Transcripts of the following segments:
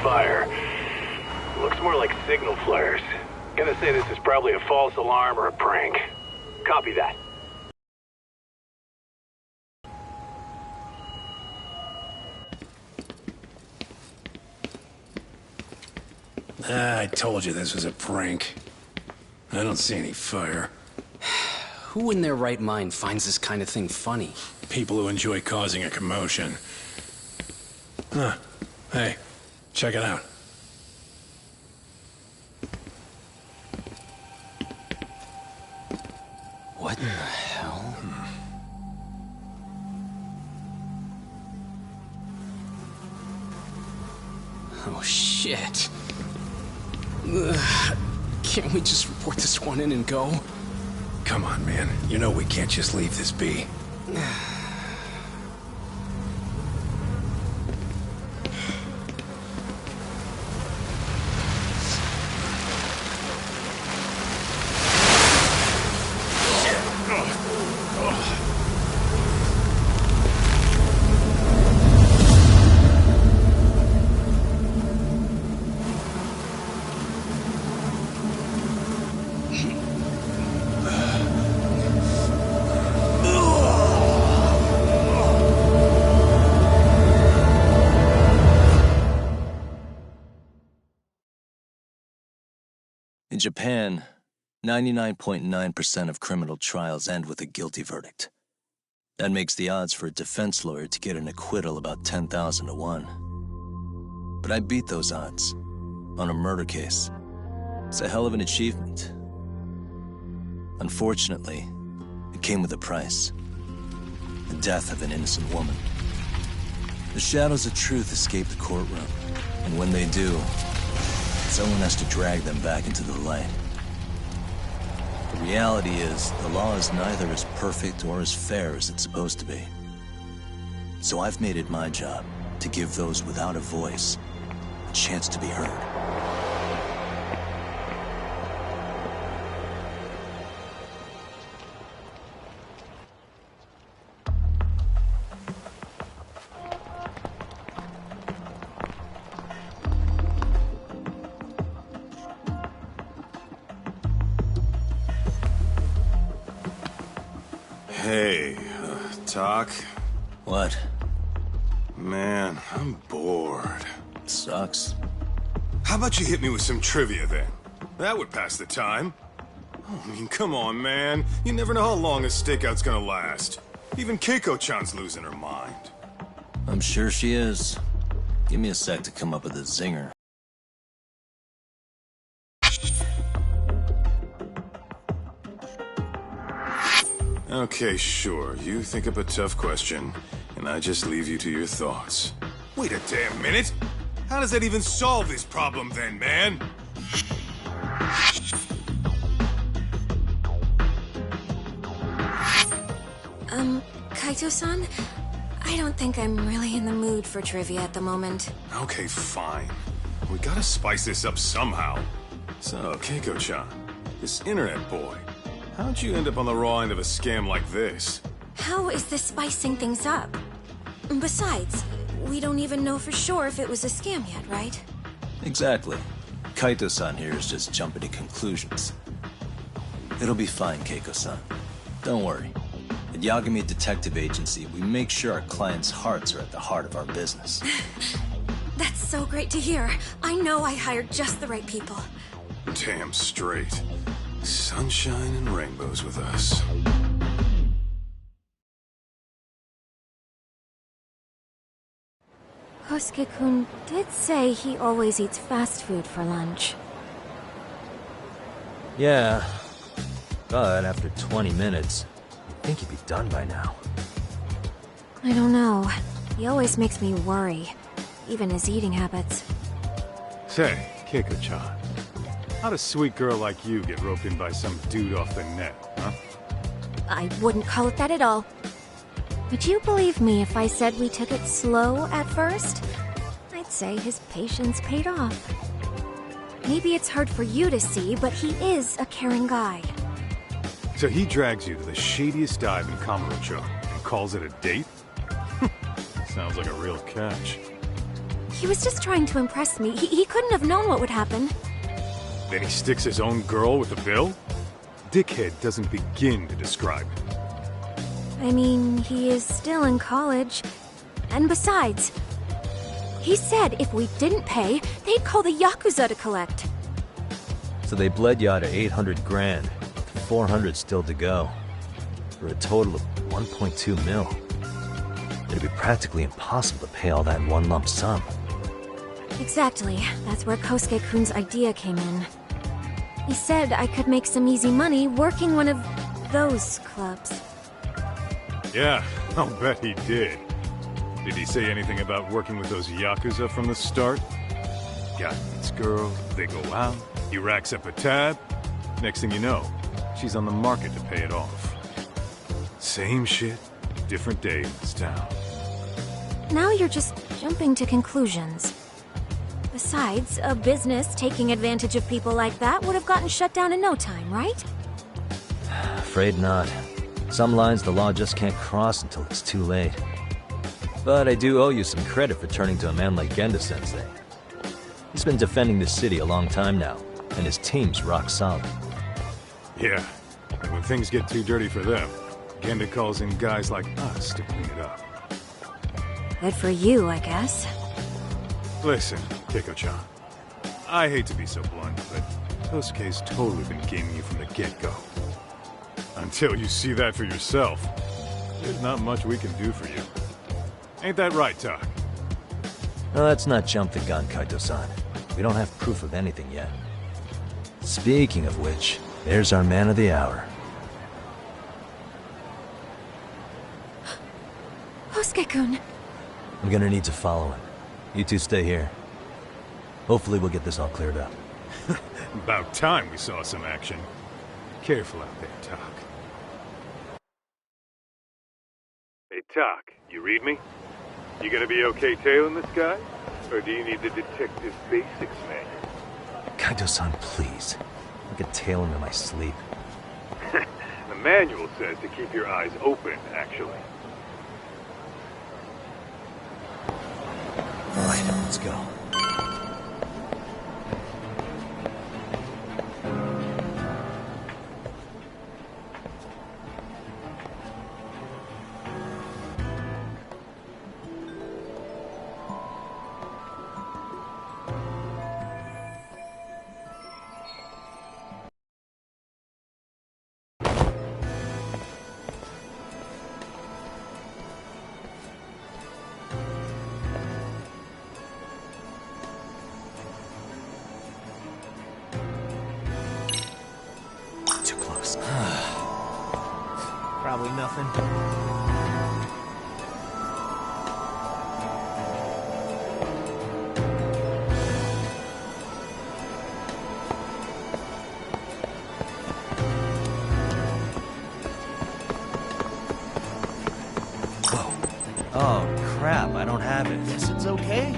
fire. Looks more like signal flares. Gonna say this is probably a false alarm or a prank. Copy that. I told you this was a prank. I don't see any fire. Who in their right mind finds this kind of thing funny? People who enjoy causing a commotion. Huh. Hey, check it out. What the hell? Oh, shit. Ugh. Can't we just report this one in and go? Come on, man. You know we can't just leave this be. In Japan, 99.9% of criminal trials end with a guilty verdict. That makes the odds for a defense lawyer to get an acquittal about 10,000 to 1. But I beat those odds on a murder case. It's a hell of an achievement. Unfortunately, it came with a price. The death of an innocent woman. The shadows of truth escape the courtroom, and when they do, someone has to drag them back into the light. The reality is, the law is neither as perfect or as fair as it's supposed to be. So I've made it my job to give those without a voice a chance to be heard. Hey, Doc? What? Man, I'm bored. Sucks. How about you hit me with some trivia then? That would pass the time. Oh, I mean, come on, man. You never know how long a stakeout's gonna last. Even Keiko-chan's losing her mind. I'm sure she is. Give me a sec to come up with a zinger. Okay, sure. You think up a tough question, and I just leave you to your thoughts. Wait a damn minute! How does that even solve this problem then, man? Kaito-san? I don't think I'm really in the mood for trivia at the moment. Okay, fine. We gotta spice this up somehow. So, Keiko-chan, this internet boy, how'd you end up on the raw end of a scam like this? How is this spicing things up? Besides, we don't even know for sure if it was a scam yet, right? Exactly. Kaito-san here is just jumping to conclusions. It'll be fine, Keiko-san. Don't worry. At Yagami Detective Agency, we make sure our clients' hearts are at the heart of our business. That's so great to hear. I know I hired just the right people. Damn straight. Sunshine and rainbows with us. Kosuke-kun did say he always eats fast food for lunch. Yeah, but after 20 minutes, you'd think he'd be done by now. I don't know. He always makes me worry. Even his eating habits. Say, Keiko-chan, how'd a sweet girl like you get roped in by some dude off the net, huh? I wouldn't call it that at all. Would you believe me if I said we took it slow at first? I'd say his patience paid off. Maybe it's hard for you to see, but he is a caring guy. So he drags you to the shadiest dive in Kamurocho and calls it a date? Sounds like a real catch. He was just trying to impress me. He couldn't have known what would happen. Then he sticks his own girl with the bill? Dickhead doesn't begin to describe it. I mean, he is still in college. And besides, he said if we didn't pay, they'd call the Yakuza to collect. So they bled you out of 800 grand, with 400 still to go, for a total of 1.2 mil. It'd be practically impossible to pay all that in one lump sum. Exactly. That's where Kosuke-kun's idea came in. He said I could make some easy money working one of those clubs. Yeah, I'll bet he did. Did he say anything about working with those Yakuza from the start? Guy meets girl, they go out, he racks up a tab. Next thing you know, she's on the market to pay it off. Same shit, different day in this town. Now you're just jumping to conclusions. Besides, a business taking advantage of people like that would have gotten shut down in no time, right? Afraid not. Some lines the law just can't cross until it's too late. But I do owe you some credit for turning to a man like Genda-sensei. He's been defending this city a long time now, and his team's rock solid. Yeah, and when things get too dirty for them, Genda calls in guys like us to clean it up. Good for you, I guess. Listen, Keiko-chan, I hate to be so blunt, but Kosuke's totally been gaming you from the get-go. Until you see that for yourself, there's not much we can do for you. Ain't that right, Tak? Now, let's not jump the gun, Kaito-san. We don't have proof of anything yet. Speaking of which, there's our man of the hour. Kosuke-kun! I'm gonna need to follow him. You two stay here. Hopefully we'll get this all cleared up. About time we saw some action. Careful out there, Tak. Hey, Tak, you read me? You gonna be okay tailing this guy? Or do you need the detective basics manual? Kaito-san, please. I could tail him in my sleep. The manual says to keep your eyes open, actually. Alright, let's go. Too close. Probably nothing. Whoa. Oh, crap, I don't have it. Guess it's okay.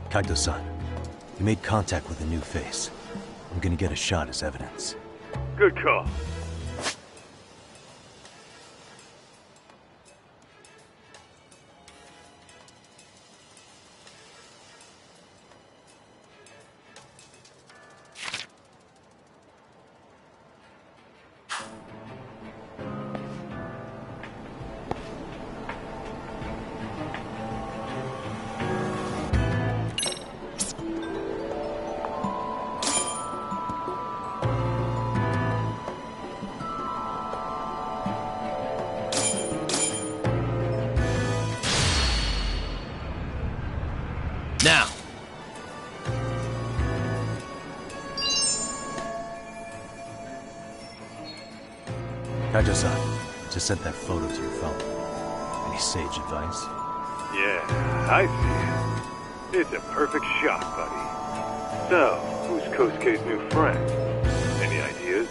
Kaito-san, you made contact with a new face. I'm gonna get a shot as evidence. Good call. Kaito-san, just sent that photo to your phone. Any sage advice? Yeah, I see it. It's a perfect shot, buddy. So, who's Kosuke's new friend? Any ideas?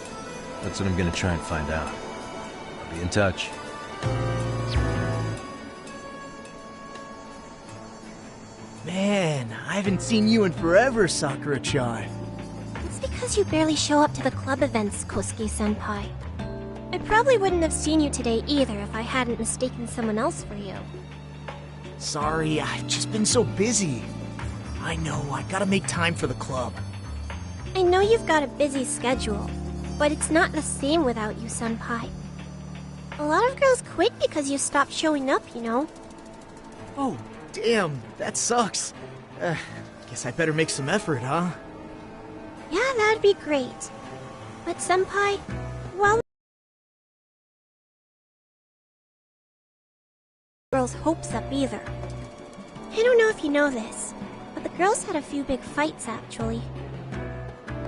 That's what I'm gonna try and find out. I'll be in touch. Man, I haven't seen you in forever, Sakura-chan. It's because you barely show up to the club events, Kosuke-senpai. I probably wouldn't have seen you today either if I hadn't mistaken someone else for you. Sorry, I've just been so busy. I know, I gotta make time for the club. I know you've got a busy schedule, but it's not the same without you, senpai. A lot of girls quit because you stopped showing up, you know? Oh, damn, that sucks. Guess I better make some effort, huh? Yeah, that'd be great. But senpai, while girls' hopes up either. I don't know if you know this, but the girls had a few big fights actually.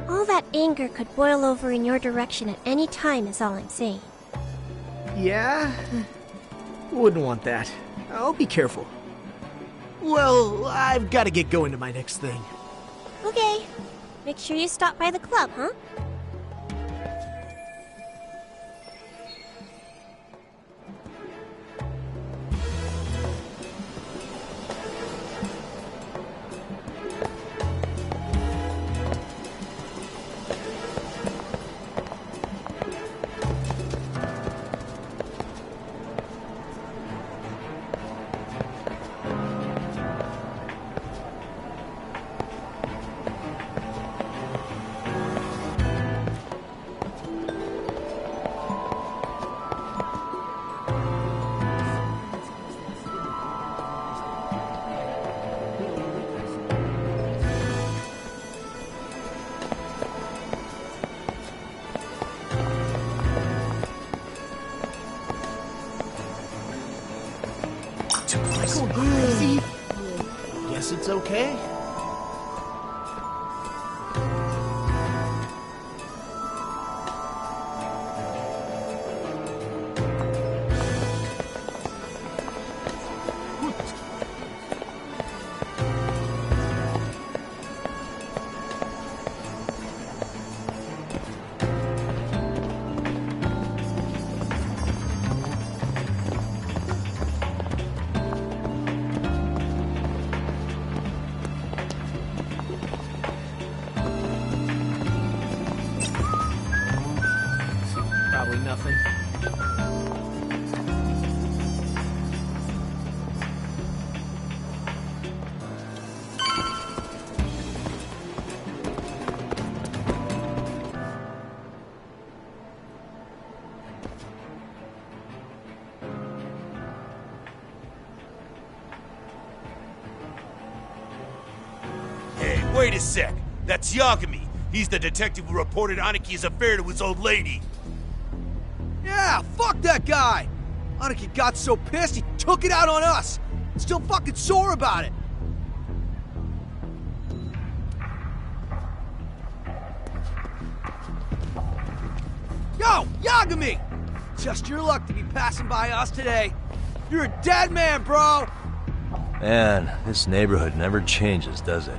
All that anger could boil over in your direction at any time is all I'm saying. Yeah? Wouldn't want that. I'll be careful. Well, I've gotta get going to my next thing. Okay. Make sure you stop by the club, huh? Crazy? Guess it's okay. Probably nothing. Hey, wait a sec. That's Yagami. He's the detective who reported Aniki's affair to his old lady. Yeah, fuck that guy! Aniki got so pissed he took it out on us! Still fucking sore about it! Yo, Yagami! Just your luck to be passing by us today. You're a dead man, bro! Man, this neighborhood never changes, does it?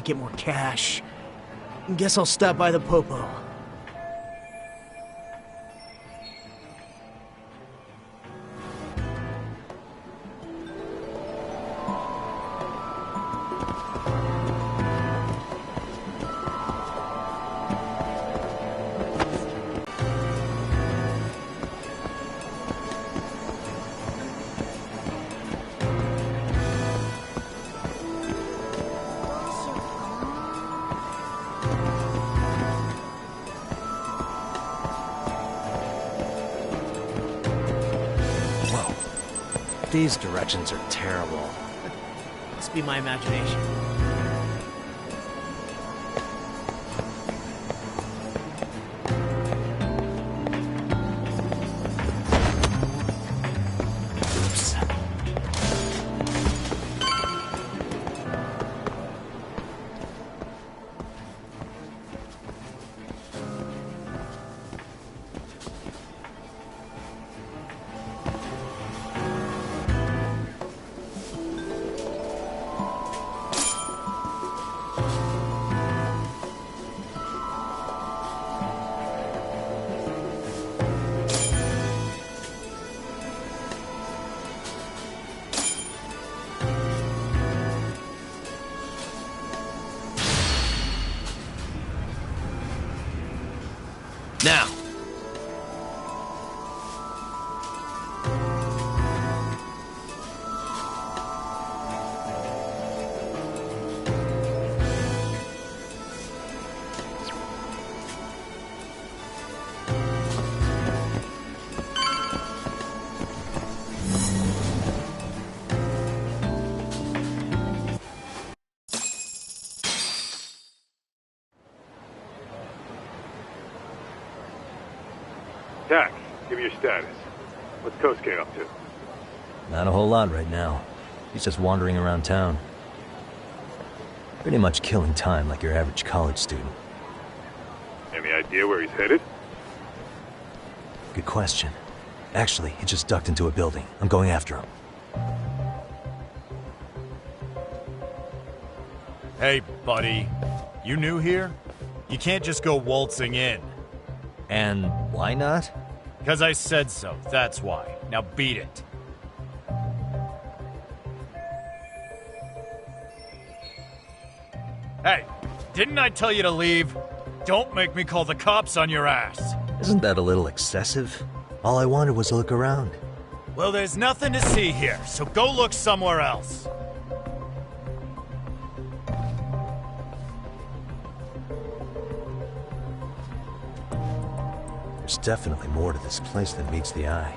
to get more cash. Guess I'll stop by the Popo. These directions are terrible. Must be my imagination. Oops. Now! Tak, give me your status. What's Kosuke up to? Not a whole lot right now. He's just wandering around town. Pretty much killing time like your average college student. Any idea where he's headed? Good question. Actually, he just ducked into a building. I'm going after him. Hey, buddy. You new here? You can't just go waltzing in. And why not? Because I said so, that's why. Now beat it. Hey, didn't I tell you to leave? Don't make me call the cops on your ass. Isn't that a little excessive? All I wanted was to look around. Well, there's nothing to see here, so go look somewhere else. There's definitely more to this place than meets the eye.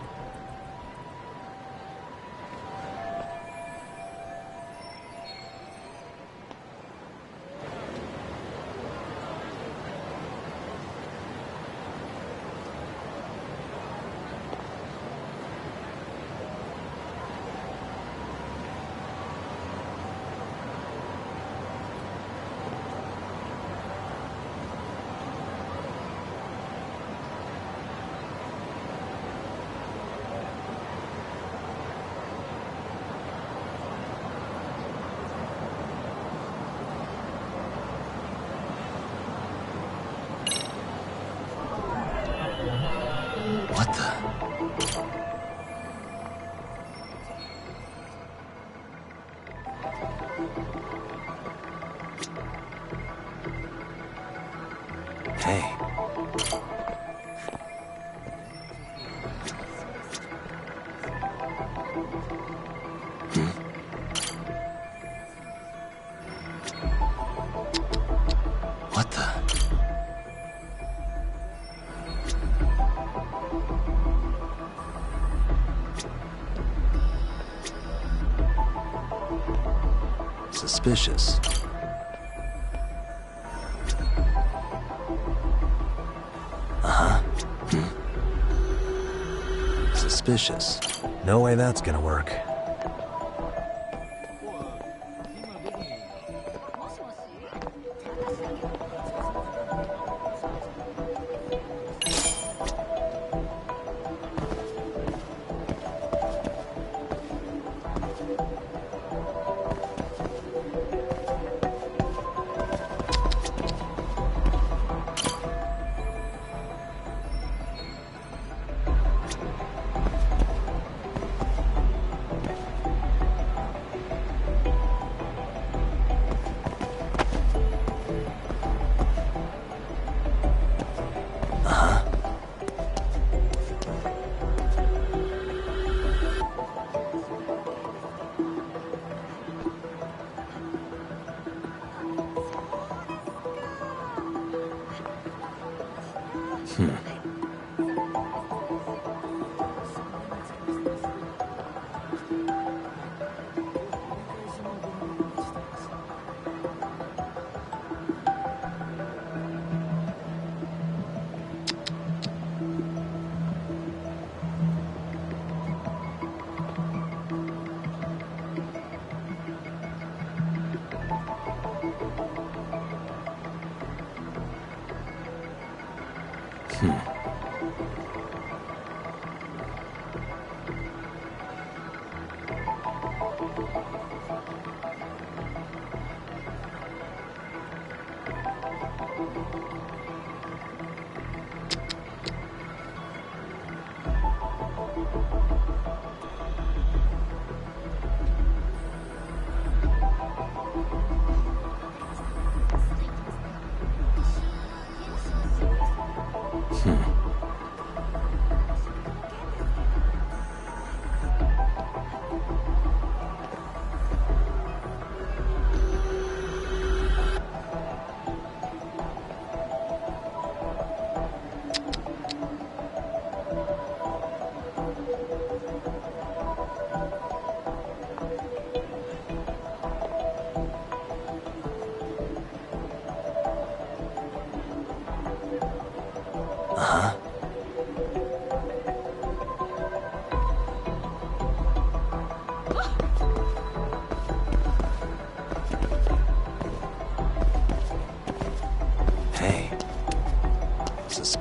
What the? Hey. What the? Suspicious. Suspicious. No way that's gonna work.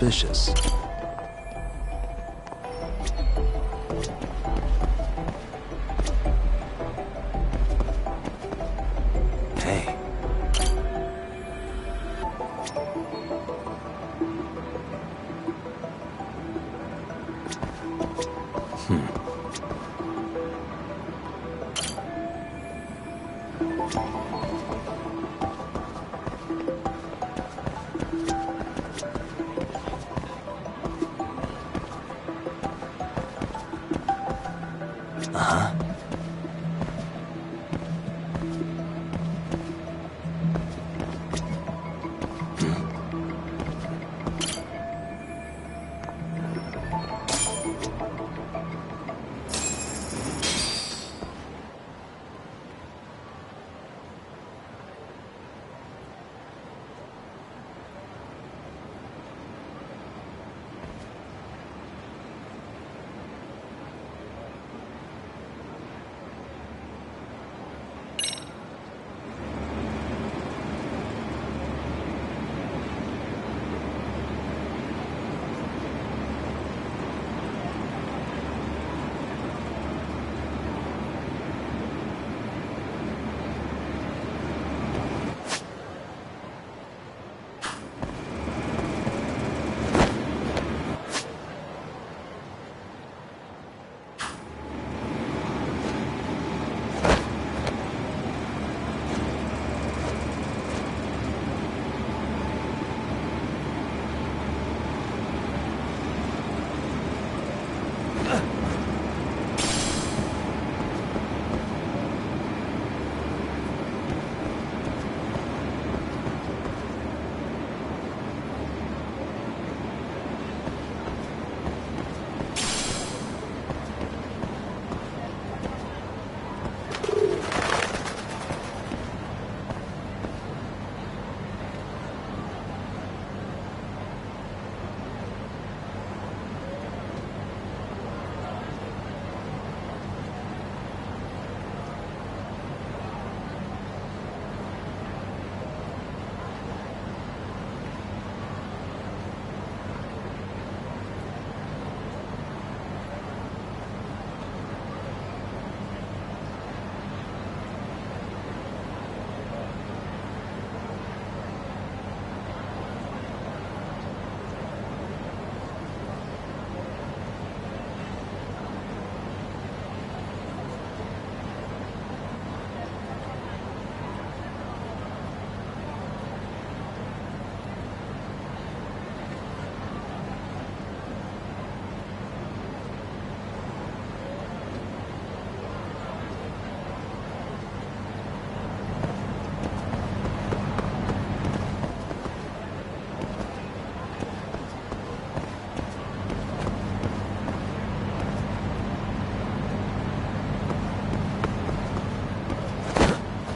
Suspicious. Hey.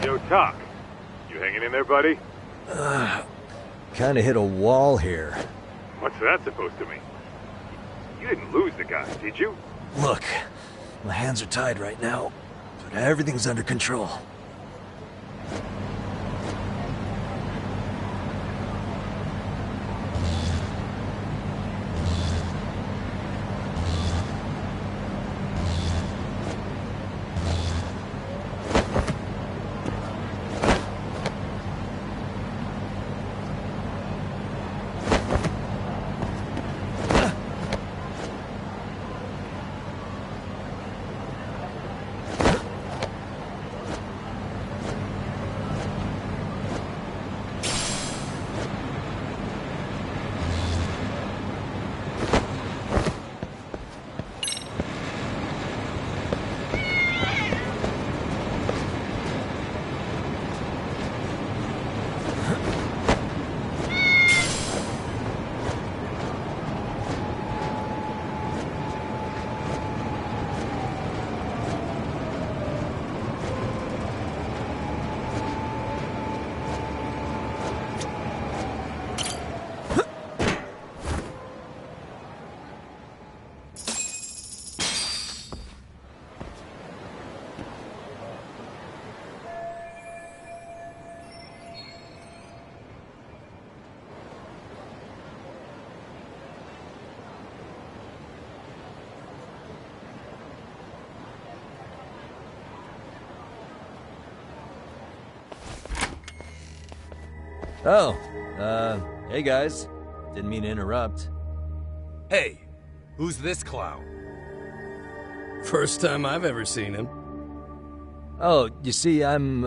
Yo, Talk. You hanging in there, buddy? Kinda hit a wall here. What's that supposed to mean? You didn't lose the guy, did you? Look, my hands are tied right now, but everything's under control. Oh, hey guys. Didn't mean to interrupt. Hey, who's this clown? First time I've ever seen him. Oh, you see, I'm,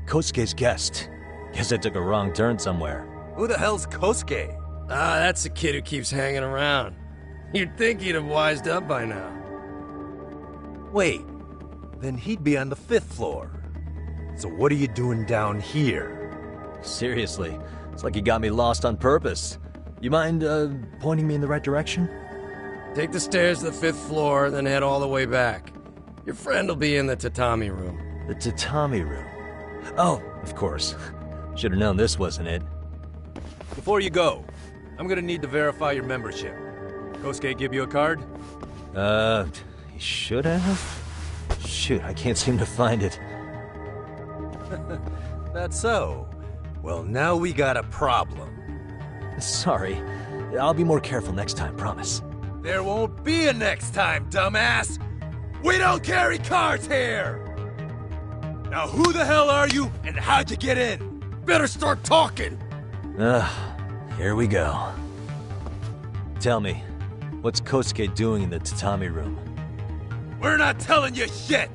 Kosuke's guest. Guess I took a wrong turn somewhere. Who the hell's Kosuke? Ah, that's the kid who keeps hanging around. You'd think he'd have wised up by now. Wait, then he'd be on the 5th floor. So what are you doing down here? Seriously, it's like you got me lost on purpose. You mind, pointing me in the right direction? Take the stairs to the 5th floor, then head all the way back. Your friend will be in the tatami room. The tatami room? Oh, of course. Should have known this wasn't it. Before you go, I'm gonna need to verify your membership. Kosuke give you a card? He should have? Shoot, I can't seem to find it. That's so. Well, now we got a problem. Sorry. I'll be more careful next time, promise. There won't be a next time, dumbass! We don't carry cards here! Now who the hell are you, and how'd you get in? Better start talking! Here we go. Tell me, what's Kosuke doing in the tatami room? We're not telling you shit!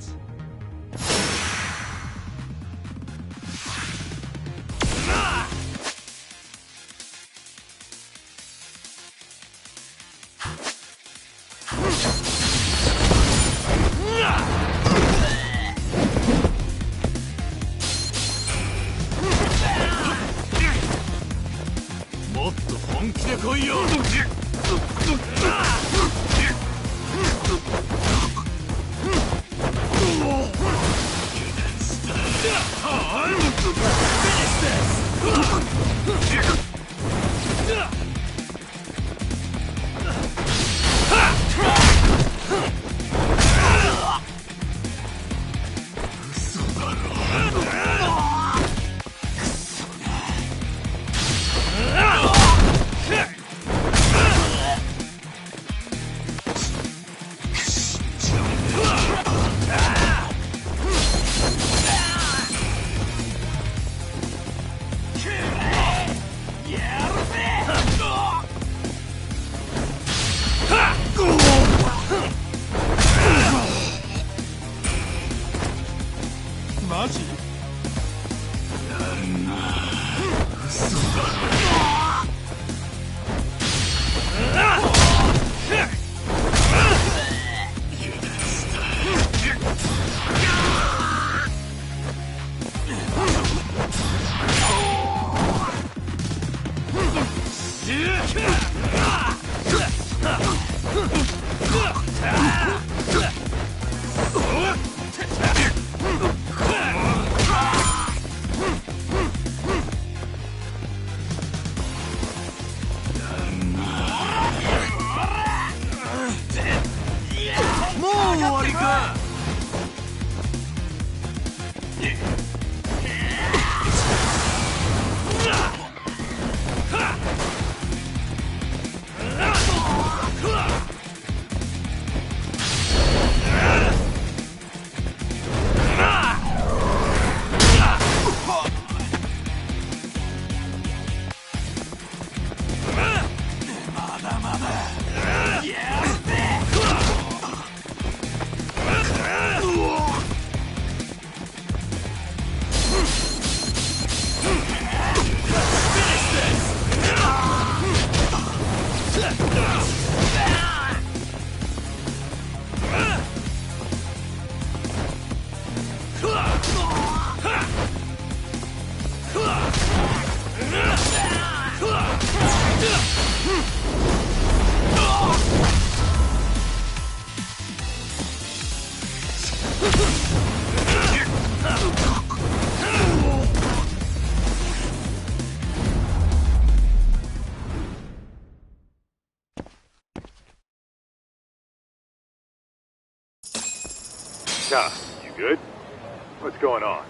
Ta, you good? What's going on?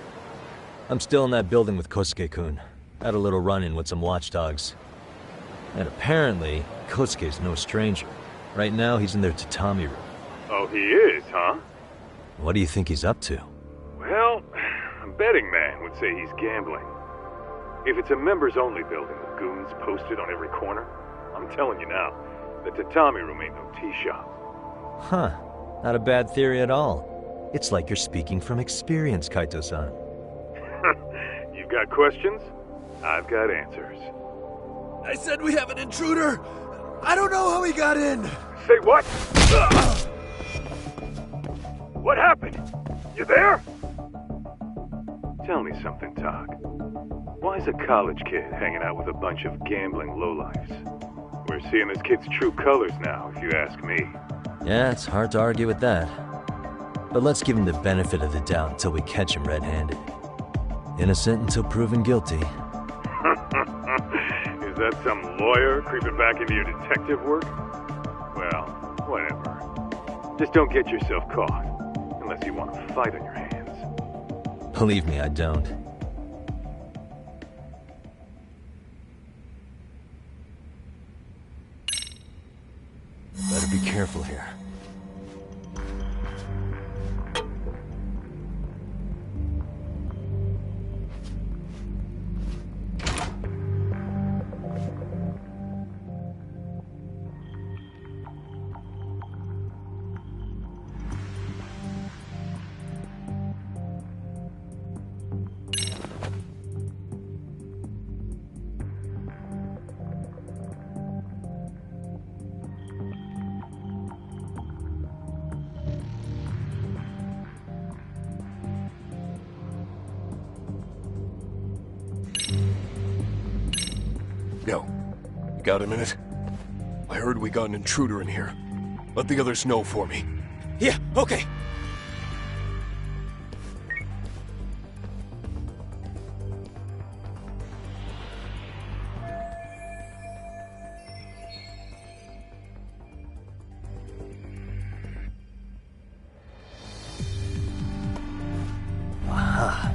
I'm still in that building with Kosuke-kun. Had a little run-in with some watchdogs. And apparently, Kosuke's no stranger. Right now, he's in their tatami room. Oh, he is, huh? What do you think he's up to? Well, a betting man would say he's gambling. If it's a members-only building with goons posted on every corner, I'm telling you now, the tatami room ain't no tea shop. Huh. Not a bad theory at all. It's like you're speaking from experience, Kaito-san. You've got questions? I've got answers. I said we have an intruder! I don't know how he got in! Say what? What happened? You there? Tell me something, Talk. Why is a college kid hanging out with a bunch of gambling lowlifes? We're seeing this kid's true colors now, if you ask me. Yeah, it's hard to argue with that. But let's give him the benefit of the doubt until we catch him red-handed. Innocent until proven guilty. Is that some lawyer creeping back into your detective work? Well, whatever. Just don't get yourself caught. Unless you want a fight on your hands. Believe me, I don't. Better be careful here. Yo, you got a minute? I heard we got an intruder in here. Let the others know for me. Yeah, okay. Aha.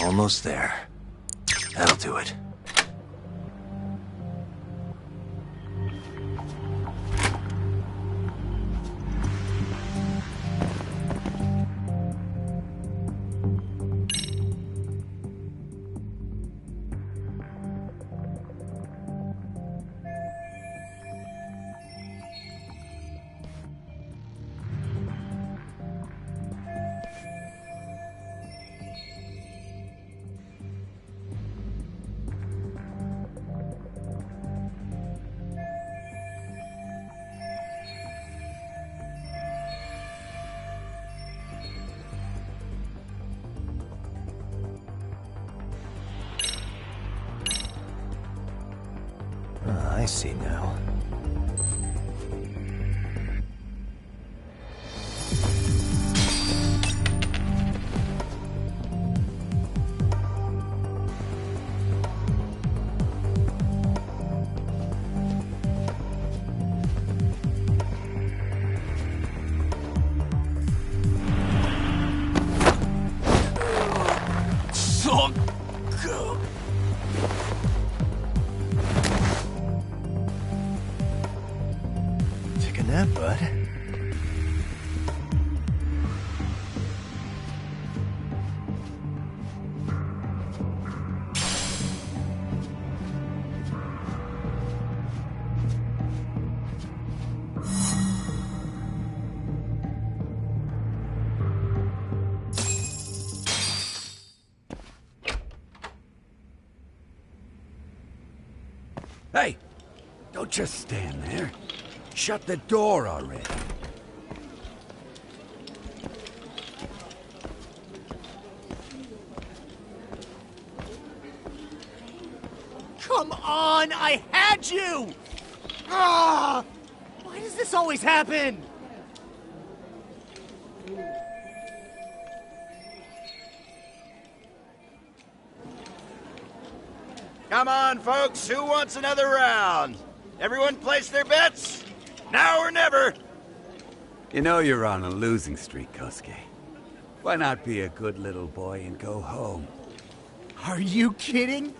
Almost there. That'll do it. I see now. Take a nap, bud. Hey! Don't just stand there. Shut the door already. Come on! I had you! Ah! Why does this always happen? Come on, folks. Who wants another round? Everyone place their bets? Now or never. You know you're on a losing streak, Kosuke. Why not be a good little boy and go home? Are you kidding?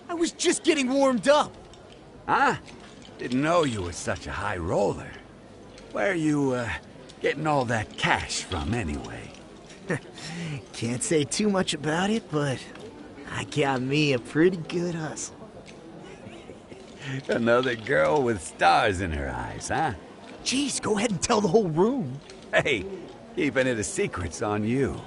I was just getting warmed up. Huh? Didn't know you were such a high roller. Where are you, getting all that cash from, anyway? Can't say too much about it, but I got me a pretty good hustle. Another girl with stars in her eyes, huh? Jeez, go ahead and tell the whole room. Hey, keeping it a secret's on you.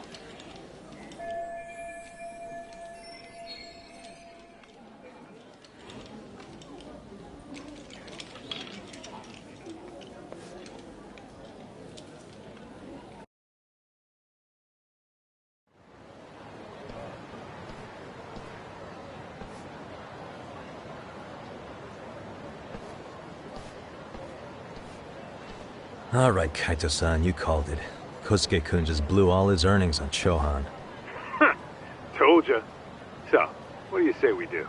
All right, Kaito-san, you called it. Kosuke-kun just blew all his earnings on Chohan. Told ya. So, what do you say we do?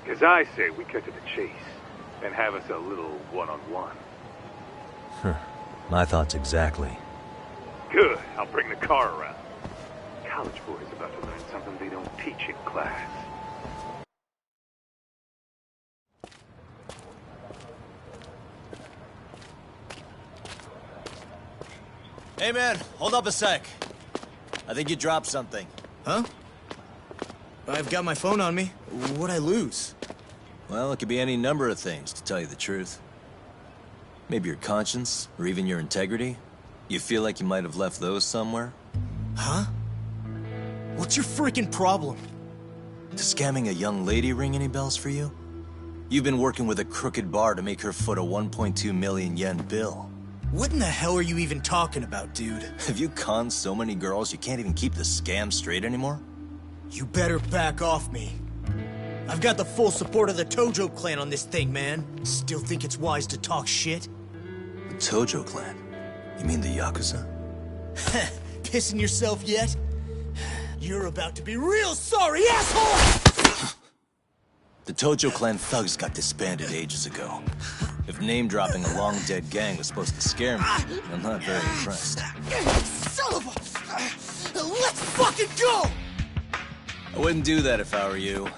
Because I say we cut to the chase and have us a little one-on-one. My thoughts exactly. Good. I'll bring the car around. College boys about to learn something they don't teach in class. Hey man, hold up a sec. I think you dropped something. Huh? I've got my phone on me. What'd I lose? Well, it could be any number of things, to tell you the truth. Maybe your conscience, or even your integrity. You feel like you might have left those somewhere? Huh? What's your freaking problem? Does scamming a young lady ring any bells for you? You've been working with a crooked bar to make her foot a 1.2 million yen bill. What in the hell are you even talking about, dude? Have you conned so many girls you can't even keep the scam straight anymore? You better back off me. I've got the full support of the Tojo clan on this thing, man. Still think it's wise to talk shit? The Tojo clan? You mean the Yakuza? Pissing yourself yet? You're about to be real sorry, asshole! The Tojo clan thugs got disbanded ages ago. If name-dropping a long-dead gang was supposed to scare me, I'm not very impressed. Son of a... Let's fucking go! I wouldn't do that if I were you.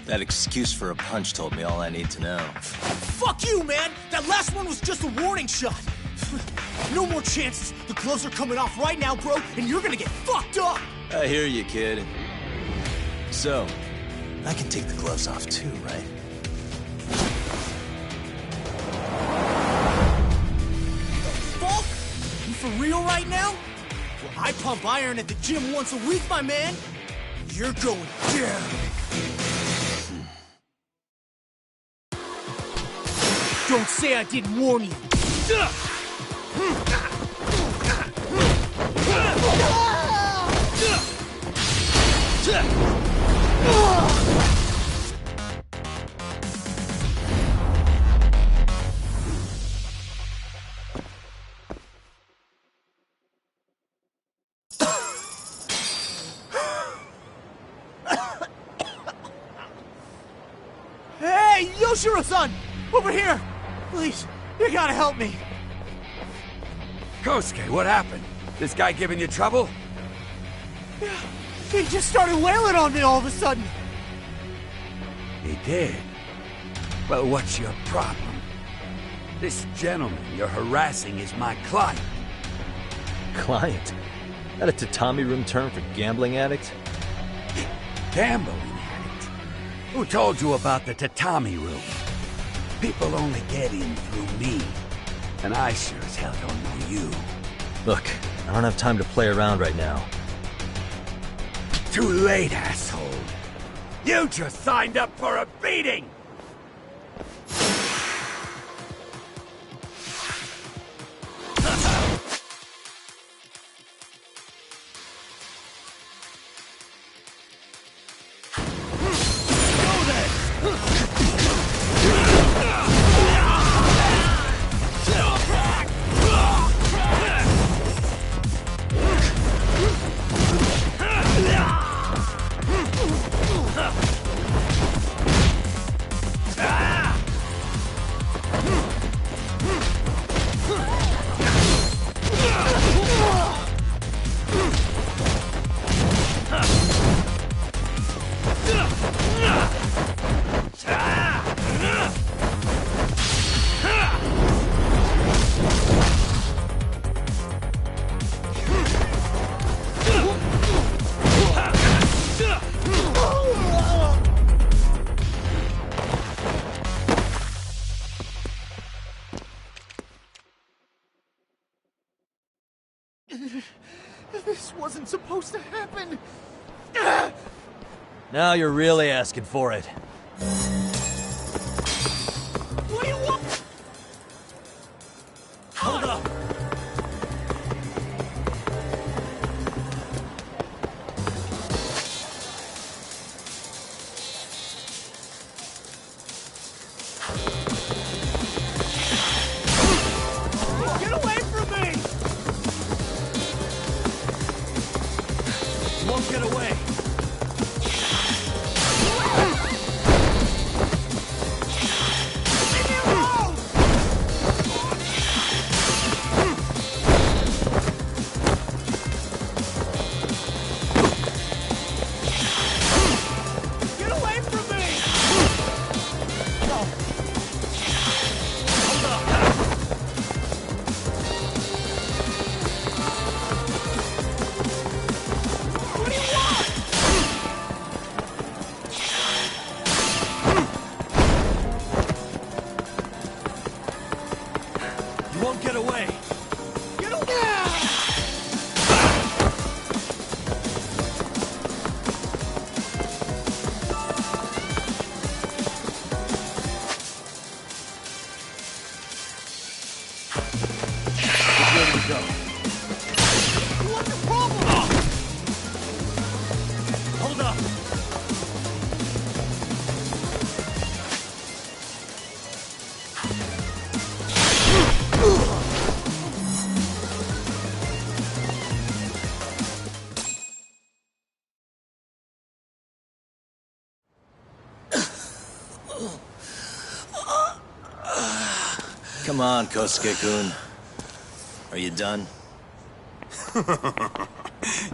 That excuse for a punch told me all I need to know. Fuck you, man! That last one was just a warning shot! No more chances. The gloves are coming off right now, bro, and you're gonna get fucked up! I hear you, kid. So, I can take the gloves off too, right? Fuck? You for real right now? Well, I pump iron at the gym once a week, my man. You're going down. Don't say I didn't warn you. Hey, Yoshiro-san! Over here! Please, you gotta help me. Kosuke, what happened? This guy giving you trouble? Yeah, he just started wailing on me all of a sudden. He did? Well, what's your problem? This gentleman you're harassing is my client. Client? That a tatami room term for gambling addict? Gambling addict? Who told you about the tatami room? People only get in through me. And I sure as hell don't know you. Look, I don't have time to play around right now. Too late, asshole. You just signed up for a beating! This wasn't supposed to happen. Now you're really asking for it. What do you want? Hold up. Get away from me! You won't get away. Get away! Get away! Where do we go? What's the problem? Hold up! Come on, Kosuke-kun. Are you done?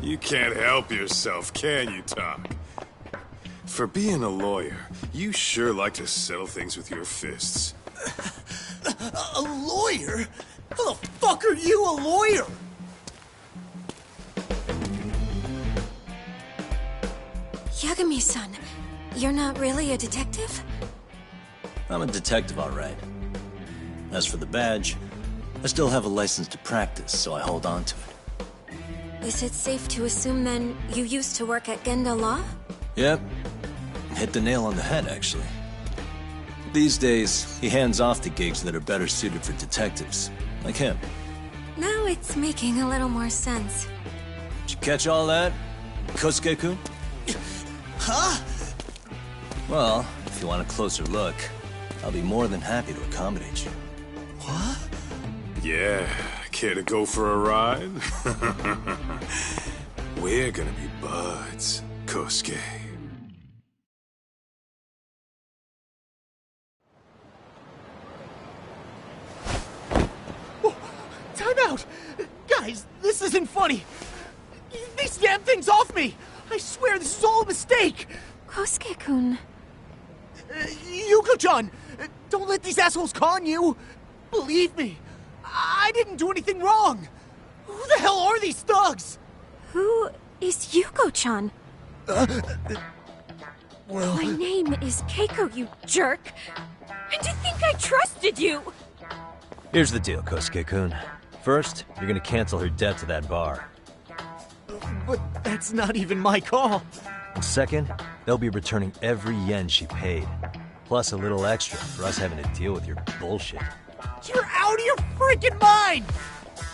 You can't help yourself, can you, Talk? For being a lawyer, you sure like to settle things with your fists. A lawyer? How the fuck are you a lawyer? Yagami-san, you're not really a detective? I'm a detective, all right. As for the badge, I still have a license to practice, so I hold on to it. Is it safe to assume then you used to work at Genda Law? Yep. Hit the nail on the head, actually. These days, he hands off to gigs that are better suited for detectives, like him. Now it's making a little more sense. Did you catch all that, Kosuke-kun? Huh? Well, if you want a closer look, I'll be more than happy to accommodate you. What? Yeah, care to go for a ride? We're gonna be buds, Kosuke. Time out! Guys, this isn't funny! These damn things off me! I swear this is all a mistake! Kosuke-kun. Yuko-chan! Don't let these assholes con you! Believe me, I didn't do anything wrong! Who the hell are these thugs? Who is Yuko-chan? Well... My name is Keiko, you jerk! And to think I trusted you! Here's the deal, Kosuke-kun. First, you're gonna cancel her debt to that bar. But that's not even my call. And second, they'll be returning every yen she paid. Plus a little extra for us having to deal with your bullshit. You're out of your freaking mind!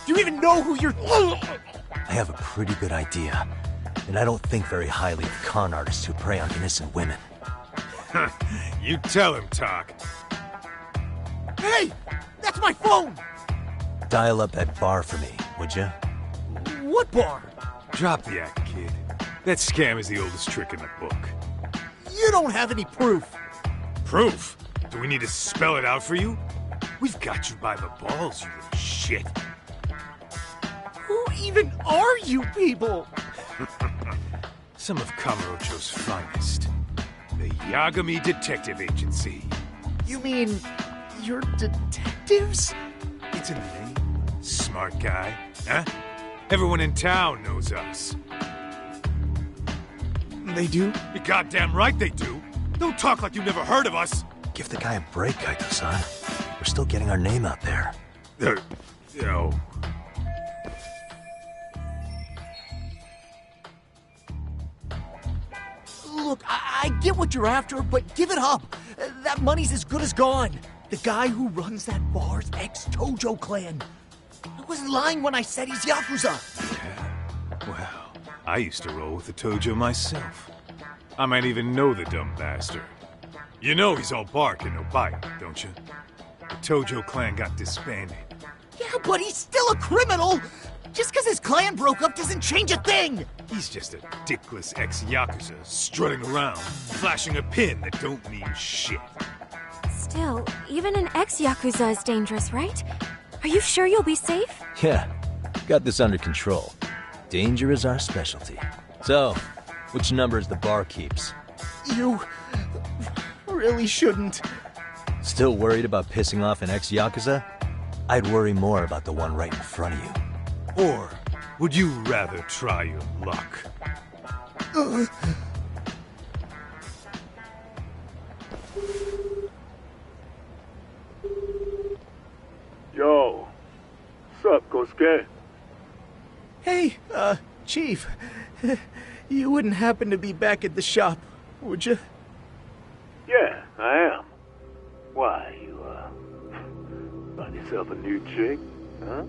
Do you even know who you're... I have a pretty good idea. And I don't think very highly of con artists who prey on innocent women. You tell him, Talk. Hey! That's my phone! Dial up that bar for me, would you? What bar? Drop the act, kid. That scam is the oldest trick in the book. You don't have any proof. Proof? Do we need to spell it out for you? We've got you by the balls, you little shit. Who even are you people? Some of Kamurocho's finest. The Yagami Detective Agency. You mean... you're detectives? It's in the name. Smart guy, huh? Everyone in town knows us. They do? You're goddamn right they do. Don't talk like you never heard of us. Give the guy a break, Kaito-san. We're still getting our name out there. No. Look, I get what you're after, but give it up. That money's as good as gone. The guy who runs that bar's ex-Tojo clan. I wasn't lying when I said he's Yakuza. Yeah? Well, I used to roll with the Tojo myself. I might even know the dumb bastard. You know he's all bark and no bite, don't you? The Tojo clan got disbanded. Yeah, but he's still a criminal! Just because his clan broke up doesn't change a thing! He's just a dickless ex-Yakuza strutting around, flashing a pin that don't mean shit. Still, even an ex-Yakuza is dangerous, right? Are you sure you'll be safe? Yeah, got this under control. Danger is our specialty. So, which number is the bar keeps? You... really shouldn't. Still worried about pissing off an ex-Yakuza? I'd worry more about the one right in front of you. Or would you rather try your luck? Yo, what's up, Kosuke? Hey, Chief. You wouldn't happen to be back at the shop, would you? Yeah, I am. Why, you, find yourself a new chick, huh?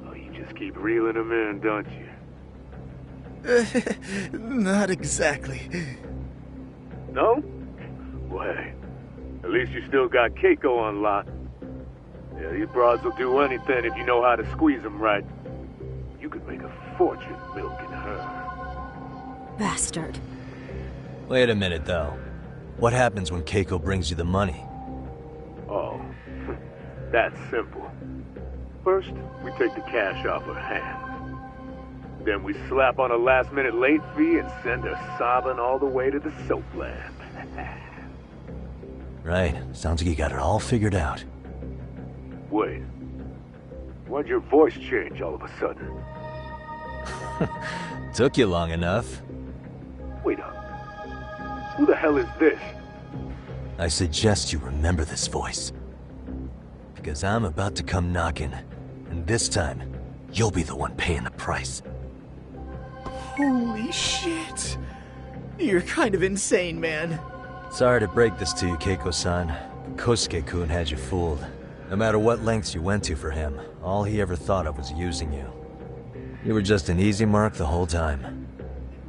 Oh, you just keep reeling them in, don't you? Not exactly. No? Well, hey, at least you still got Keiko on lock. Yeah, these broads will do anything if you know how to squeeze them right. You could make a fortune milking her. Bastard. Wait a minute, though. What happens when Keiko brings you the money? Oh, that's simple. First, we take the cash off her hand. Then we slap on a last-minute late fee and send her sobbing all the way to the soap lamp. Right. Sounds like you got it all figured out. Wait. Why'd your voice change all of a sudden? Took you long enough. Wait up. Who the hell is this? I suggest you remember this voice. Because I'm about to come knocking, and this time, you'll be the one paying the price. Holy shit. You're kind of insane, man. Sorry to break this to you, Keiko-san. Kosuke-kun had you fooled. No matter what lengths you went to for him, all he ever thought of was using you. You were just an easy mark the whole time.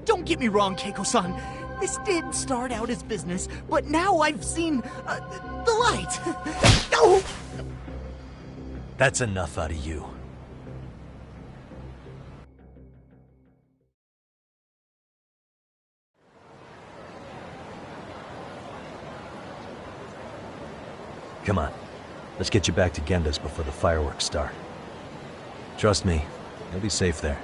Don't get me wrong, Keiko-san. This did start out as business, but now I've seen the light. Oh! That's enough out of you. Come on. Let's get you back to Genda's before the fireworks start. Trust me, you'll be safe there.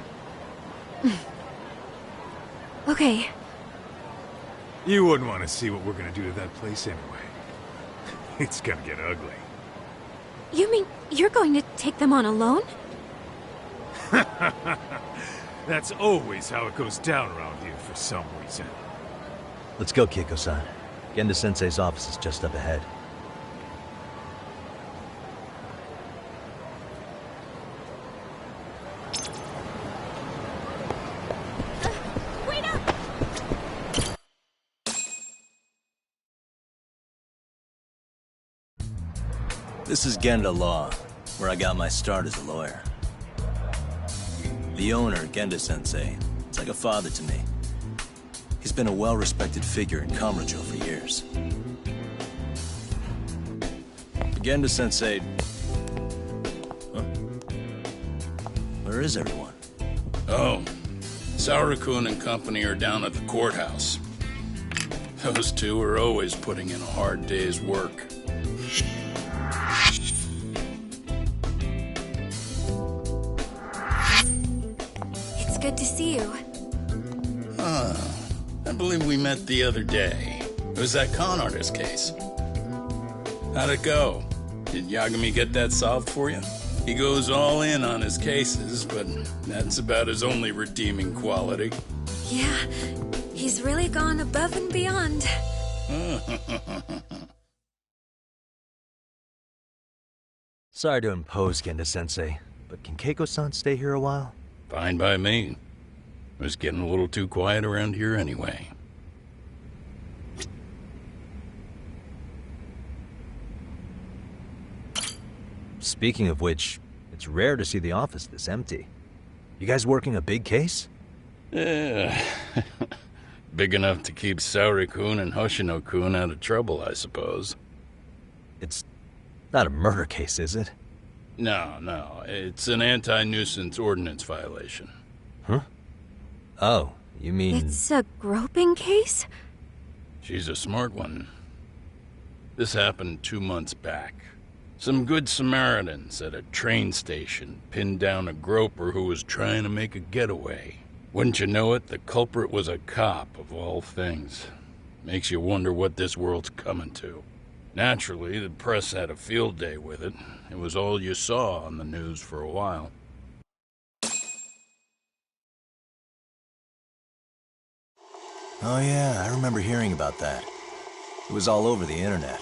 Okay. You wouldn't want to see what we're gonna do to that place anyway. It's gonna get ugly. You mean you're going to take them on alone? That's always how it goes down around here for some reason. Let's go, Keiko-san. Genda-sensei's office is just up ahead. This is Genda Law, where I got my start as a lawyer. The owner, Genda-sensei, is like a father to me. He's been a well-respected figure in Kamurocho for years. Genda-sensei... Huh? Where is everyone? Oh, Saori-kun and company are down at the courthouse. Those two are always putting in a hard day's work. Good to see you. I believe we met the other day. It was that con artist case. How'd it go? Did Yagami get that solved for you? He goes all in on his cases, but that's about his only redeeming quality. Yeah, he's really gone above and beyond. Sorry to impose, Genda-sensei, but can Keiko-san stay here a while? Fine by me. It was getting a little too quiet around here anyway. Speaking of which, it's rare to see the office this empty. You guys working a big case? Yeah. Big enough to keep Saori-kun and Hoshino-kun out of trouble, I suppose. It's not a murder case, is it? No. It's an anti-nuisance ordinance violation. Huh? Oh, you mean... It's a groping case? She's a smart one. This happened 2 months back. Some good Samaritans at a train station pinned down a groper who was trying to make a getaway. Wouldn't you know it, the culprit was a cop, of all things. Makes you wonder what this world's coming to. Naturally, the press had a field day with it. It was all you saw on the news for a while. Oh yeah, I remember hearing about that. It was all over the internet.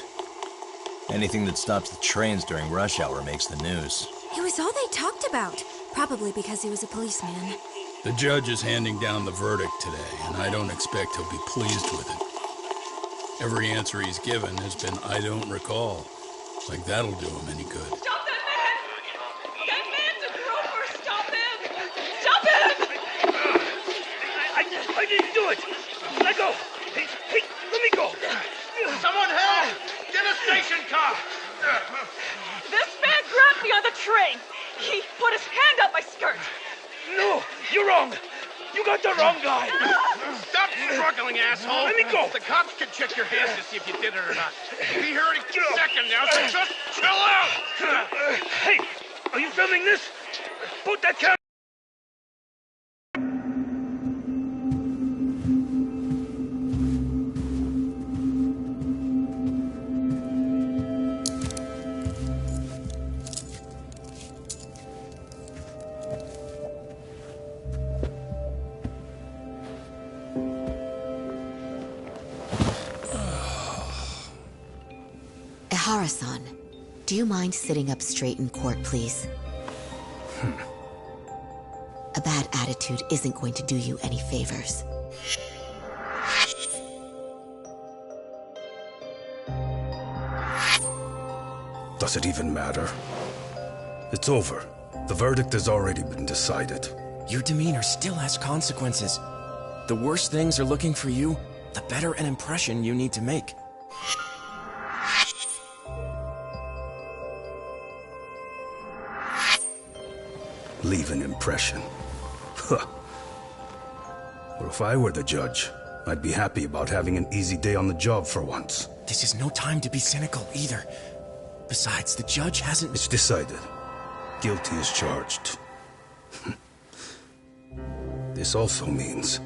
Anything that stops the trains during rush hour makes the news. It was all they talked about. Probably because he was a policeman. The judge is handing down the verdict today, and I don't expect he'll be pleased with it. Every answer he's given has been, I don't recall. Like that'll do him any good. Stop that man! That man's a groper! Stop him! Stop him! I didn't do it! Let go! Hey, let me go! Someone help! Get a station car! This man grabbed me on the train! He put his hand up my skirt! No! You're wrong! You got the wrong guy! Stop struggling, asshole! Let me go! The cops can check your hands to see if you did it or not. Be here any second now, so just chill out! Hey! Are you filming this? Put that camera... Tahara-san, do you mind sitting up straight in court, please? A bad attitude isn't going to do you any favors. Does it even matter? It's over. The verdict has already been decided. Your demeanor still has consequences. The worse things are looking for you, the better an impression you need to make. Leave an impression. Huh. Or if I were the judge, I'd be happy about having an easy day on the job for once. This is no time to be cynical either. Besides, the judge hasn't... It's decided. Guilty is charged. This also means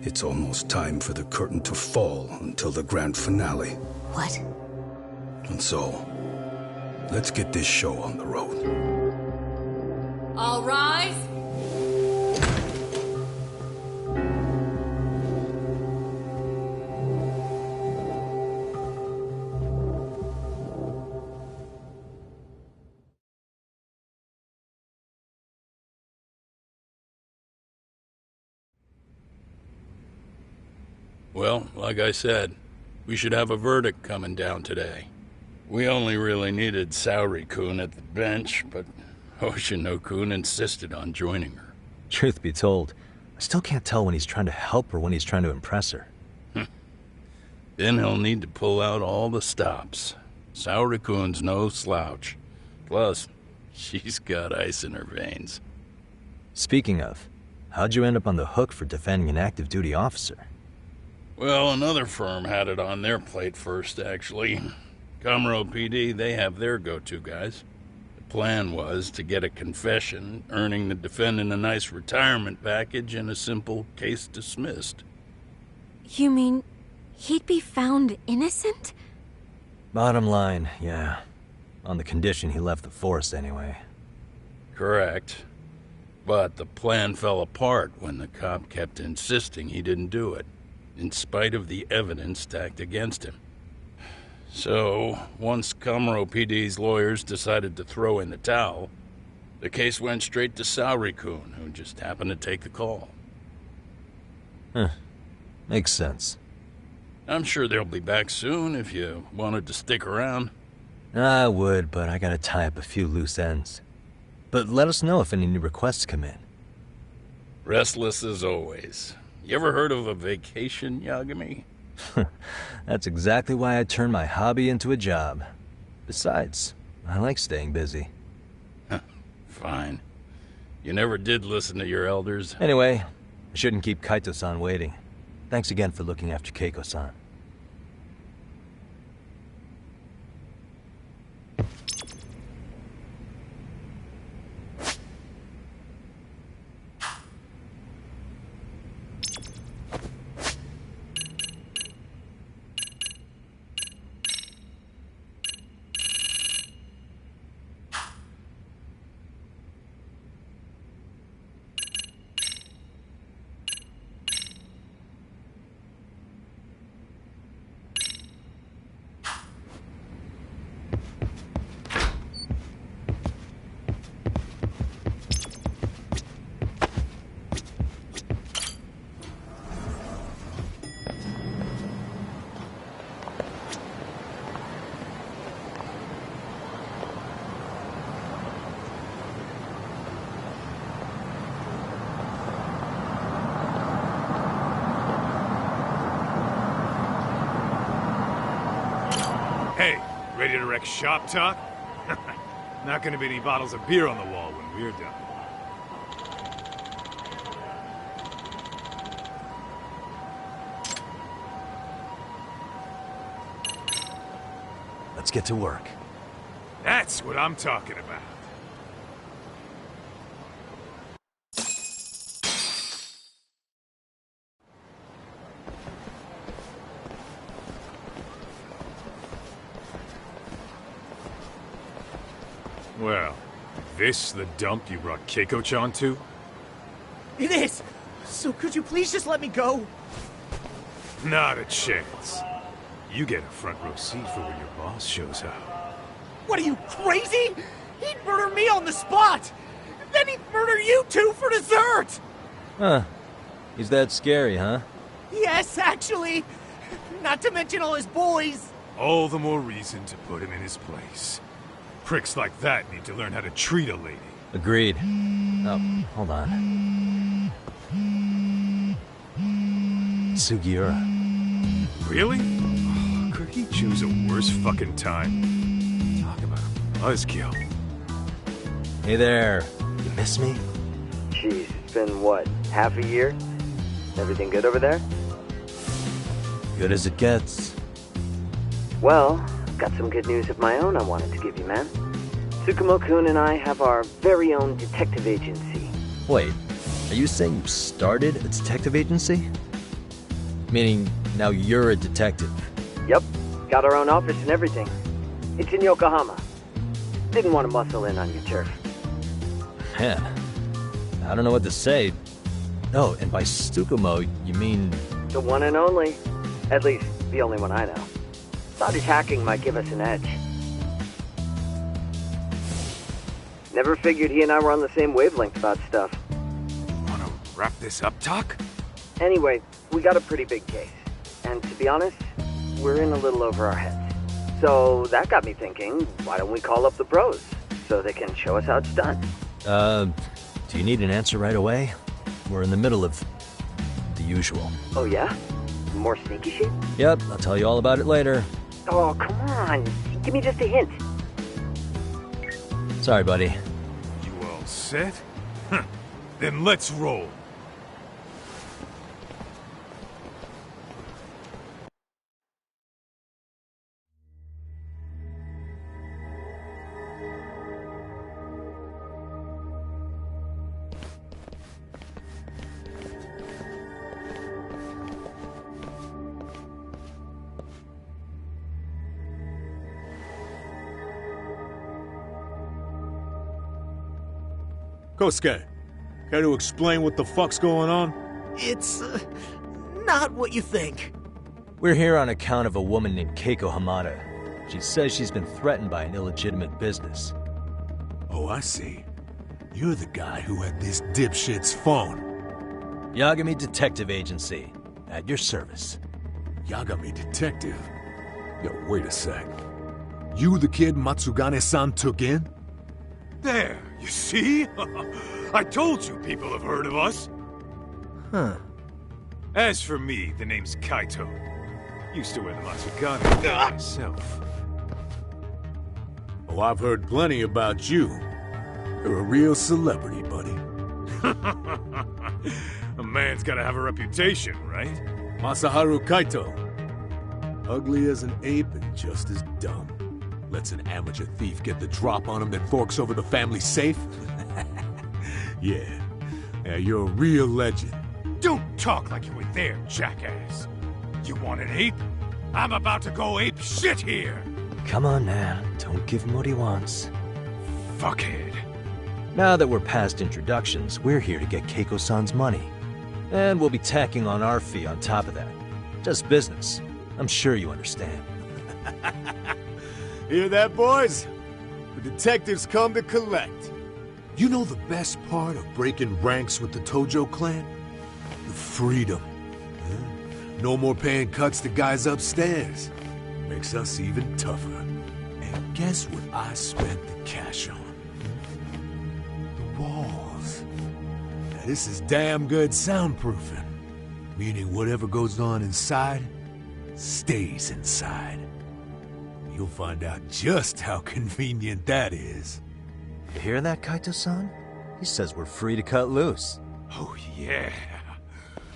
it's almost time for the curtain to fall until the grand finale. What? And so, let's get this show on the road. All rise. Well, like I said, we should have a verdict coming down today. We only really needed Saori-kun at the bench, but Hoshino-kun insisted on joining her. Truth be told, I still can't tell when he's trying to help or when he's trying to impress her. Then he'll need to pull out all the stops. Saori-kun's no slouch. Plus, she's got ice in her veins. Speaking of, how'd you end up on the hook for defending an active duty officer? Well, another firm had it on their plate first, actually. Kamuro PD, they have their go-to guys. The plan was to get a confession, earning the defendant a nice retirement package and a simple case dismissed. You mean he'd be found innocent? Bottom line, yeah. On the condition he left the force anyway. Correct. But the plan fell apart when the cop kept insisting he didn't do it, in spite of the evidence stacked against him. So, once Kamuro PD's lawyers decided to throw in the towel, the case went straight to Saori-kun, who just happened to take the call. Makes sense. I'm sure they'll be back soon if you wanted to stick around. I would, but I gotta tie up a few loose ends. But let us know if any new requests come in. Restless as always. You ever heard of a vacation, Yagami? That's exactly why I turned my hobby into a job. Besides, I like staying busy. Fine. You never did listen to your elders. Anyway, I shouldn't keep Kaito-san waiting. Thanks again for looking after Keiko-san. Hey, ready to wreck shop talk? Not gonna be any bottles of beer on the wall when we're done. Let's get to work. That's what I'm talking about. Well, this the dump you brought Keiko-chan to? It is! So could you please just let me go? Not a chance. You get a front row seat for when your boss shows up. What are you, crazy? He'd murder me on the spot! Then he'd murder you two for dessert! Huh. He's that scary, huh? Yes, actually. Not to mention all his boys. All the more reason to put him in his place. Pricks like that need to learn how to treat a lady. Agreed. Oh, hold on. Sugiura. Really? Oh, could he choose a worse fucking time? Talk about a buzzkill. Hey there. You miss me? Jeez, it's been what, half a year? Everything good over there? Good as it gets. Well, I've got some good news of my own I wanted to give you, man. Tsukumo-kun and I have our very own detective agency. Wait, are you saying you started a detective agency? Meaning, now you're a detective? Yep, got our own office and everything. It's in Yokohama. Didn't want to muscle in on your turf. Man, I don't know what to say. Oh, and by Tsukumo, you mean... The one and only. At least, the only one I know. Thought his hacking might give us an edge. Never figured he and I were on the same wavelength about stuff. Wanna wrap this up, Talk? Anyway, we got a pretty big case. And to be honest, we're in a little over our heads. So that got me thinking, why don't we call up the pros? So they can show us how it's done. Do you need an answer right away? We're in the middle of the usual. Oh yeah? More sneaky shit? Yep, I'll tell you all about it later. Oh, come on. Give me just a hint. Sorry, buddy. You all set? Huh. Then let's roll. Kosuke, care to explain what the fuck's going on? It's, not what you think. We're here on account of a woman named Keiko Hamada. She says she's been threatened by an illegitimate business. Oh, I see. You're the guy who had this dipshit's phone. Yagami Detective Agency. At your service. Yagami Detective? Yo, wait a sec. You the kid Matsugane-san took in? There, you see? I told you people have heard of us. Huh. As for me, the name's Kaito. Used to wear the Matsugane myself. Oh, I've heard plenty about you. You're a real celebrity, buddy. A man's gotta have a reputation, right? Masaharu Kaito. Ugly as an ape and just as dumb. Lets an amateur thief get the drop on him, then forks over the family safe? Yeah, you're a real legend. Don't talk like you were there, jackass. You want an ape? I'm about to go ape shit here! Come on, man. Don't give him what he wants. Fuckhead. Now that we're past introductions, we're here to get Keiko-san's money. And we'll be tacking on our fee on top of that. Just business. I'm sure you understand. Hear that, boys? The detectives come to collect. You know the best part of breaking ranks with the Tojo clan? The freedom. Yeah? No more paying cuts to guys upstairs. Makes us even tougher. And guess what I spent the cash on? The walls. Now this is damn good soundproofing. Meaning whatever goes on inside, stays inside. You'll find out just how convenient that is. You hear that, Kaito-san? He says we're free to cut loose. Oh, yeah.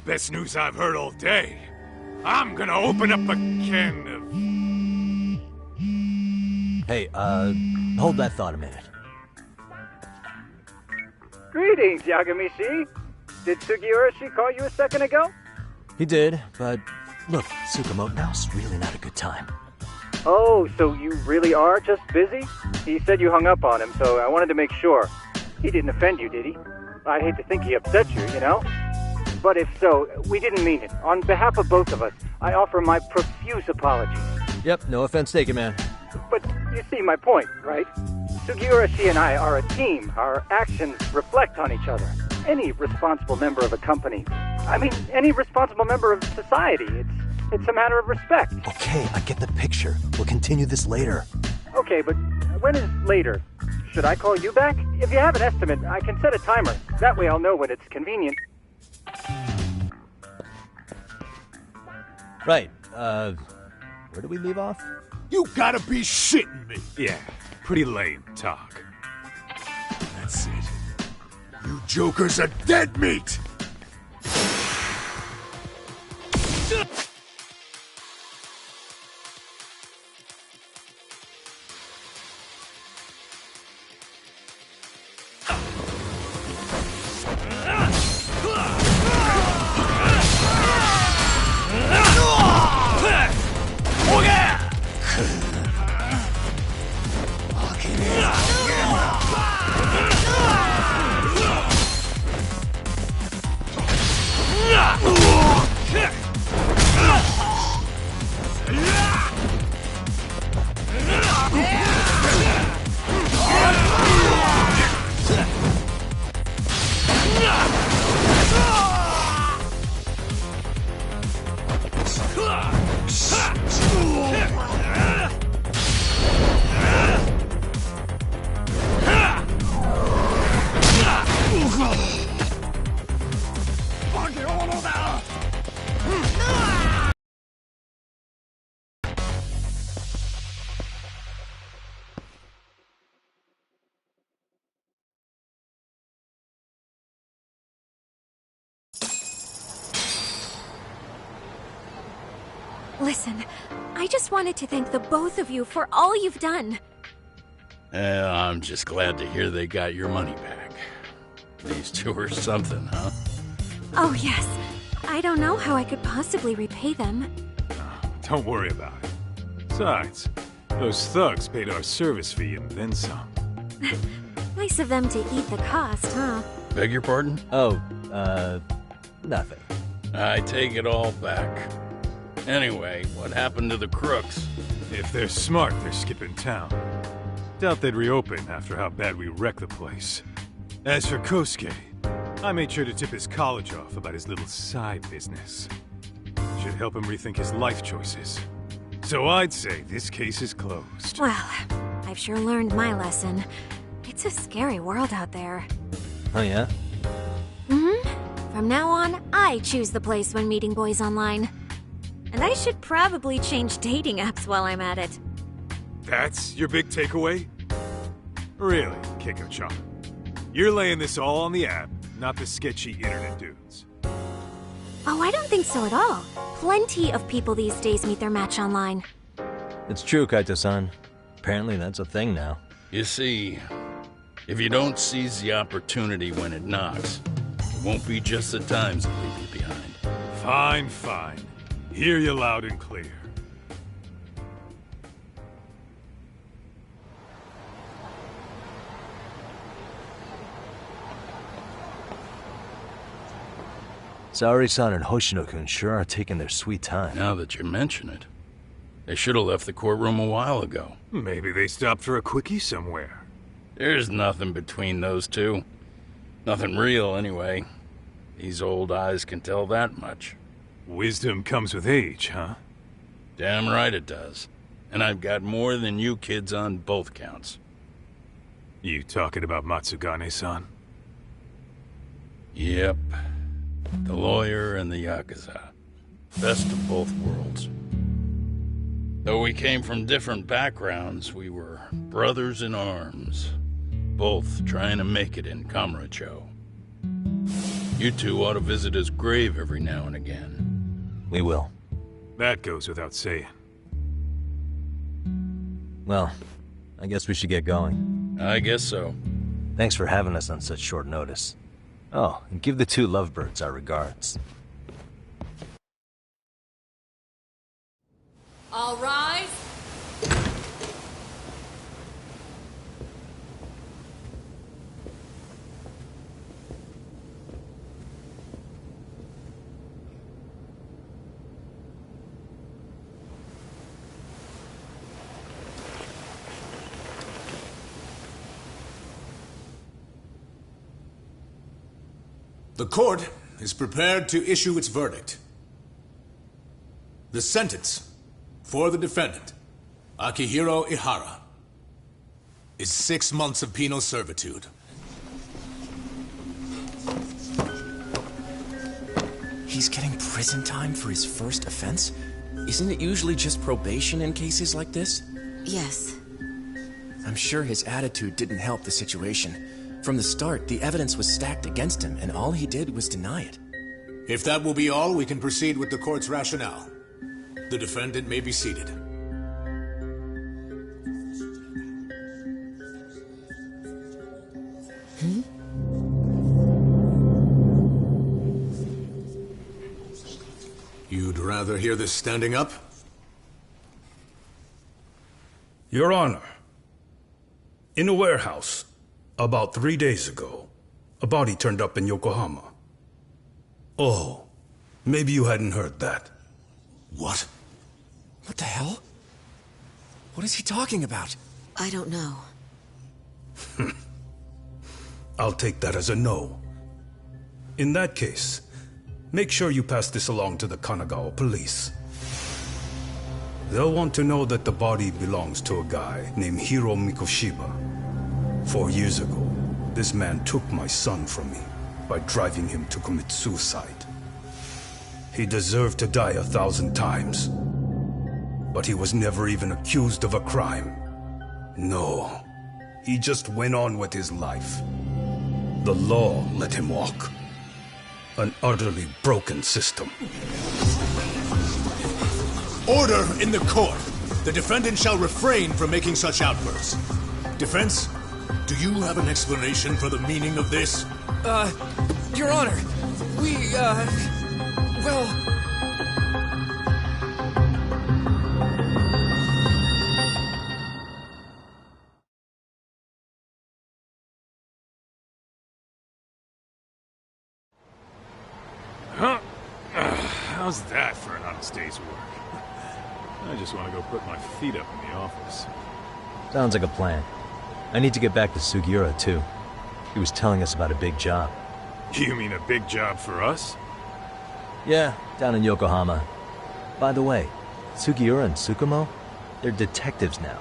Best news I've heard all day. I'm gonna open up a can of... Hey, hold that thought a minute. Greetings, Yagami-shi. Did Sugiura-shi call you a second ago? He did, but look, Tsukumo, now's really not a good time. Oh, so you really are just busy? He said you hung up on him, so I wanted to make sure. He didn't offend you, did he? I'd hate to think he upset you, you know? But if so, we didn't mean it. On behalf of both of us, I offer my profuse apologies. Yep, no offense taken, man. But you see my point, right? Sugiura, she and I are a team. Our actions reflect on each other. Any responsible member of a company, any responsible member of society, it's a matter of respect. Okay, I get the picture. We'll continue this later. Okay, but when is later? Should I call you back? If you have an estimate, I can set a timer. That way I'll know when it's convenient. Right, where do we leave off? You gotta be shitting me! Yeah, pretty lame talk. That's it. You jokers are dead meat! Listen, I just wanted to thank the both of you for all you've done. I'm just glad to hear they got your money back. These two are something, huh? Oh, yes. I don't know how I could possibly repay them. Don't worry about it. Besides, those thugs paid our service fee and then some. Nice of them to eat the cost, huh? Beg your pardon? Oh, nothing. I take it all back. Anyway, what happened to the crooks? If they're smart, they're skipping town. Doubt they'd reopen after how bad we wrecked the place. As for Kosuke, I made sure to tip his college off about his little side business. Should help him rethink his life choices. So I'd say this case is closed. Well, I've sure learned my lesson. It's a scary world out there. Oh, yeah? Mm-hmm. From now on, I choose the place when meeting boys online. And I should probably change dating apps while I'm at it. That's your big takeaway? Really, Keiko-chan? You're laying this all on the app, not the sketchy internet dudes. Oh, I don't think so at all. Plenty of people these days meet their match online. It's true, Kaito-san. Apparently that's a thing now. You see, if you don't seize the opportunity when it knocks, it won't be just the times that leave you behind. Fine, fine. Hear you loud and clear. Saori-san and Hoshino-kun sure are taking their sweet time. Now that you mention it, they should have left the courtroom a while ago. Maybe they stopped for a quickie somewhere. There's nothing between those two. Nothing real, anyway. These old eyes can tell that much. Wisdom comes with age, huh? Damn right it does. And I've got more than you kids on both counts. You talking about Matsugane-san? Yep. The lawyer and the Yakuza. Best of both worlds. Though we came from different backgrounds, we were brothers in arms. Both trying to make it in Kamurocho. You two ought to visit his grave every now and again. We will. That goes without saying. Well, I guess we should get going. I guess so. Thanks for having us on such short notice. Oh, and give the two lovebirds our regards. All rise. The court is prepared to issue its verdict. The sentence for the defendant, Akihiro Ihara, is 6 months of penal servitude. He's getting prison time for his first offense? Isn't it usually just probation in cases like this? Yes. I'm sure his attitude didn't help the situation. From the start, the evidence was stacked against him, and all he did was deny it. If that will be all, we can proceed with the court's rationale. The defendant may be seated. You'd rather hear this standing up? Your Honor, in a warehouse, about 3 days ago, a body turned up in Yokohama. Oh, maybe you hadn't heard that. What? What the hell? What is he talking about? I don't know. I'll take that as a no. In that case, make sure you pass this along to the Kanagawa police. They'll want to know that the body belongs to a guy named Hiro Mikoshiba. 4 years ago, this man took my son from me by driving him to commit suicide. He deserved to die 1,000 times, but he was never even accused of a crime. No, he just went on with his life. The law let him walk. An utterly broken system. Order in the court! The defendant shall refrain from making such outbursts. Defense, do you have an explanation for the meaning of this? Your Honor, well... Huh? How's that for an honest day's work? I just want to go put my feet up in the office. Sounds like a plan. I need to get back to Sugiura, too. He was telling us about a big job. You mean a big job for us? Yeah, down in Yokohama. By the way, Sugiura and Tsukumo, they're detectives now.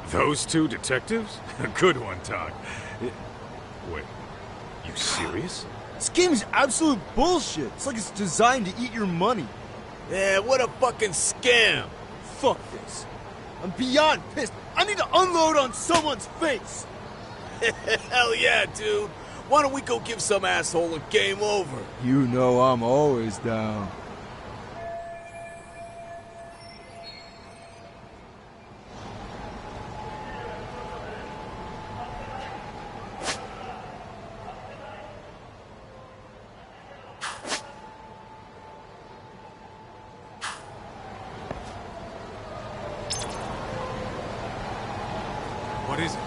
Those two detectives? A good one, Todd. Wait, you serious? This game's absolute bullshit. It's like it's designed to eat your money. Yeah, what a fucking scam. Fuck this. I'm beyond pissed. I need to unload on someone's face. Hell yeah, dude. Why don't we go give some asshole a game over? You know I'm always down. What is it?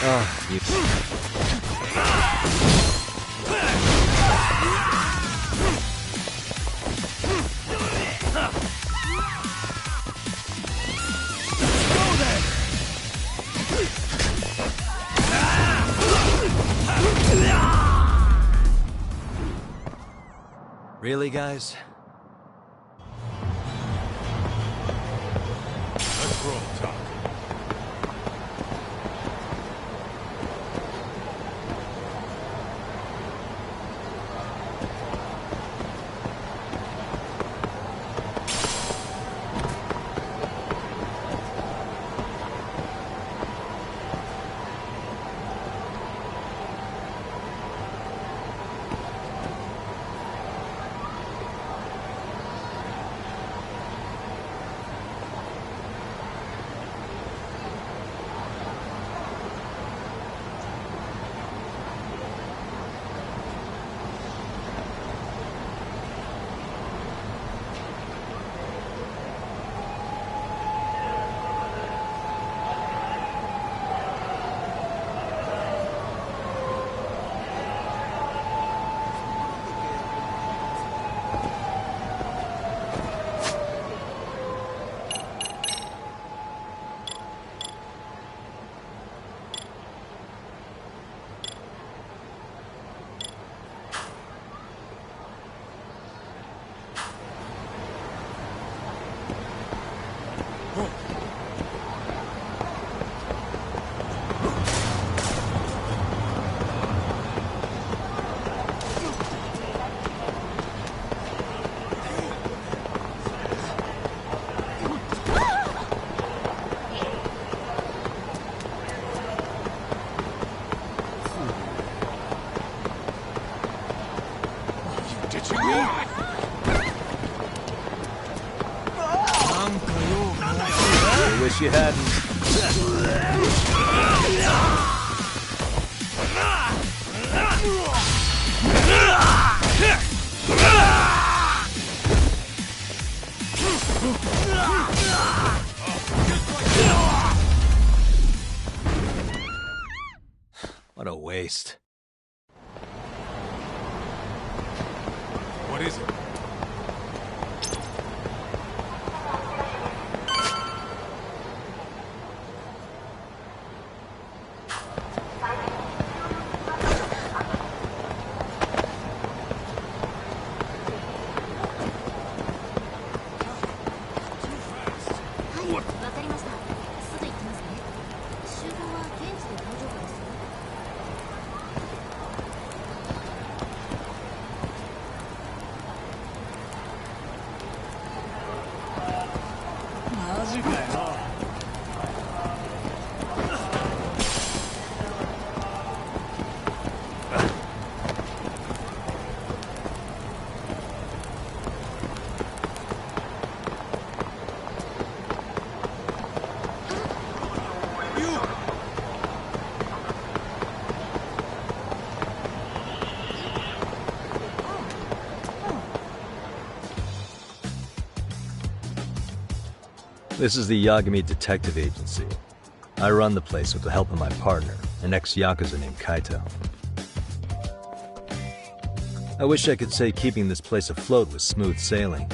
Oh, you... Really, guys? Let's roll, Doc. Wish you hadn't. What a waste. What is it? This is the Yagami Detective Agency. I run the place with the help of my partner, an ex-Yakuza named Kaito. I wish I could say keeping this place afloat was smooth sailing.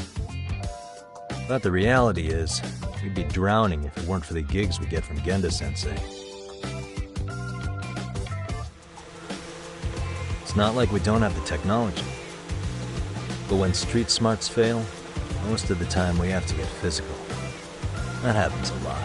But the reality is, we'd be drowning if it weren't for the gigs we get from Genda-sensei. It's not like we don't have the technology. But when street smarts fail, most of the time we have to get physical. That happens a lot.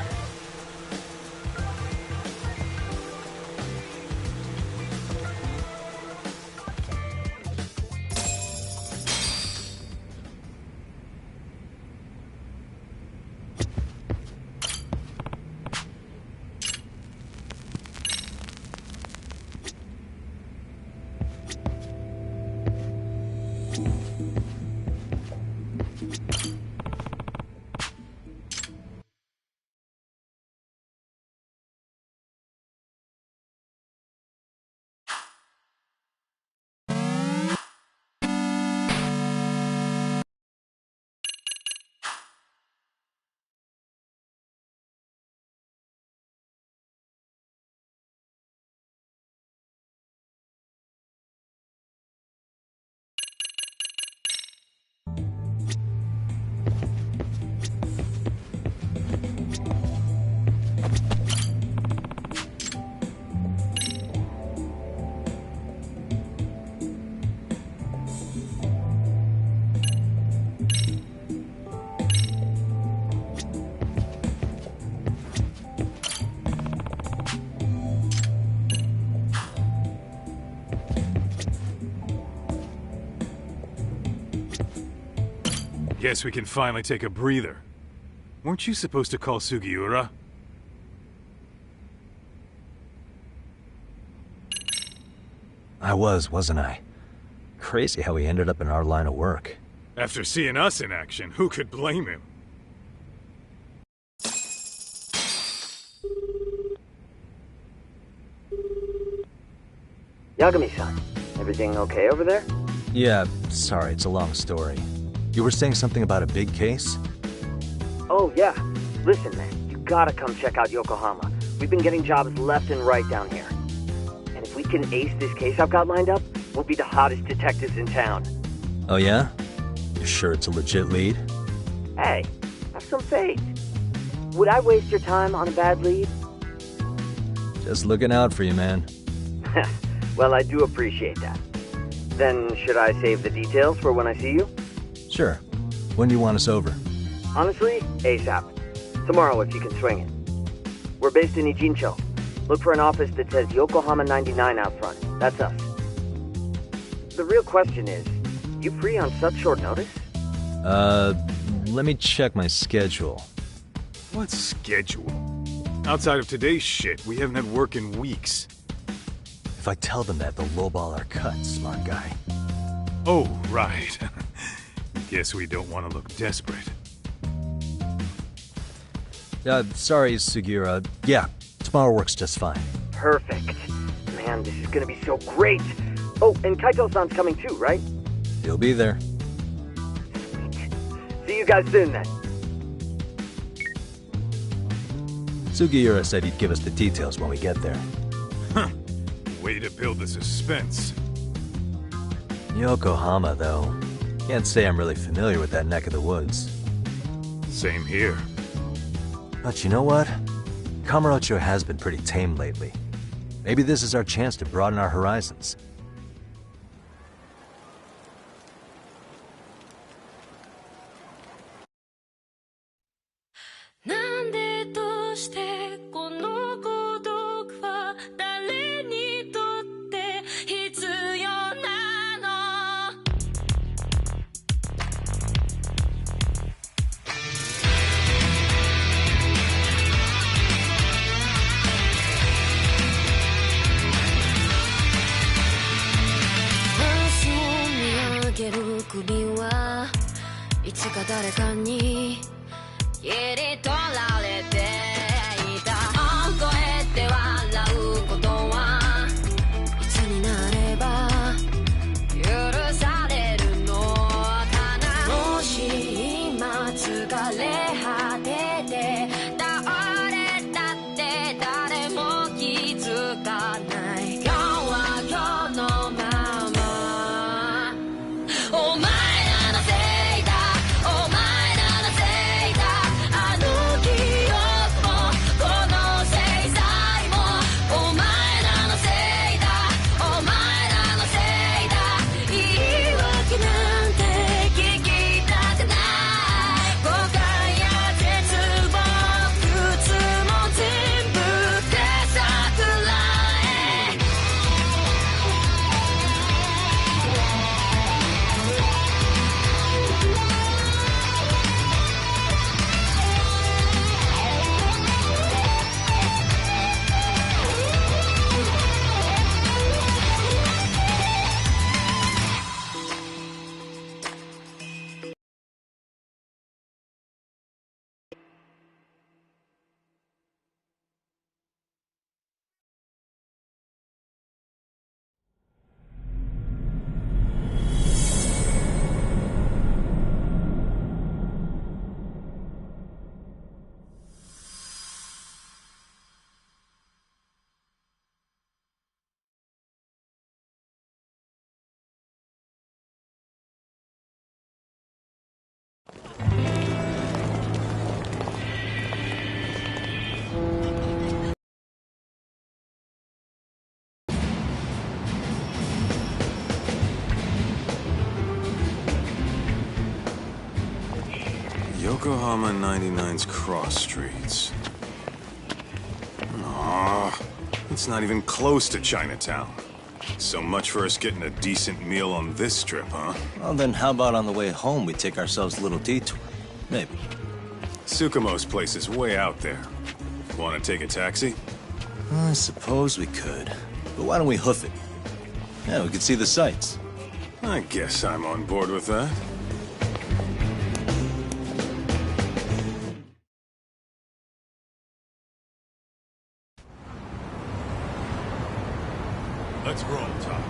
Guess we can finally take a breather. Weren't you supposed to call Sugiura? I was, wasn't I? Crazy how he ended up in our line of work. After seeing us in action, who could blame him? Yagami-san, everything okay over there? Yeah, sorry, it's a long story. You were saying something about a big case? Oh, yeah. Listen, man, you gotta come check out Yokohama. We've been getting jobs left and right down here. And if we can ace this case I've got lined up, we'll be the hottest detectives in town. Oh yeah? You sure it's a legit lead? Hey, have some faith. Would I waste your time on a bad lead? Just looking out for you, man. Well, I do appreciate that. Then, should I save the details for when I see you? Sure. When do you want us over? Honestly, ASAP. Tomorrow if you can swing it. We're based in Ijincho. Look for an office that says Yokohama 99 out front. That's us. The real question is, you free on such short notice? Let me check my schedule. What schedule? Outside of today's shit, we haven't had work in weeks. If I tell them that, they'll lowball our cut, smart guy. Oh, right. Guess we don't want to look desperate. Sorry, Sugiura. Yeah, tomorrow works just fine. Perfect. Man, this is gonna be so great. Oh, and Kaito-san's coming too, right? He'll be there. See you guys soon then. Sugiura said he'd give us the details when we get there. Huh. Way to build the suspense. Yokohama, though. Can't say I'm really familiar with that neck of the woods. Same here. But you know what? Kamurocho has been pretty tame lately. Maybe this is our chance to broaden our horizons. Yokohama 99's cross streets. Aw, it's not even close to Chinatown. So much for us getting a decent meal on this strip, huh? Well, then how about on the way home we take ourselves a little detour? Maybe. Tsukumo's place is way out there. Want to take a taxi? I suppose we could. But why don't we hoof it? Yeah, we could see the sights. I guess I'm on board with that. Let's roll, Talk.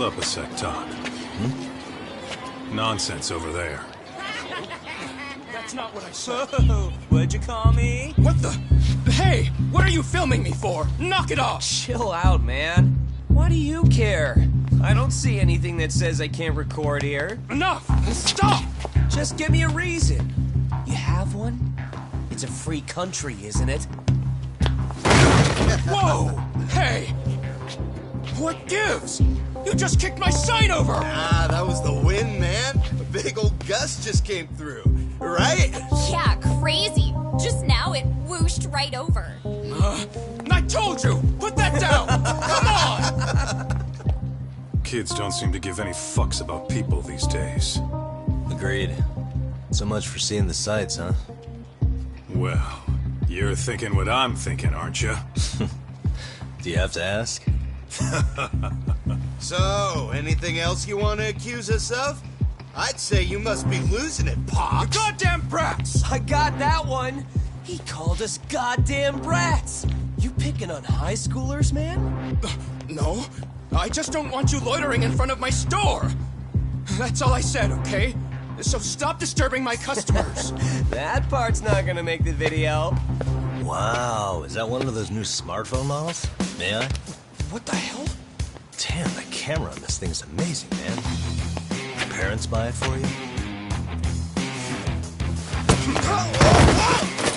up a sec, Todd. Nonsense over there. That's not what I said. What'd you call me? What the? Hey, what are you filming me for? Knock it off! Chill out, man. Why do you care? I don't see anything that says I can't record here. Enough! Stop! Just give me a reason. You have one? It's a free country, isn't it? Whoa! Hey! What gives? You just kicked my sign over! Ah, that was the wind, man. A big old gust just came through, right? Yeah, crazy. Just now it whooshed right over. I told you! Put that down! Come on! Kids don't seem to give any fucks about people these days. Agreed. So much for seeing the sights, huh? Well, you're thinking what I'm thinking, aren't you? Do you have to ask? So, anything else you want to accuse us of? I'd say you must be losing it, Pops. You goddamn brats! I got that one! He called us goddamn brats! You picking on high schoolers, man? No, I just don't want you loitering in front of my store! That's all I said, okay? So stop disturbing my customers! That part's not gonna make the video. Wow, is that one of those new smartphone models? May I? What the hell? Damn, the camera on this thing's amazing, man. Your parents buy it for you?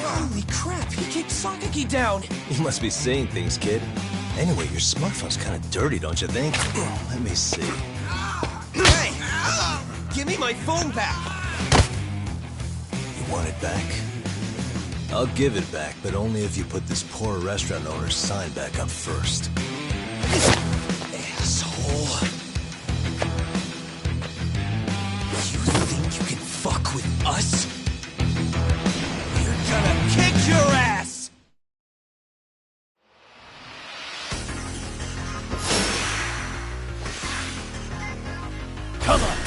Holy crap, he kicked Sakaki down! You must be seeing things, kid. Anyway, your smartphone's kind of dirty, don't you think? Let me see. Hey! Give me my phone back! You want it back? I'll give it back, but only if you put this poor restaurant owner's sign back up first. Asshole. You think you can fuck with us? We're gonna kick your ass! Come on!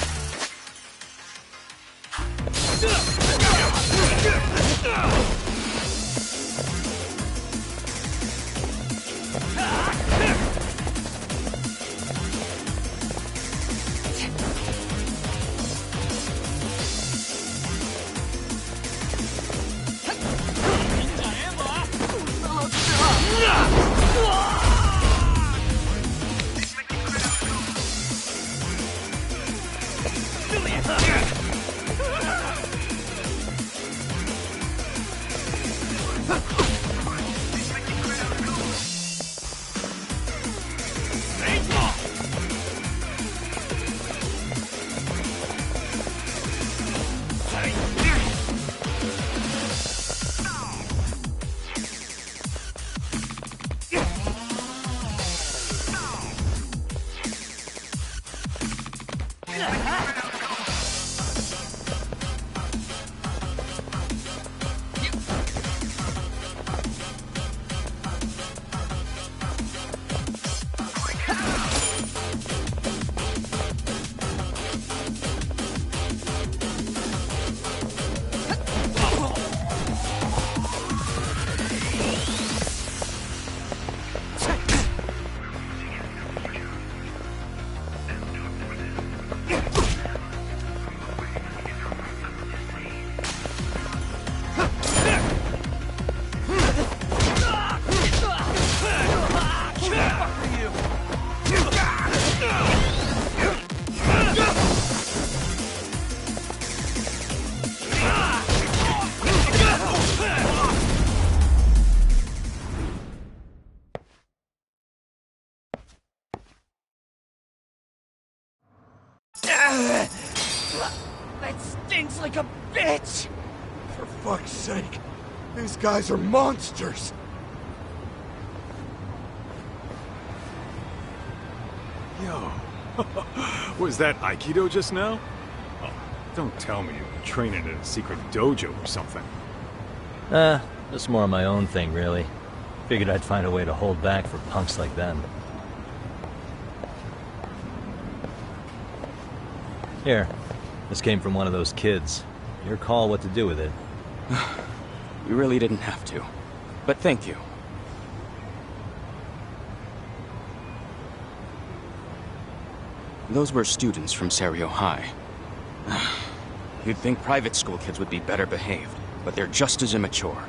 That stinks like a bitch! For fuck's sake, these guys are monsters! Yo, was that Aikido just now? Oh, don't tell me you've been training at a secret dojo or something. Just more of my own thing, really. Figured I'd find a way to hold back for punks like them. Here, this came from one of those kids. Your call what to do with it. We really didn't have to. But thank you. Those were students from Serio High. You'd think private school kids would be better behaved, but they're just as immature.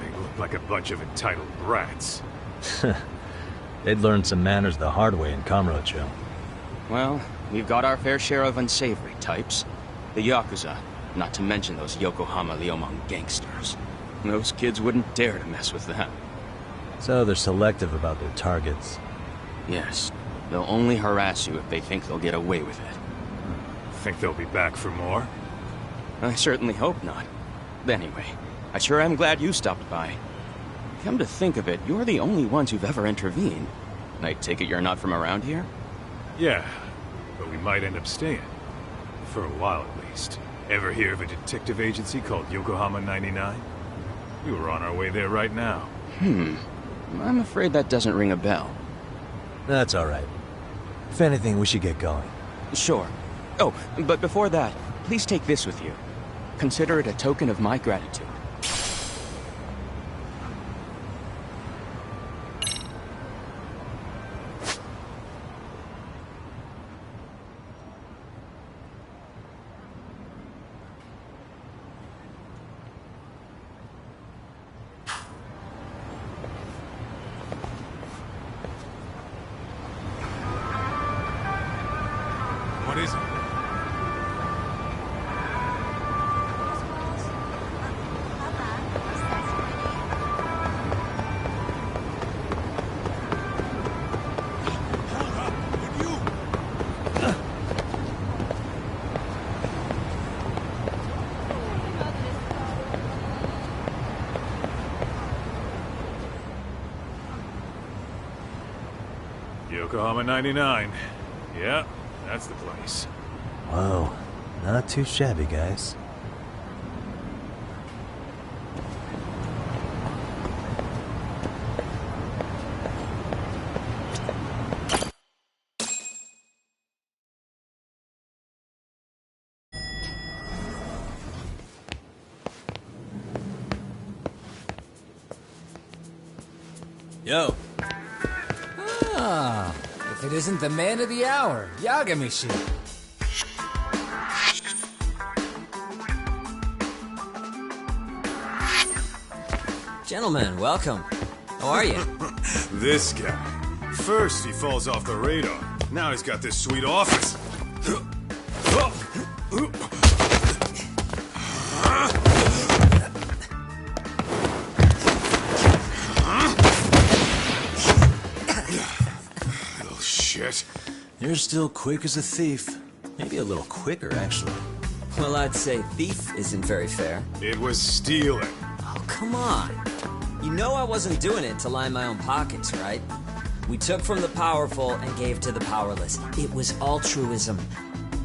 They look like a bunch of entitled brats. They'd learned some manners the hard way in Kamurocho. Well, we've got our fair share of unsavory types. The Yakuza, not to mention those Yokohama Liumang gangsters. Those kids wouldn't dare to mess with them. So they're selective about their targets. Yes. They'll only harass you if they think they'll get away with it. Think they'll be back for more? I certainly hope not. Anyway, I sure am glad you stopped by. Come to think of it, you're the only ones who've ever intervened. I take it you're not from around here? Yeah, but we might end up staying. For a while, at least. Ever hear of a detective agency called Yokohama 99? We were on our way there right now. I'm afraid that doesn't ring a bell. That's all right. If anything, we should get going. Sure. Oh, but before that, please take this with you. Consider it a token of my gratitude. What is it? Yokohama 99. Yeah, that's the place. Whoa, not too shabby, guys. Yo. Ah, if it isn't the man of the hour, Yagamishi. Gentlemen, welcome. How are you? This guy. First he falls off the radar. Now he's got this sweet office. Little shit. You're still quick as a thief. Maybe a little quicker, actually. Well, I'd say thief isn't very fair. It was stealing. Oh, come on. You know I wasn't doing it to line my own pockets, right? We took from the powerful and gave to the powerless. It was altruism.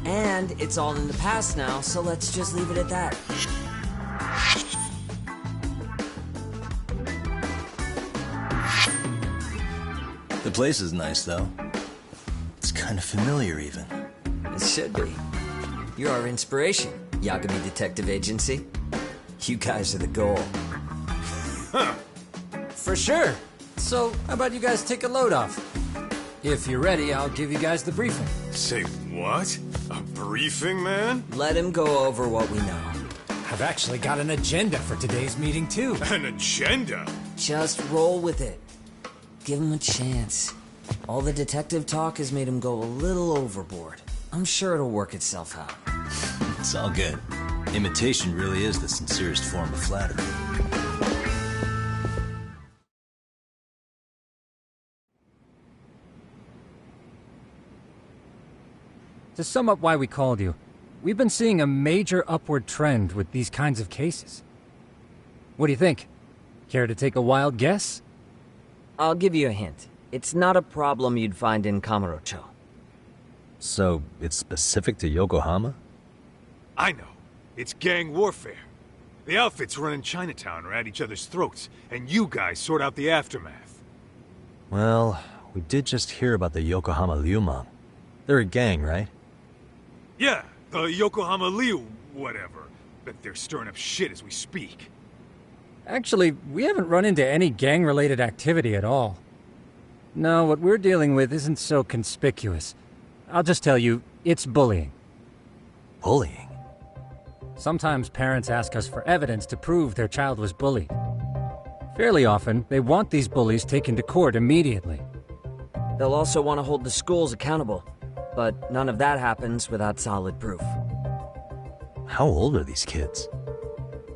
And it's all in the past now, so let's just leave it at that. The place is nice, though. It's kind of familiar, even. It should be. You're our inspiration, Yagami Detective Agency. You guys are the goal. Huh. For sure. So, how about you guys take a load off? If you're ready, I'll give you guys the briefing. Say what? A briefing, man? Let him go over what we know. I've actually got an agenda for today's meeting, too. An agenda? Just roll with it. Give him a chance. All the detective talk has made him go a little overboard. I'm sure it'll work itself out. It's all good. Imitation really is the sincerest form of flattery. To sum up why we called you, we've been seeing a major upward trend with these kinds of cases. What do you think? Care to take a wild guess? I'll give you a hint. It's not a problem you'd find in Kamurocho. So, it's specific to Yokohama? I know. It's gang warfare. The outfits running Chinatown are at each other's throats, and you guys sort out the aftermath. Well, we did just hear about the Yokohama Liumang. They're a gang, right? Yeah, the Yokohama Liu, whatever. Bet they're stirring up shit as we speak. Actually, we haven't run into any gang-related activity at all. No, what we're dealing with isn't so conspicuous. I'll just tell you, it's bullying. Bullying? Sometimes parents ask us for evidence to prove their child was bullied. Fairly often, they want these bullies taken to court immediately. They'll also want to hold the schools accountable, but none of that happens without solid proof. How old are these kids?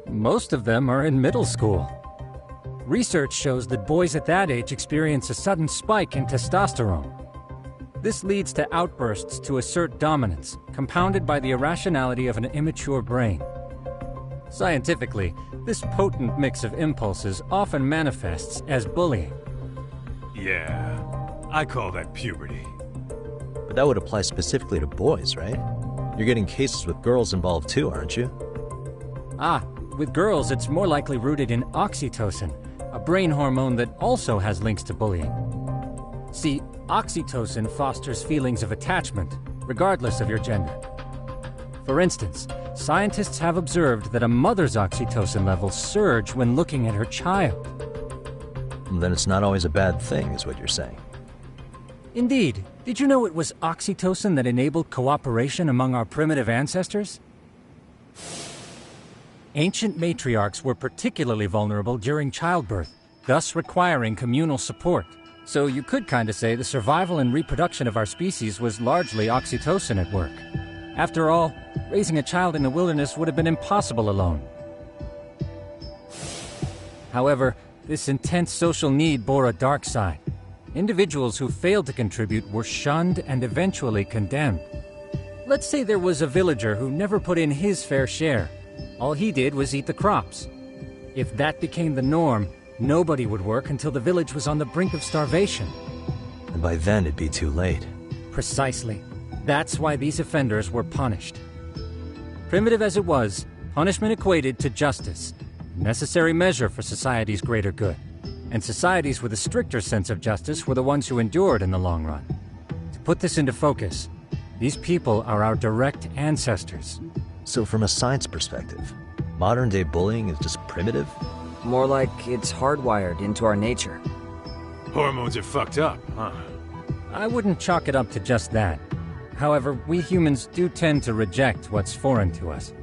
Most of them are in middle school. Research shows that boys at that age experience a sudden spike in testosterone. This leads to outbursts to assert dominance, compounded by the irrationality of an immature brain. Scientifically, this potent mix of impulses often manifests as bullying. Yeah, I call that puberty. But that would apply specifically to boys, right? You're getting cases with girls involved too, aren't you? Ah, with girls it's more likely rooted in oxytocin, a brain hormone that also has links to bullying. See, oxytocin fosters feelings of attachment, regardless of your gender. For instance, scientists have observed that a mother's oxytocin levels surge when looking at her child. Then it's not always a bad thing, is what you're saying. Indeed. Did you know it was oxytocin that enabled cooperation among our primitive ancestors? Ancient matriarchs were particularly vulnerable during childbirth, thus requiring communal support. So you could kinda say the survival and reproduction of our species was largely oxytocin at work. After all, raising a child in the wilderness would have been impossible alone. However, this intense social need bore a dark side. Individuals who failed to contribute were shunned and eventually condemned. Let's say there was a villager who never put in his fair share. All he did was eat the crops. If that became the norm, nobody would work until the village was on the brink of starvation. And by then it'd be too late. Precisely. That's why these offenders were punished. Primitive as it was, punishment equated to justice, a necessary measure for society's greater good. And societies with a stricter sense of justice were the ones who endured in the long run. To put this into focus, these people are our direct ancestors. So from a science perspective, modern-day bullying is just primitive? More like it's hardwired into our nature. Hormones are fucked up, huh? I wouldn't chalk it up to just that. However, we humans do tend to reject what's foreign to us.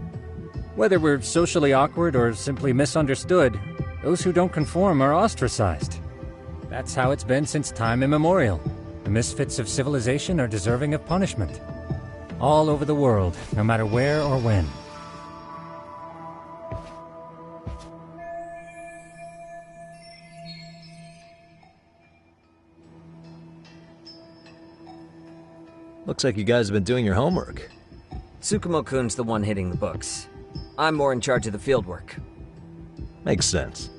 Whether we're socially awkward or simply misunderstood, those who don't conform are ostracized. That's how it's been since time immemorial. The misfits of civilization are deserving of punishment. All over the world, no matter where or when. Looks like you guys have been doing your homework. Tsukumo-kun's the one hitting the books. I'm more in charge of the fieldwork. Makes sense.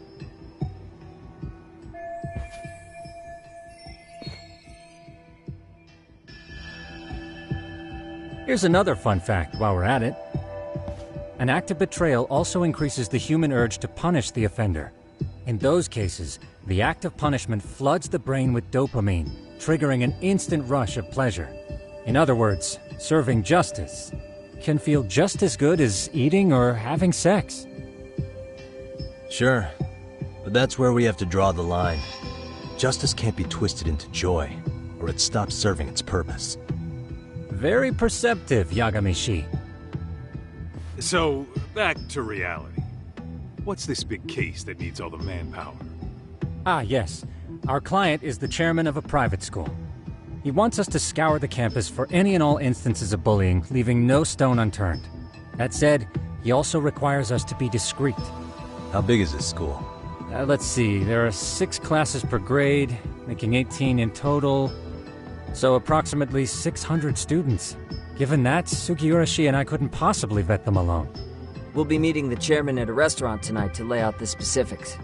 Here's another fun fact while we're at it. An act of betrayal also increases the human urge to punish the offender. In those cases, the act of punishment floods the brain with dopamine, triggering an instant rush of pleasure. In other words, serving justice can feel just as good as eating or having sex. Sure, but that's where we have to draw the line. Justice can't be twisted into joy, or it stops serving its purpose. Very perceptive, Yagami-shi. So, back to reality. What's this big case that needs all the manpower? Ah, yes. Our client is the chairman of a private school. He wants us to scour the campus for any and all instances of bullying, leaving no stone unturned. That said, he also requires us to be discreet. How big is this school? Let's see, there are 6 classes per grade, making 18 in total. So approximately 600 students. Given that, Sugiura-shi and I couldn't possibly vet them alone. We'll be meeting the chairman at a restaurant tonight to lay out the specifics.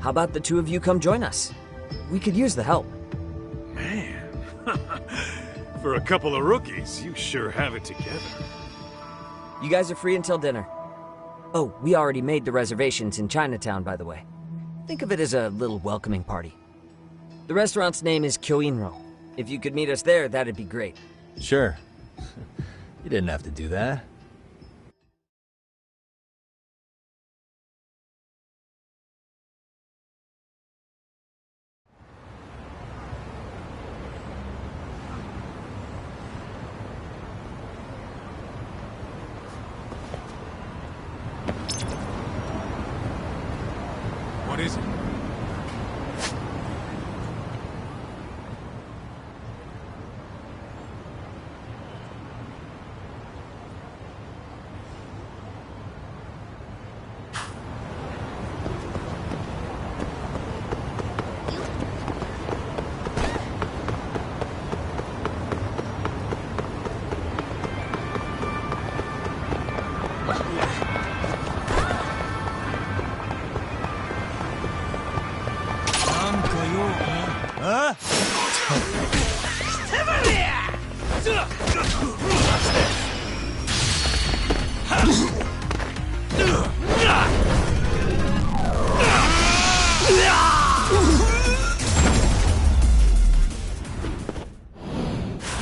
How about the two of you come join us? We could use the help. Man, for a couple of rookies, you sure have it together. You guys are free until dinner. Oh, we already made the reservations in Chinatown, by the way. Think of it as a little welcoming party. The restaurant's name is Kyoinro. If you could meet us there, that'd be great. Sure. You didn't have to do that. is it?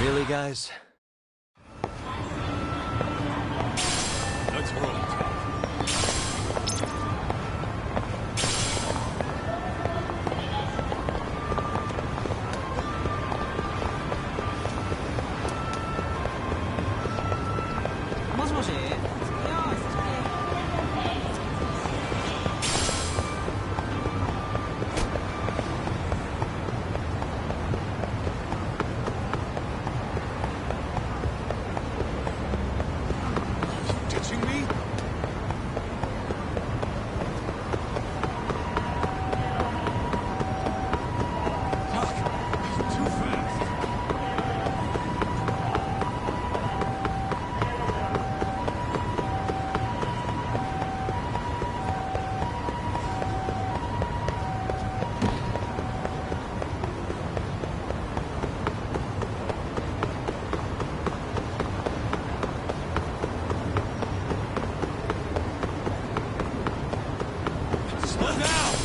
Really, guys? Let's roll. Ditching me? Too fast. Slow down!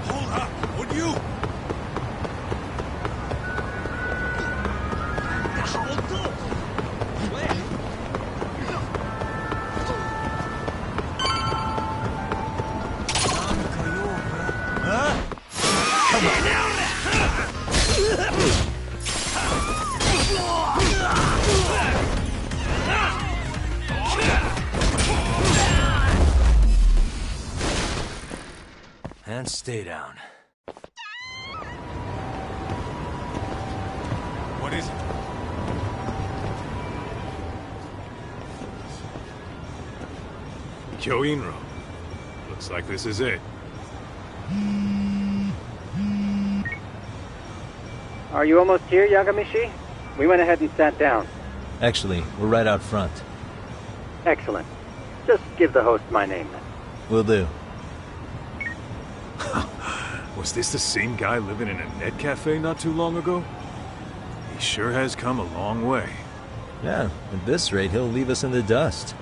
Hold up, would you? And stay down. What is it? Kyoinro. Looks like this is it. Are you almost here, Yagamishi? We went ahead and sat down. Actually, we're right out front. Excellent. Just give the host my name then. Will do. Was this the same guy living in a net cafe not too long ago? He sure has come a long way. Yeah, at this rate, he'll leave us in the dust.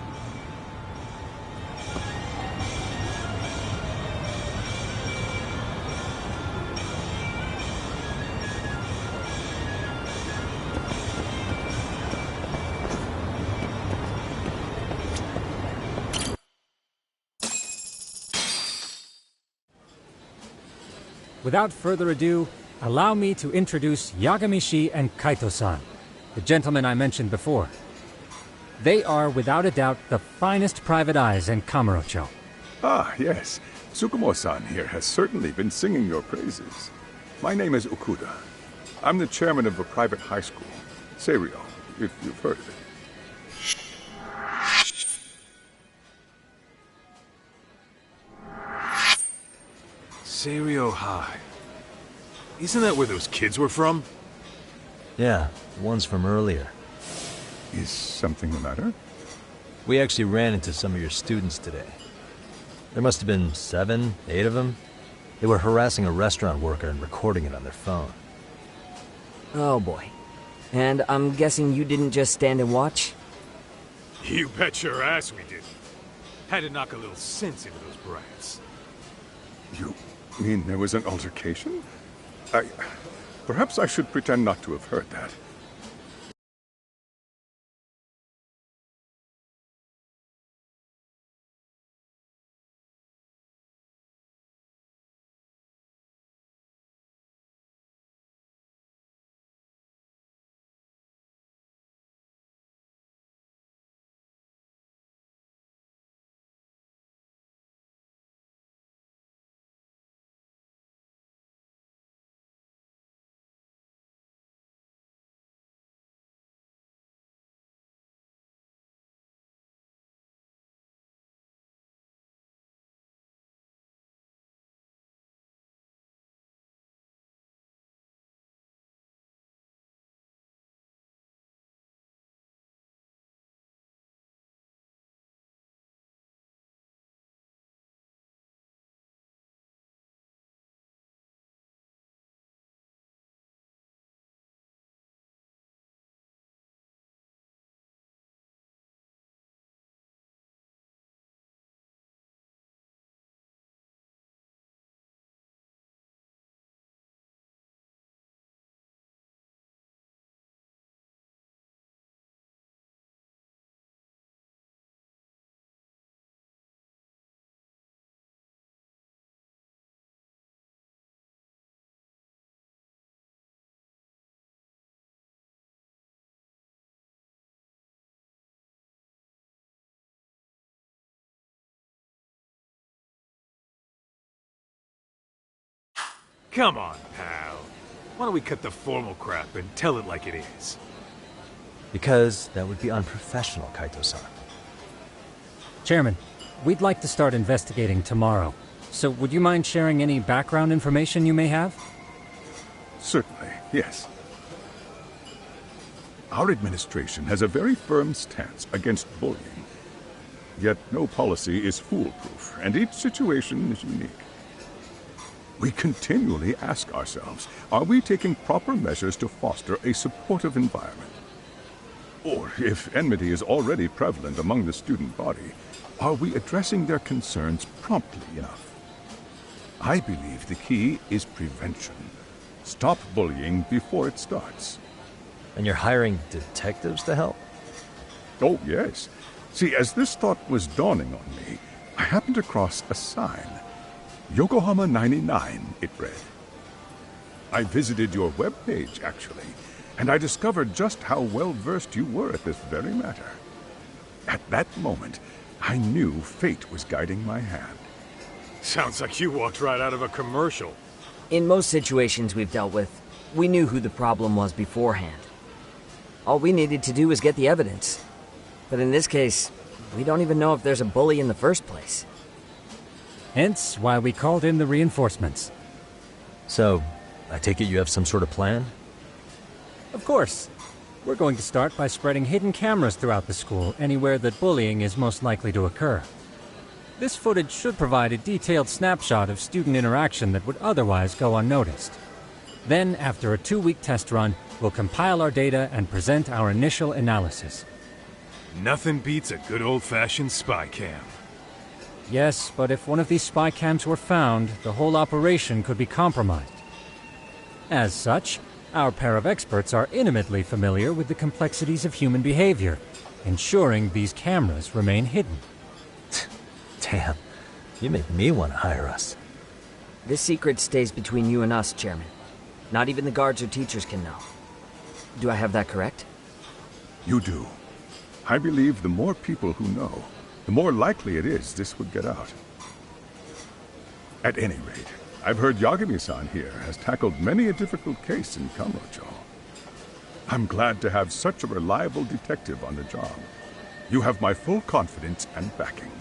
Without further ado, allow me to introduce Yagamishi and Kaito-san, the gentlemen I mentioned before. They are, without a doubt, the finest private eyes in Kamurocho. Ah, yes. Tsukumo-san here has certainly been singing your praises. My name is Okuda. I'm the chairman of a private high school, Seiryo, if you've heard of it. Seiryo High. Isn't that where those kids were from? Yeah, the ones from earlier. Is something the matter? We actually ran into some of your students today. There must have been 7, 8 of them. They were harassing a restaurant worker and recording it on their phone. Oh boy. And I'm guessing you didn't just stand and watch? You bet your ass we did. Had to knock a little sense into those brats. You mean there was an altercation? Perhaps I should pretend not to have heard that. Come on, pal. Why don't we cut the formal crap and tell it like it is? Because that would be unprofessional, Kaito-san. Chairman, we'd like to start investigating tomorrow. So would you mind sharing any background information you may have? Certainly, yes. Our administration has a very firm stance against bullying. Yet no policy is foolproof, and each situation is unique. We continually ask ourselves, are we taking proper measures to foster a supportive environment? Or, if enmity is already prevalent among the student body, are we addressing their concerns promptly enough? I believe the key is prevention. Stop bullying before it starts. And you're hiring detectives to help? Oh, yes. See, as this thought was dawning on me, I happened across a sign. Yokohama 99, it read. I visited your webpage, actually, and I discovered just how well-versed you were at this very matter. At that moment, I knew fate was guiding my hand. Sounds like you walked right out of a commercial. In most situations we've dealt with, we knew who the problem was beforehand. All we needed to do was get the evidence. But in this case, we don't even know if there's a bully in the first place. Hence why we called in the reinforcements. So, I take it you have some sort of plan? Of course. We're going to start by spreading hidden cameras throughout the school, anywhere that bullying is most likely to occur. This footage should provide a detailed snapshot of student interaction that would otherwise go unnoticed. Then, after a 2-week test run, we'll compile our data and present our initial analysis. Nothing beats a good old-fashioned spy cam. Yes, but if one of these spy cams were found, the whole operation could be compromised. As such, our pair of experts are intimately familiar with the complexities of human behavior, ensuring these cameras remain hidden. Damn, you make me want to hire us. This secret stays between you and us, Chairman. Not even the guards or teachers can know. Do I have that correct? You do. I believe the more people who know, the more likely it is this would get out. At any rate, I've heard Yagami-san here has tackled many a difficult case in Kamurocho. I'm glad to have such a reliable detective on the job. You have my full confidence and backing.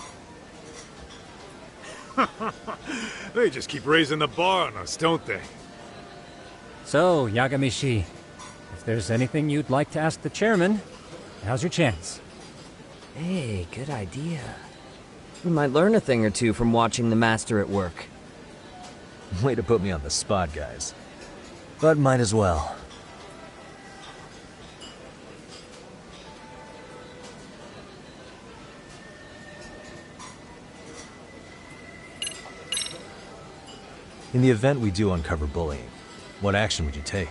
They just keep raising the bar on us, don't they? So, Yagami-shi, if there's anything you'd like to ask the chairman, now's your chance. Hey, good idea. We might learn a thing or two from watching the master at work. Way to put me on the spot, guys. But might as well. In the event we do uncover bullying, what action would you take?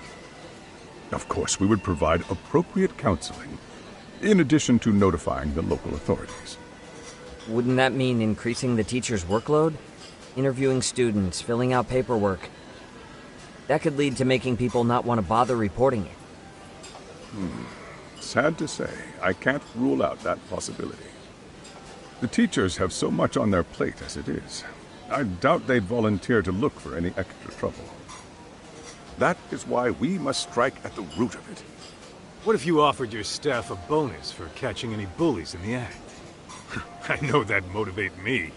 Of course, we would provide appropriate counseling, in addition to notifying the local authorities. Wouldn't that mean increasing the teacher's workload? Interviewing students, filling out paperwork. That could lead to making people not want to bother reporting it. Sad to say, I can't rule out that possibility. The teachers have so much on their plate as it is. I doubt they'd volunteer to look for any extra trouble. That is why we must strike at the root of it. What if you offered your staff a bonus for catching any bullies in the act? I know that'd motivate me.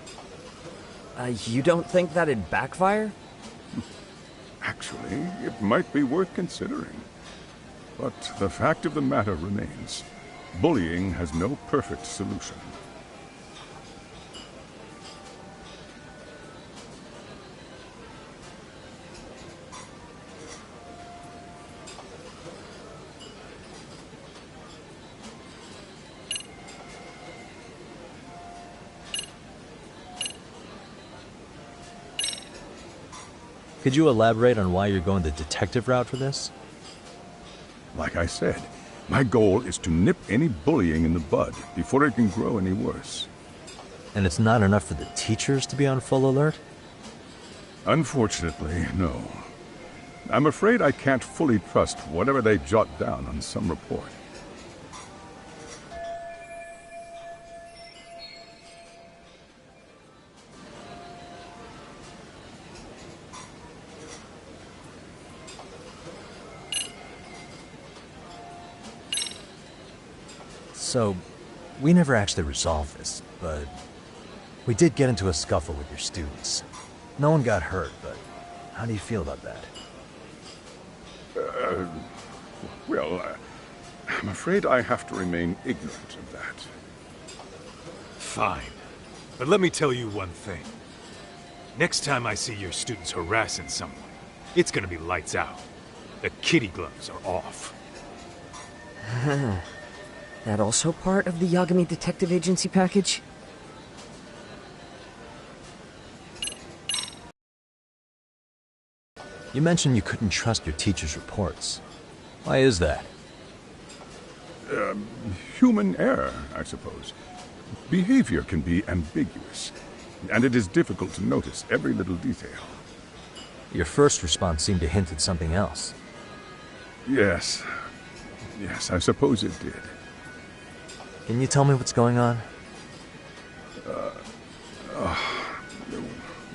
You don't think that'd backfire? Actually, it might be worth considering. But the fact of the matter remains, bullying has no perfect solution. Could you elaborate on why you're going the detective route for this? Like I said, my goal is to nip any bullying in the bud before it can grow any worse. And it's not enough for the teachers to be on full alert? Unfortunately, no. I'm afraid I can't fully trust whatever they jot down on some report. So, we never actually resolved this, but we did get into a scuffle with your students. No one got hurt, but how do you feel about that? I'm afraid I have to remain ignorant of that. Fine. But let me tell you one thing. Next time I see your students harassing someone, it's gonna be lights out. The kitty gloves are off. That also part of the Yagami Detective Agency package? You mentioned you couldn't trust your teacher's reports. Why is that? Human error, I suppose. Behavior can be ambiguous, and it is difficult to notice every little detail. Your first response seemed to hint at something else. Yes, I suppose it did. Can you tell me what's going on?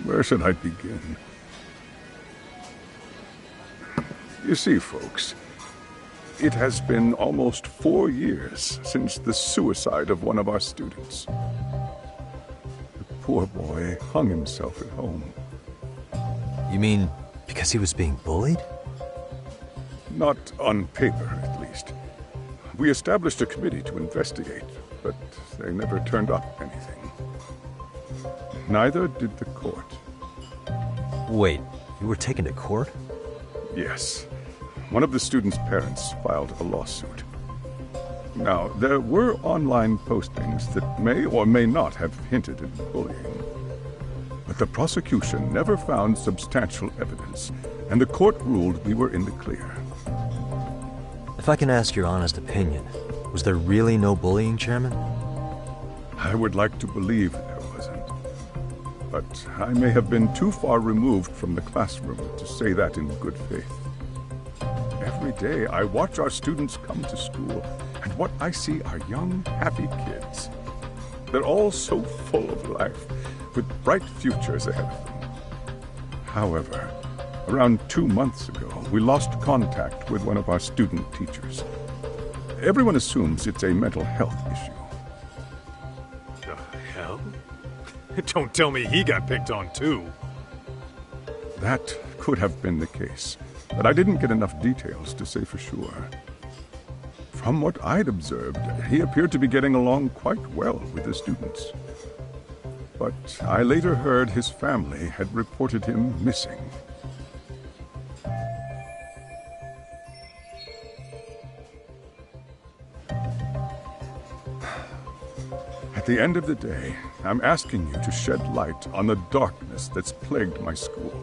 Where should I begin? You see, folks, it has been almost 4 years since the suicide of one of our students. The poor boy hung himself at home. You mean because he was being bullied? Not on paper, at least. We established a committee to investigate, but they never turned up anything. Neither did the court. Wait, you were taken to court? Yes. One of the students' parents filed a lawsuit. Now, there were online postings that may or may not have hinted at bullying. But the prosecution never found substantial evidence, and the court ruled we were in the clear. If I can ask your honest opinion, was there really no bullying, Chairman? I would like to believe there wasn't. But I may have been too far removed from the classroom to say that in good faith. Every day I watch our students come to school, and what I see are young, happy kids. They're all so full of life, with bright futures ahead of them. However, around 2 months ago, we lost contact with one of our student teachers. Everyone assumes it's a mental health issue. The hell? Don't tell me he got picked on too. That could have been the case, but I didn't get enough details to say for sure. From what I'd observed, he appeared to be getting along quite well with the students. But I later heard his family had reported him missing. At the end of the day, I'm asking you to shed light on the darkness that's plagued my school.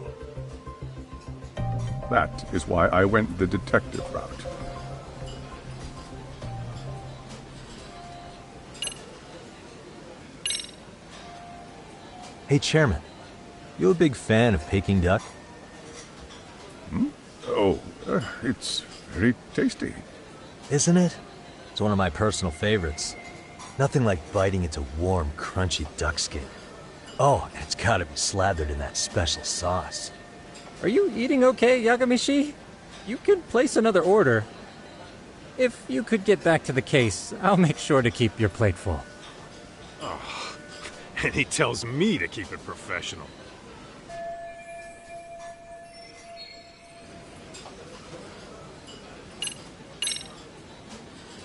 That is why I went the detective route. Hey, Chairman, you a big fan of Peking duck? Oh, it's very tasty. Isn't it? It's one of my personal favorites. Nothing like biting into warm, crunchy duck skin. Oh, and it's gotta be slathered in that special sauce. Are you eating okay, Yagamishi? You can place another order. If you could get back to the case, I'll make sure to keep your plate full. Oh, and he tells me to keep it professional.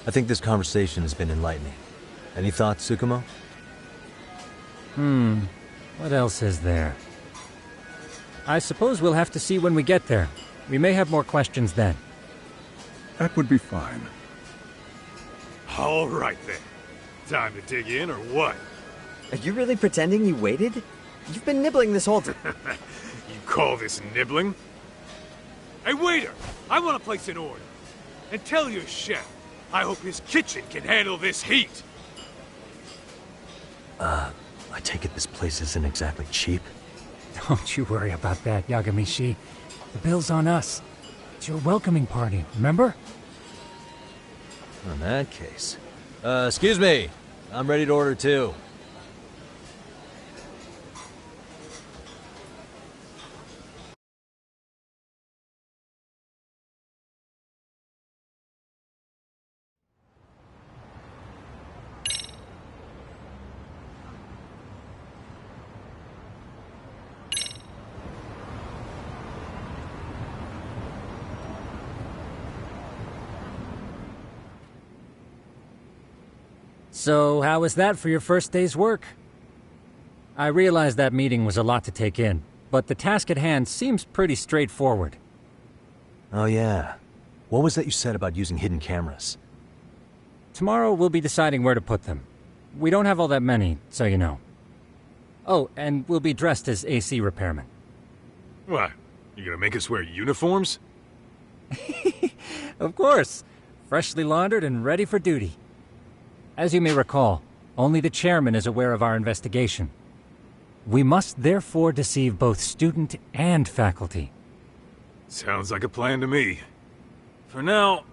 I think this conversation has been enlightening. Any thoughts, Tsukumo? What else is there? I suppose we'll have to see when we get there. We may have more questions then. That would be fine. All right then. Time to dig in or what? Are you really pretending you waited? You've been nibbling this whole time. You call this nibbling? Hey, waiter! I want to place an order. And tell your chef, I hope his kitchen can handle this heat. I take it this place isn't exactly cheap? Don't you worry about that, Yagamishi. The bill's on us. It's your welcoming party, remember? In that case... excuse me. I'm ready to order too. So, how was that for your first day's work? I realize that meeting was a lot to take in, but the task at hand seems pretty straightforward. Oh yeah. What was that you said about using hidden cameras? Tomorrow we'll be deciding where to put them. We don't have all that many, so you know. Oh, and we'll be dressed as AC repairmen. What? You gonna make us wear uniforms? Of course. Freshly laundered and ready for duty. As you may recall, only the chairman is aware of our investigation. We must therefore deceive both student and faculty. Sounds like a plan to me. For now,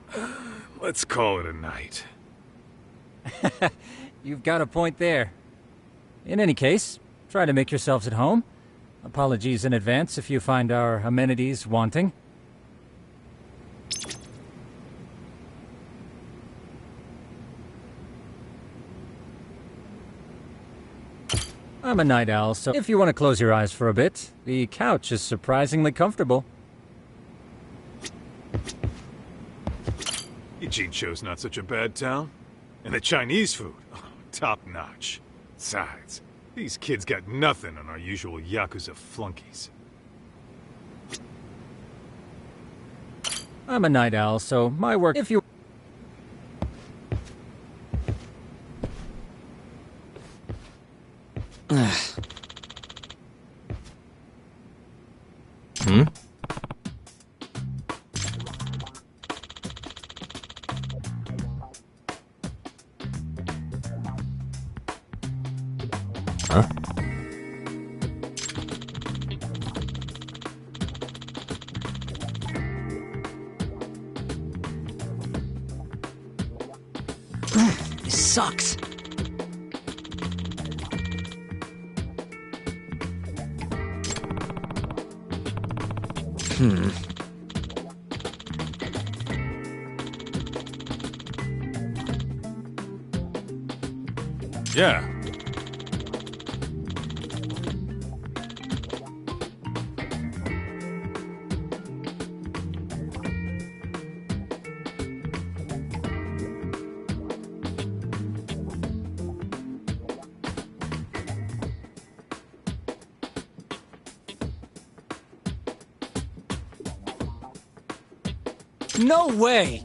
let's call it a night. You've got a point there. In any case, try to make yourselves at home. Apologies in advance if you find our amenities wanting. I'm a night owl, so if you want to close your eyes for a bit, the couch is surprisingly comfortable. Ijincho's not such a bad town. And the Chinese food, top notch. Besides, these kids got nothing on our usual Yakuza flunkies. I'm a night owl, so my work if you... Hmm? Huh? This sucks. Yeah. No way!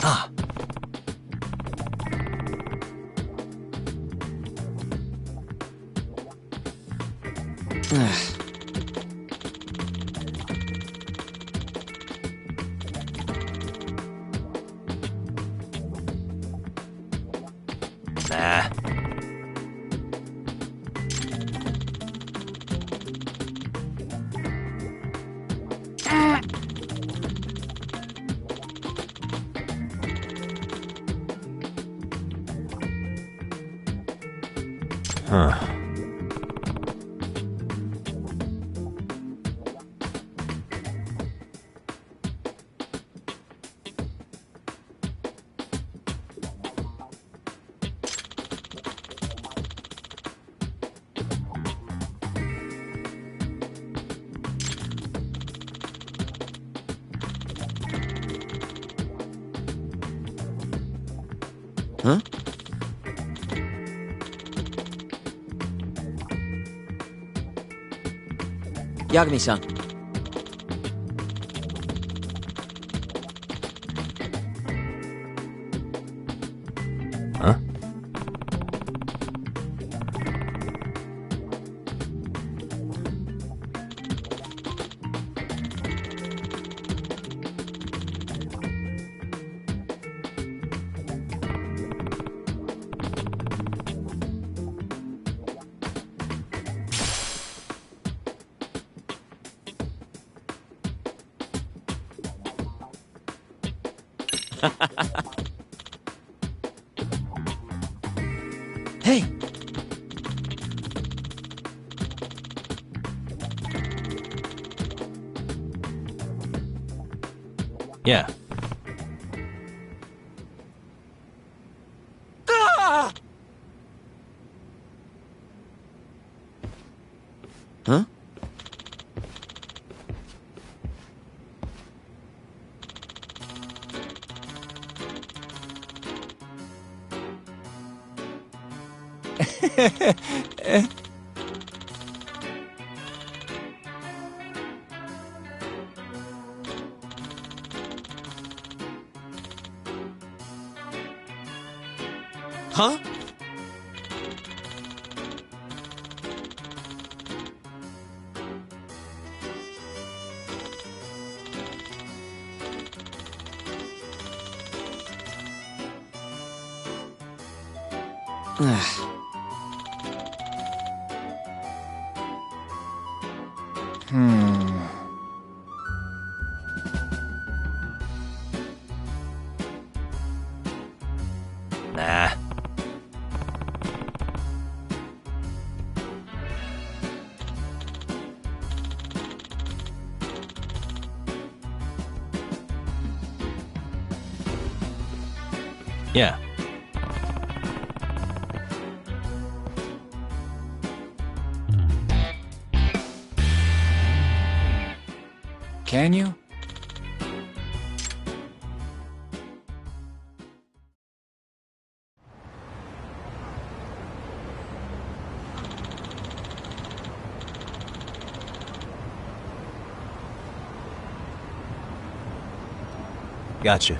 Ah. Nah. Huh. Huh? Yagami-san. Huh? Hey! Yeah. Ah! Huh? Huh? Nah. Yeah. Can you? Gotcha.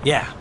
Yeah.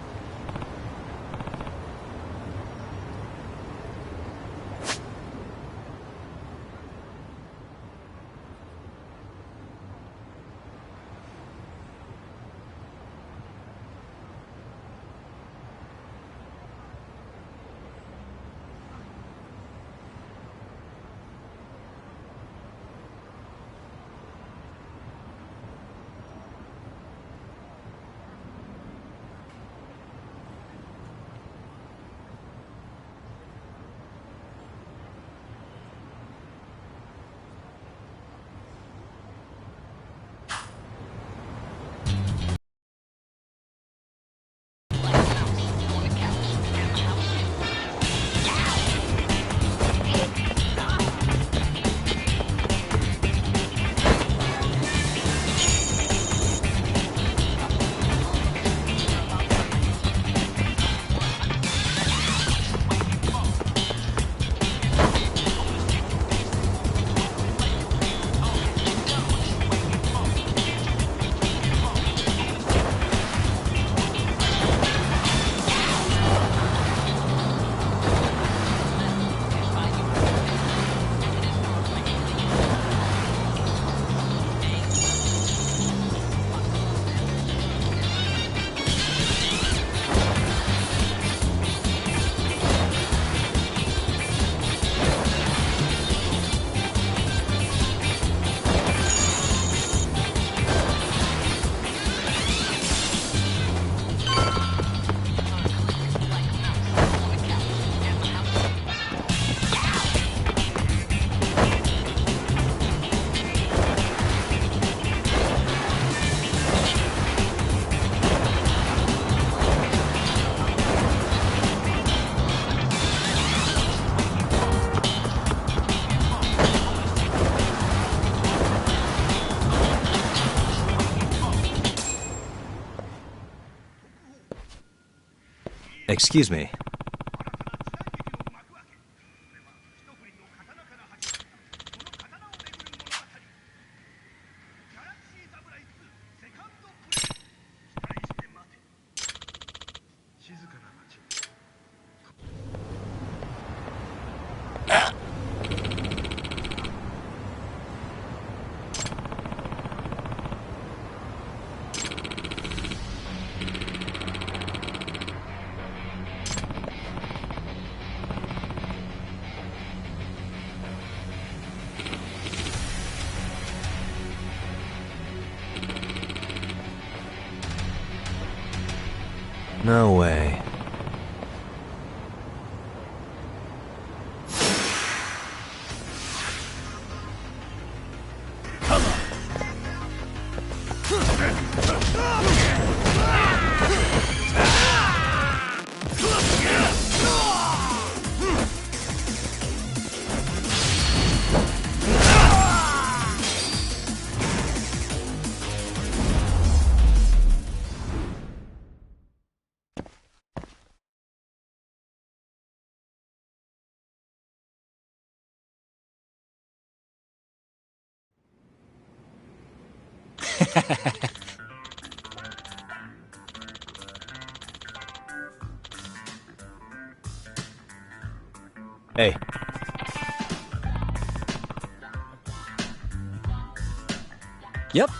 Excuse me. No way. Hey. Yep.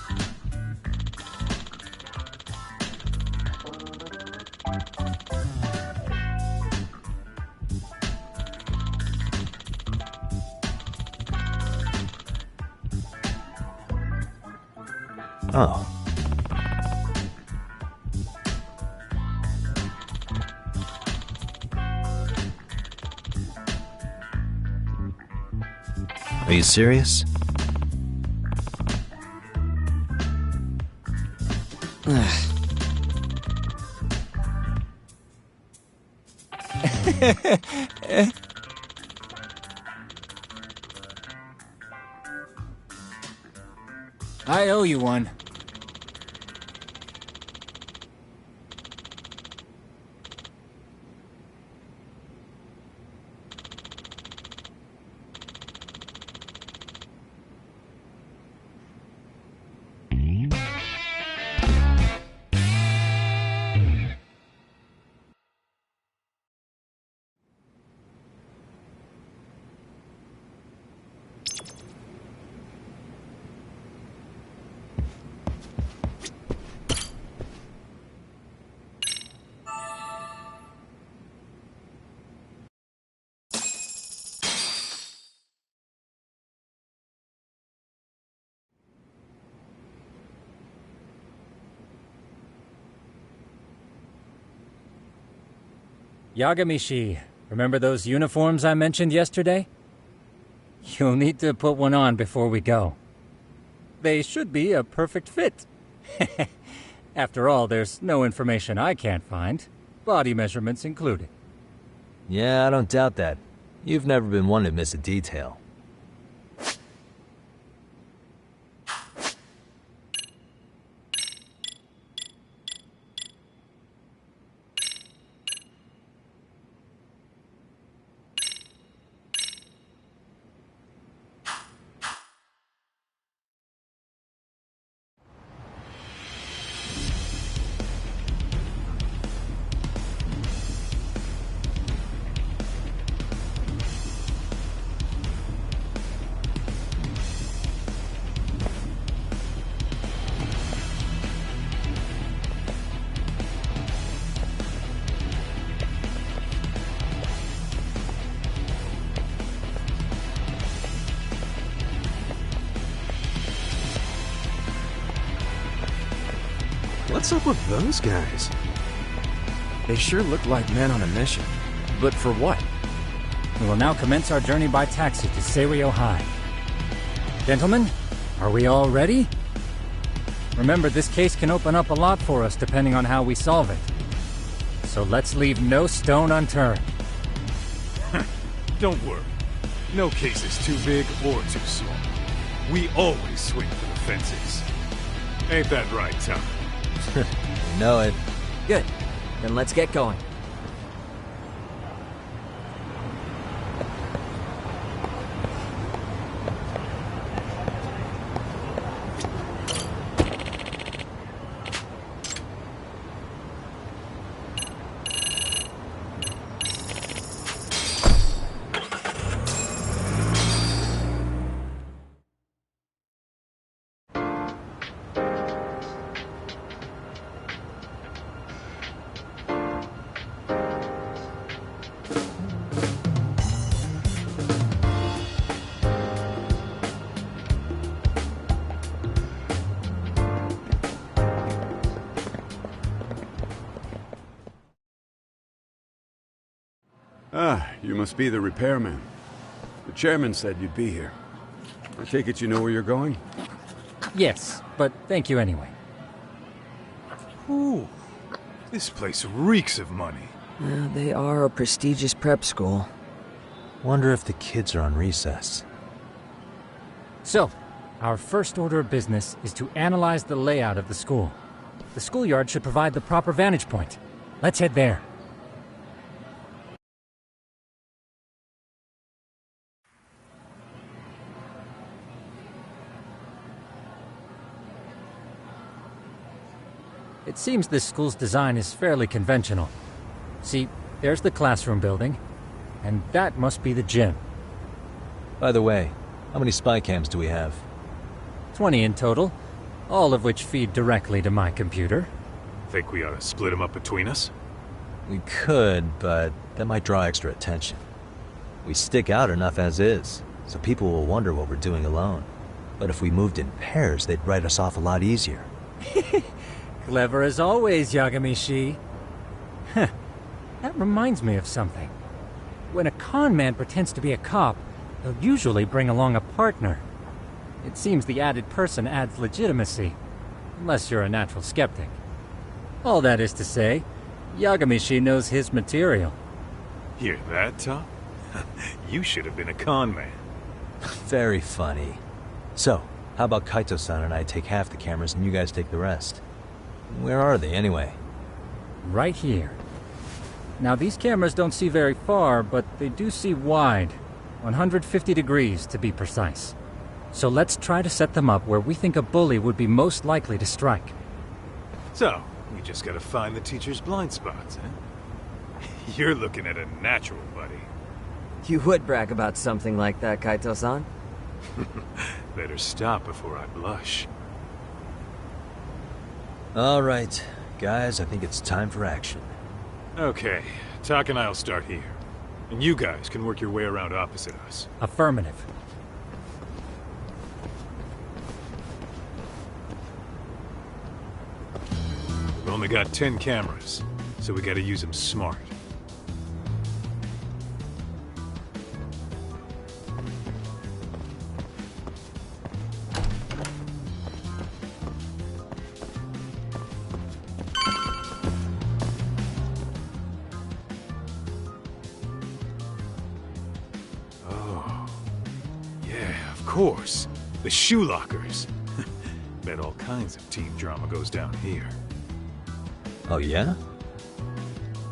Oh. Are you serious? I owe you one. Yagamishi, remember those uniforms I mentioned yesterday? You'll need to put one on before we go. They should be a perfect fit. After all, there's no information I can't find, body measurements included. Yeah, I don't doubt that. You've never been one to miss a detail. What's up with those guys? They sure look like men on a mission. But for what? We will now commence our journey by taxi to Seiryo High. Gentlemen, are we all ready? Remember, this case can open up a lot for us depending on how we solve it. So let's leave no stone unturned. Don't worry. No case is too big or too small. We always swing for the fences. Ain't that right, Tom? You know it. Good. Then let's get going. Ah, you must be the repairman. The chairman said you'd be here. I take it you know where you're going? Yes, but thank you anyway. Ooh, this place reeks of money. They are a prestigious prep school. Wonder if the kids are on recess. So, our first order of business is to analyze the layout of the school. The schoolyard should provide the proper vantage point. Let's head there. It seems this school's design is fairly conventional. See, there's the classroom building, and that must be the gym. By the way, how many spy cams do we have? 20 in total, all of which feed directly to my computer. Think we ought to split them up between us? We could, but that might draw extra attention. We stick out enough as is, so people will wonder what we're doing alone. But if we moved in pairs, they'd write us off a lot easier. Clever as always, Yagami-shi. Huh. That reminds me of something. When a con man pretends to be a cop, he'll usually bring along a partner. It seems the added person adds legitimacy, unless you're a natural skeptic. All that is to say, Yagami-shi knows his material. Hear that, Tom? You should have been a con man. Very funny. So, how about Kaito-san and I take half the cameras and you guys take the rest? Where are they, anyway? Right here. Now, these cameras don't see very far, but they do see wide. 150 degrees, to be precise. So let's try to set them up where we think a bully would be most likely to strike. So, we just gotta find the teacher's blind spots, huh? You're looking at a natural, buddy. You would brag about something like that, Kaito-san. Better stop before I blush. All right, guys, I think it's time for action. Okay, Tak and I'll start here. And you guys can work your way around opposite us. Affirmative. We've only got 10 cameras, so we gotta use them smart. Of course, the shoe lockers. Bet all kinds of teen drama goes down here. Oh, yeah?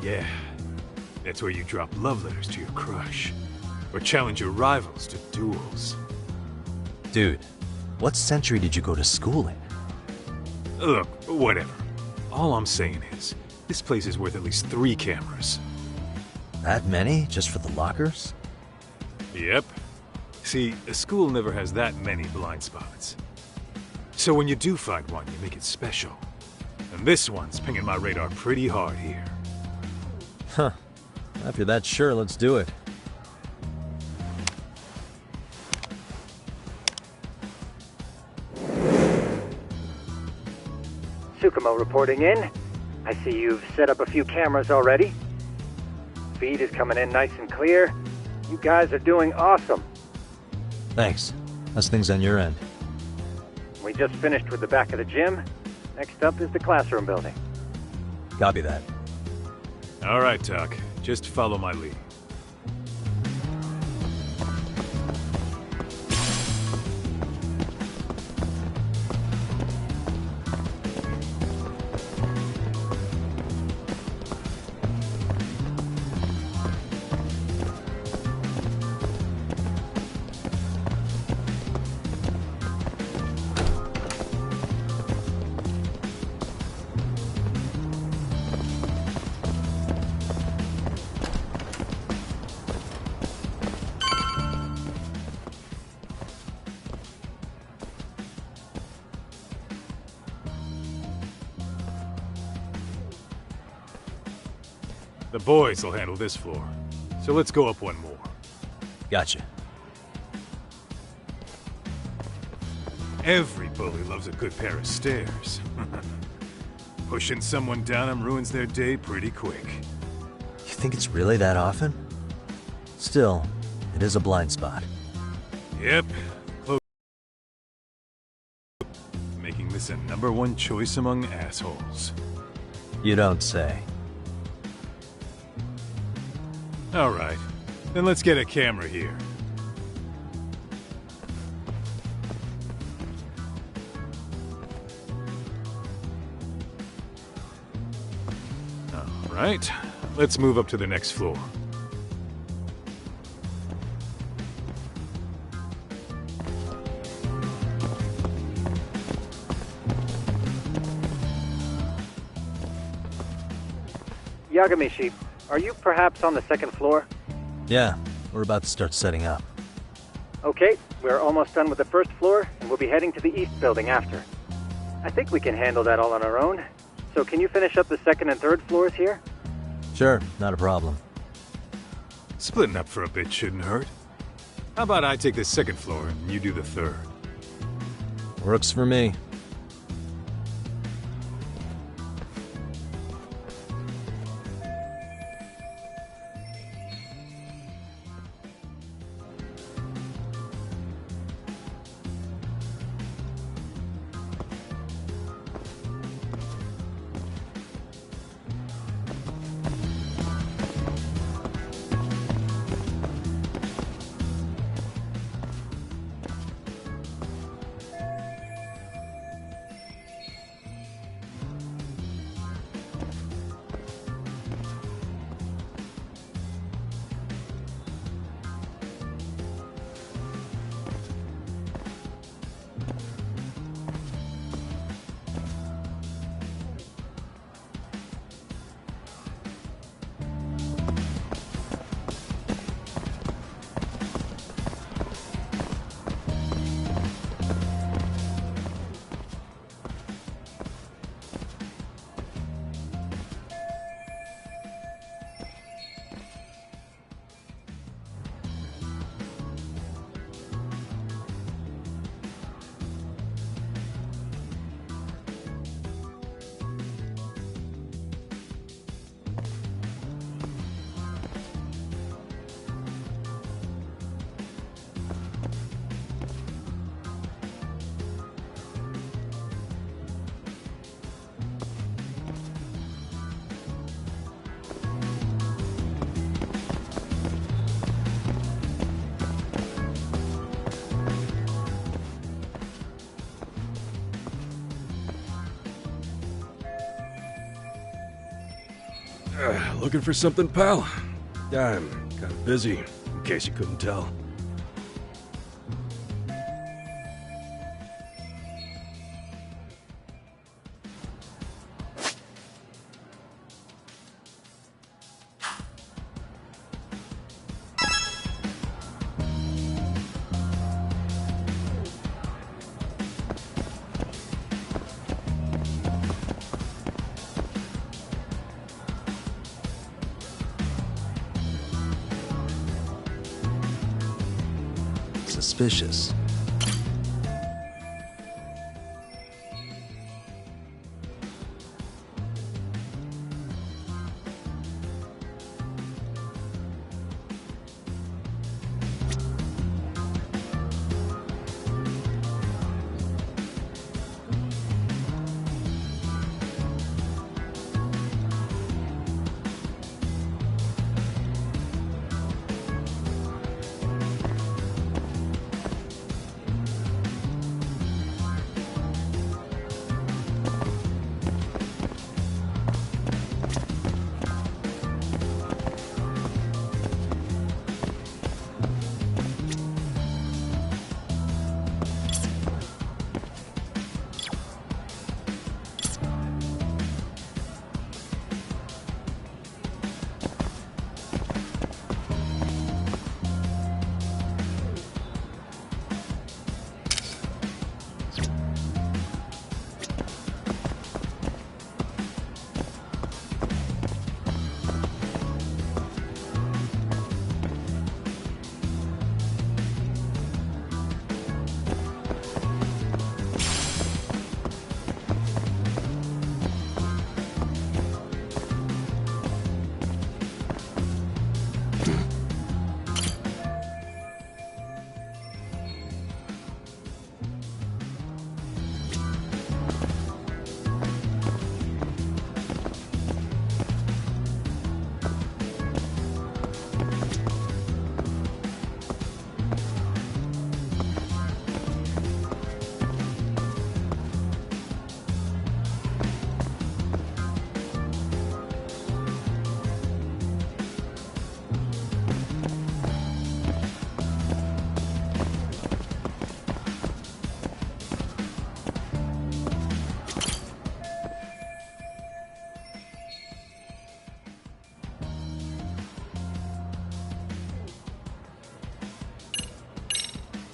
Yeah. That's where you drop love letters to your crush. Or challenge your rivals to duels. Dude, what century did you go to school in? Look, whatever. All I'm saying is, this place is worth at least 3 cameras. That many? Just for the lockers? Yep. See, a school never has that many blind spots. So when you do find one, you make it special. And this one's pinging my radar pretty hard here. Huh. If you're that sure, let's do it. Tsukumo reporting in. I see you've set up a few cameras already. Feed is coming in nice and clear. You guys are doing awesome. Thanks. How's things on your end? We just finished with the back of the gym. Next up is the classroom building. Copy that. All right, Tak. Just follow my lead. The boys will handle this floor. So let's go up one more. Gotcha. Every bully loves a good pair of stairs. Pushing someone down them ruins their day pretty quick. You think it's really that often? Still, it is a blind spot. Yep. Close. Making this a #1 choice among assholes. You don't say. All right. Then let's get a camera here. All right. Let's move up to the next floor. Yagamishi, are you perhaps on the second floor? Yeah, we're about to start setting up. Okay, we're almost done with the first floor, and we'll be heading to the east building after. I think we can handle that all on our own. So can you finish up the second and third floors here? Sure, not a problem. Splitting up for a bit shouldn't hurt. How about I take the second floor and you do the third? Works for me. Looking for something, pal? I'm kind of busy, in case you couldn't tell. Suspicious.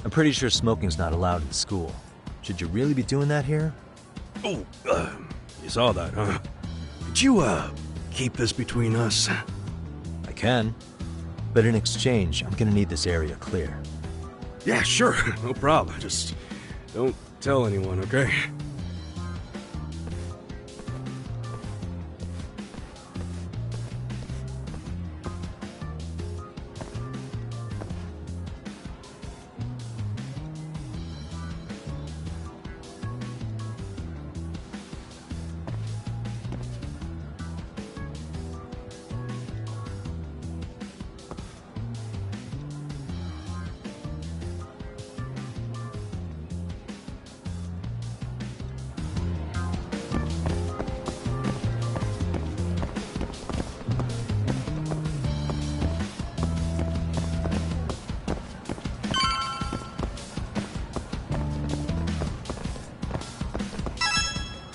I'm pretty sure smoking's not allowed in school. Should you really be doing that here? Oh, you saw that, huh? Could you, keep this between us? I can. But in exchange, I'm gonna need this area clear. Yeah, sure. No problem. Just don't tell anyone, okay?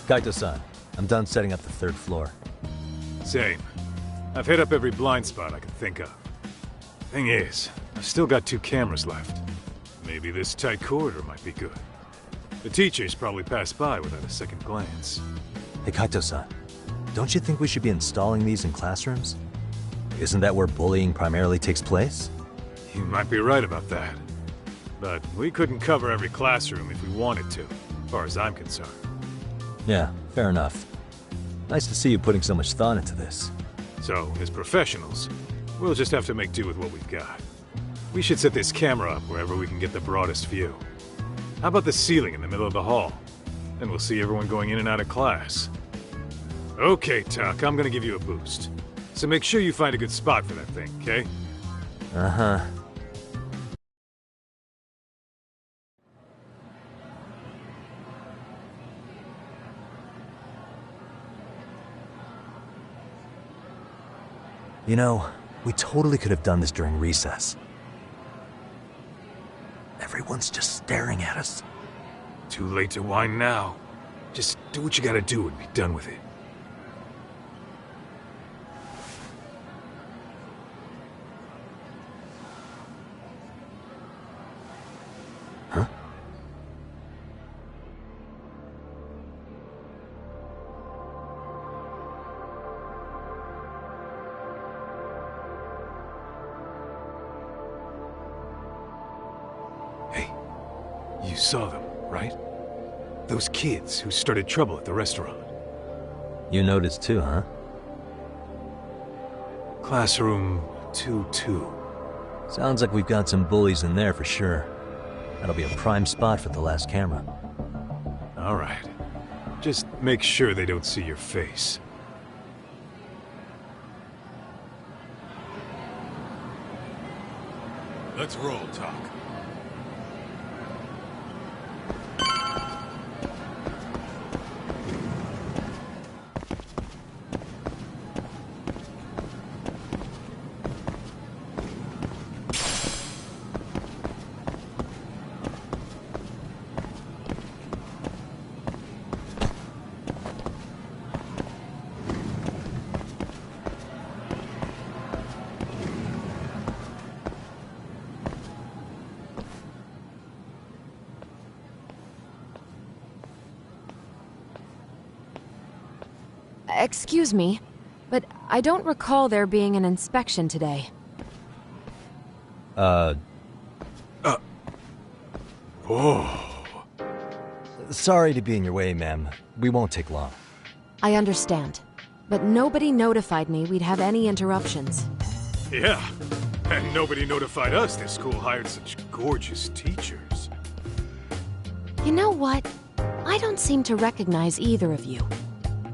Kaito-san, I'm done setting up the 3rd floor. Same. I've hit up every blind spot I can think of. Thing is, I've still got 2 cameras left. Maybe this tight corridor might be good. The teachers probably passed by without a second glance. Hey Kaito-san, don't you think we should be installing these in classrooms? Isn't that where bullying primarily takes place? You might be right about that. But we couldn't cover every classroom if we wanted to, as far as I'm concerned. Yeah, fair enough. Nice to see you putting so much thought into this. So, as professionals, we'll just have to make do with what we've got. We should set this camera up wherever we can get the broadest view. How about the ceiling in the middle of the hall? Then we'll see everyone going in and out of class. Okay, Tuck, I'm gonna give you a boost. So make sure you find a good spot for that thing, okay? Uh-huh. You know, we totally could have done this during recess. Everyone's just staring at us. Too late to whine now. Just do what you gotta do and be done with it. Huh? You saw them, right? Those kids who started trouble at the restaurant. You noticed too, huh? Classroom 2-2. Sounds like we've got some bullies in there for sure. That'll be a prime spot for the last camera. All right. Just make sure they don't see your face. Let's roll, Talk. Excuse me, but I don't recall there being an inspection today. Whoa. Sorry to be in your way, ma'am. We won't take long. I understand, but nobody notified me we'd have any interruptions. Yeah, and nobody notified us this school hired such gorgeous teachers. You know what? I don't seem to recognize either of you.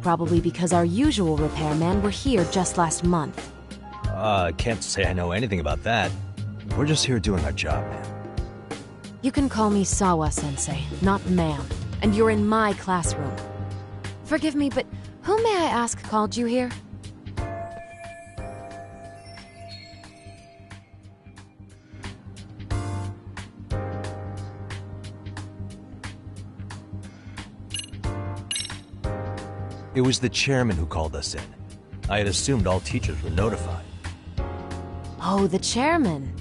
Probably because our usual repairmen were here just last month. Can't say I know anything about that. We're just here doing our job, ma'am. You can call me Sawa-sensei, not ma'am, and you're in my classroom. Forgive me, but who may I ask called you here? It was the chairman who called us in. I had assumed all teachers were notified. Oh, the chairman.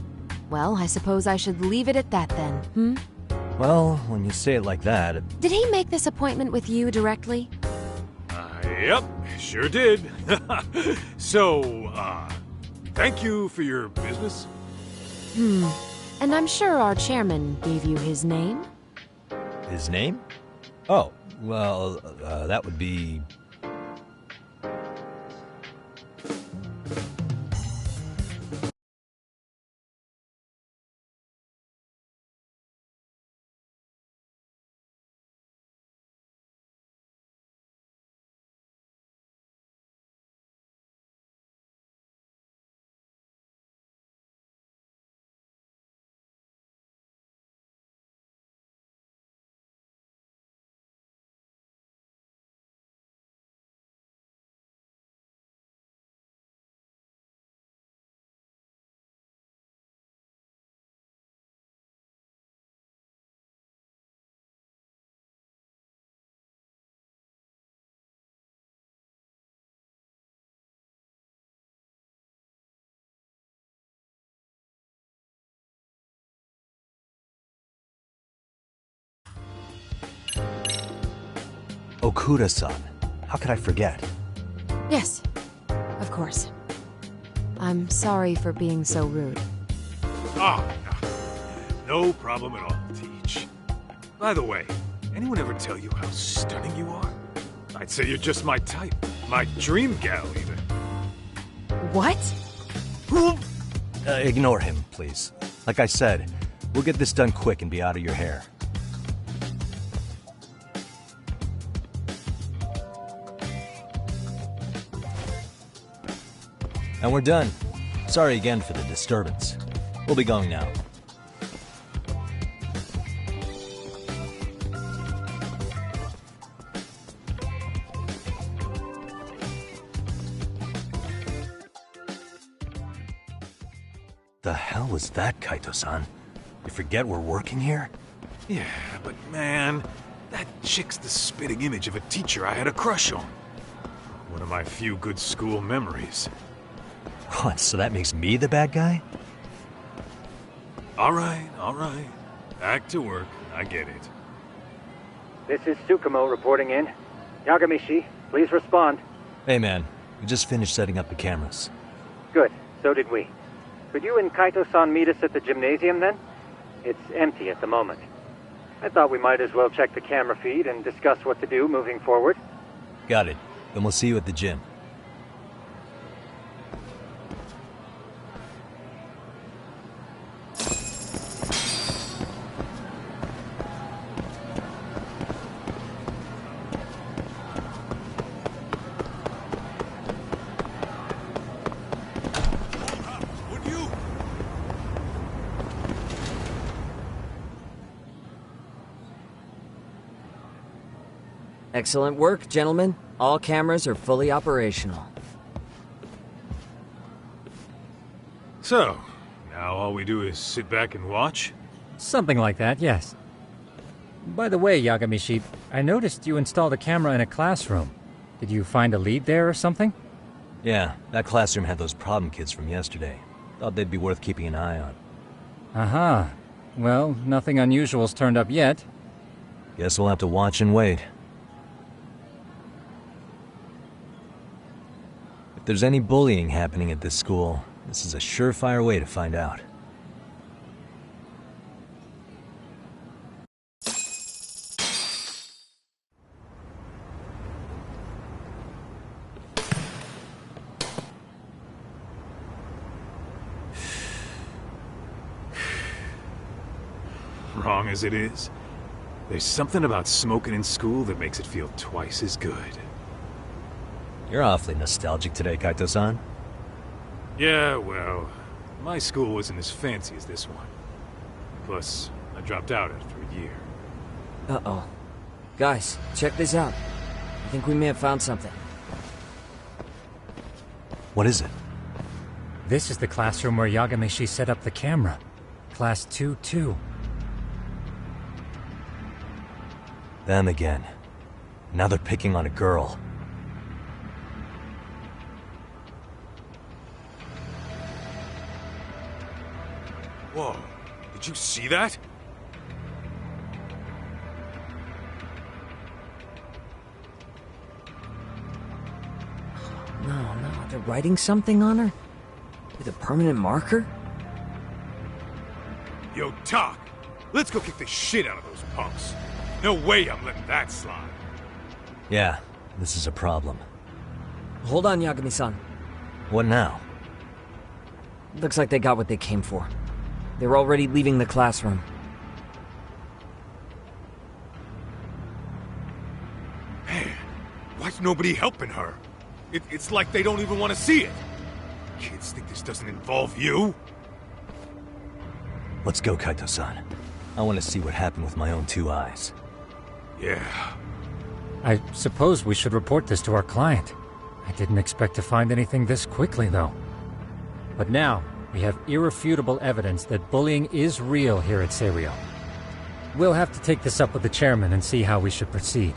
Well, I suppose I should leave it at that then, hmm? Well, when you say it like that... Did he make this appointment with you directly? Yep, sure did. So, thank you for your business. And I'm sure our chairman gave you his name? His name? Oh, well, that would be... Okuda-san. How could I forget? Yes, of course. I'm sorry for being so rude. No problem at all, Teach. By the way, anyone ever tell you how stunning you are? I'd say you're just my type. My dream gal, even. What? Ignore him, please. Like I said, we'll get this done quick and be out of your hair. And we're done. Sorry again for the disturbance. We'll be going now. The hell was that, Kaito-san? You forget we're working here? Yeah, but man, that chick's the spitting image of a teacher I had a crush on. One of my few good school memories. What, so that makes me the bad guy? All right. Back to work. I get it. This is Tsukumo reporting in. Yagamishi, please respond. Hey man, we just finished setting up the cameras. Good, so did we. Could you and Kaito-san meet us at the gymnasium then? It's empty at the moment. I thought we might as well check the camera feed and discuss what to do moving forward. Got it. Then we'll see you at the gym. Excellent work, gentlemen. All cameras are fully operational. So, now all we do is sit back and watch? Something like that, yes. By the way, Yagamishi, I noticed you installed a camera in a classroom. Did you find a lead there or something? Yeah, that classroom had those problem kids from yesterday. Thought they'd be worth keeping an eye on. Aha. Well, nothing unusual's turned up yet. Guess we'll have to watch and wait. If there's any bullying happening at this school, this is a surefire way to find out. Wrong as it is, there's something about smoking in school that makes it feel twice as good. You're awfully nostalgic today, Kaito-san. Yeah, well, my school wasn't as fancy as this one. Plus, I dropped out after a year. Uh-oh. Guys, check this out. I think we may have found something. What is it? This is the classroom where Yagamishi set up the camera. Class 2-2. Them again. Now they're picking on a girl. Whoa. you see that? No, they're writing something on her? With a permanent marker? Yo, Doc, let's go kick the shit out of those punks. No way I'm letting that slide. Yeah, this is a problem. Hold on, Yagami-san. What now? Looks like they got what they came for. They were already leaving the classroom. Man, why's nobody helping her? It's like they don't even want to see it. Kids think this doesn't involve you? Let's go, Kaito-san. I want to see what happened with my own 2 eyes. Yeah. I suppose we should report this to our client. I didn't expect to find anything this quickly, though. But now, we have irrefutable evidence that bullying is real here at Serio. We'll have to take this up with the chairman and see how we should proceed.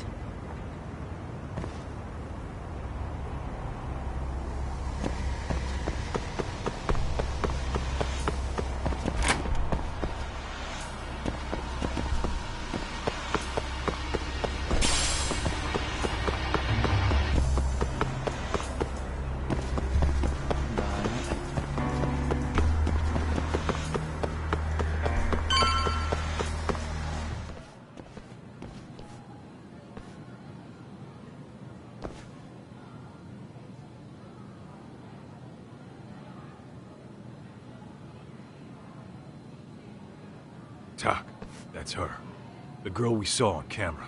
Doc, that's her. The girl we saw on camera.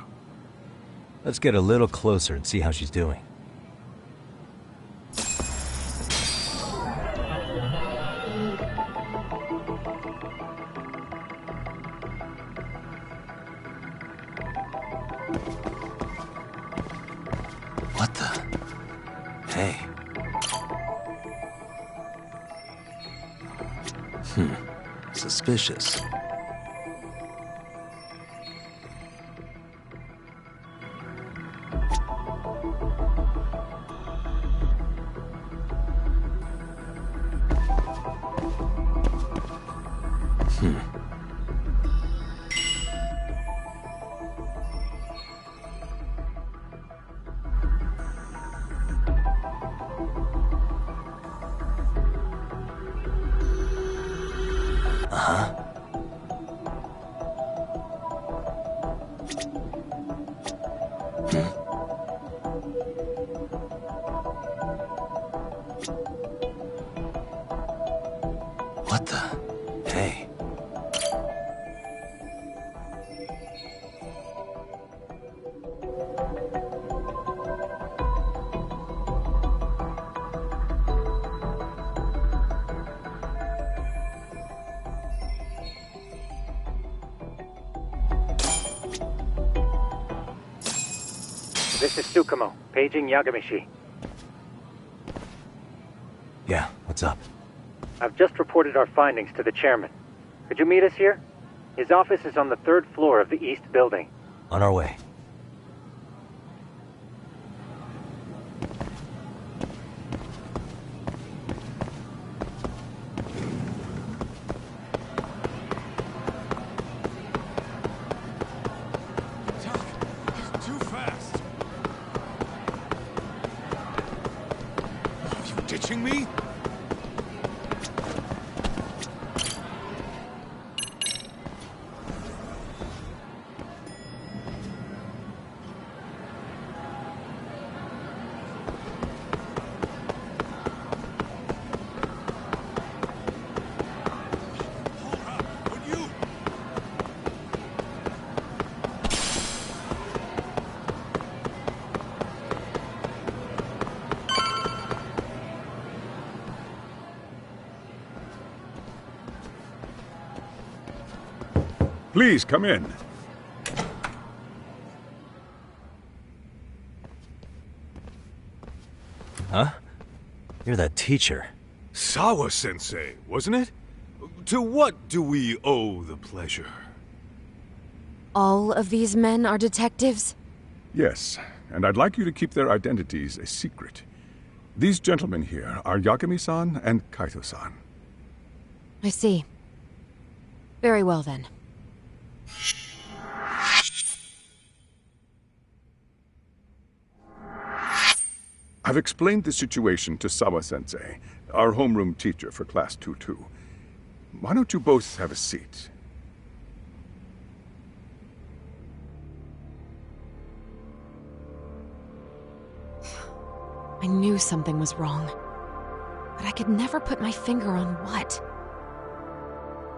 Let's get a little closer and see how she's doing. What the? Hey. Suspicious. What the? Hey. This is Tsukumo, paging Yagamishi. Yeah, what's up? I've just reported our findings to the chairman. Could you meet us here? His office is on the 3rd floor of the east building. On our way. Too fast. Are you ditching me? Please, come in. Huh? You're that teacher. Sawa-sensei, wasn't it? To what do we owe the pleasure? All of these men are detectives? Yes, and I'd like you to keep their identities a secret. These gentlemen here are Yagami-san and Kaito-san. I see. Very well then. I've explained the situation to Sawa-sensei, our homeroom teacher for Class 2-2. Why don't you both have a seat? I knew something was wrong, but I could never put my finger on what.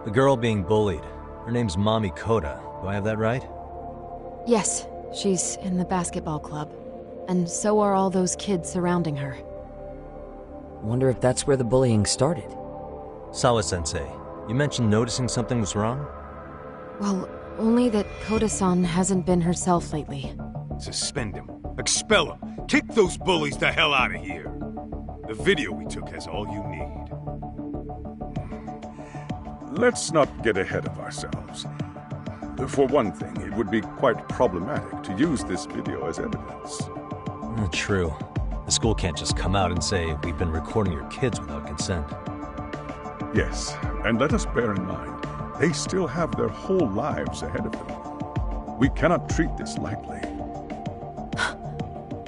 The girl being bullied. Her name's Mami Kota. Do I have that right? Yes, she's in the basketball club. And so are all those kids surrounding her. Wonder if that's where the bullying started. Sawa-sensei, you mentioned noticing something was wrong? Well, only that Kota-san hasn't been herself lately. Suspend him. Expel him. Kick those bullies the hell out of here. The video we took has all you need. Let's not get ahead of ourselves. For one thing, it would be quite problematic to use this video as evidence. True. The school can't just come out and say, we've been recording your kids without consent. Yes, and let us bear in mind, they still have their whole lives ahead of them. We cannot treat this lightly.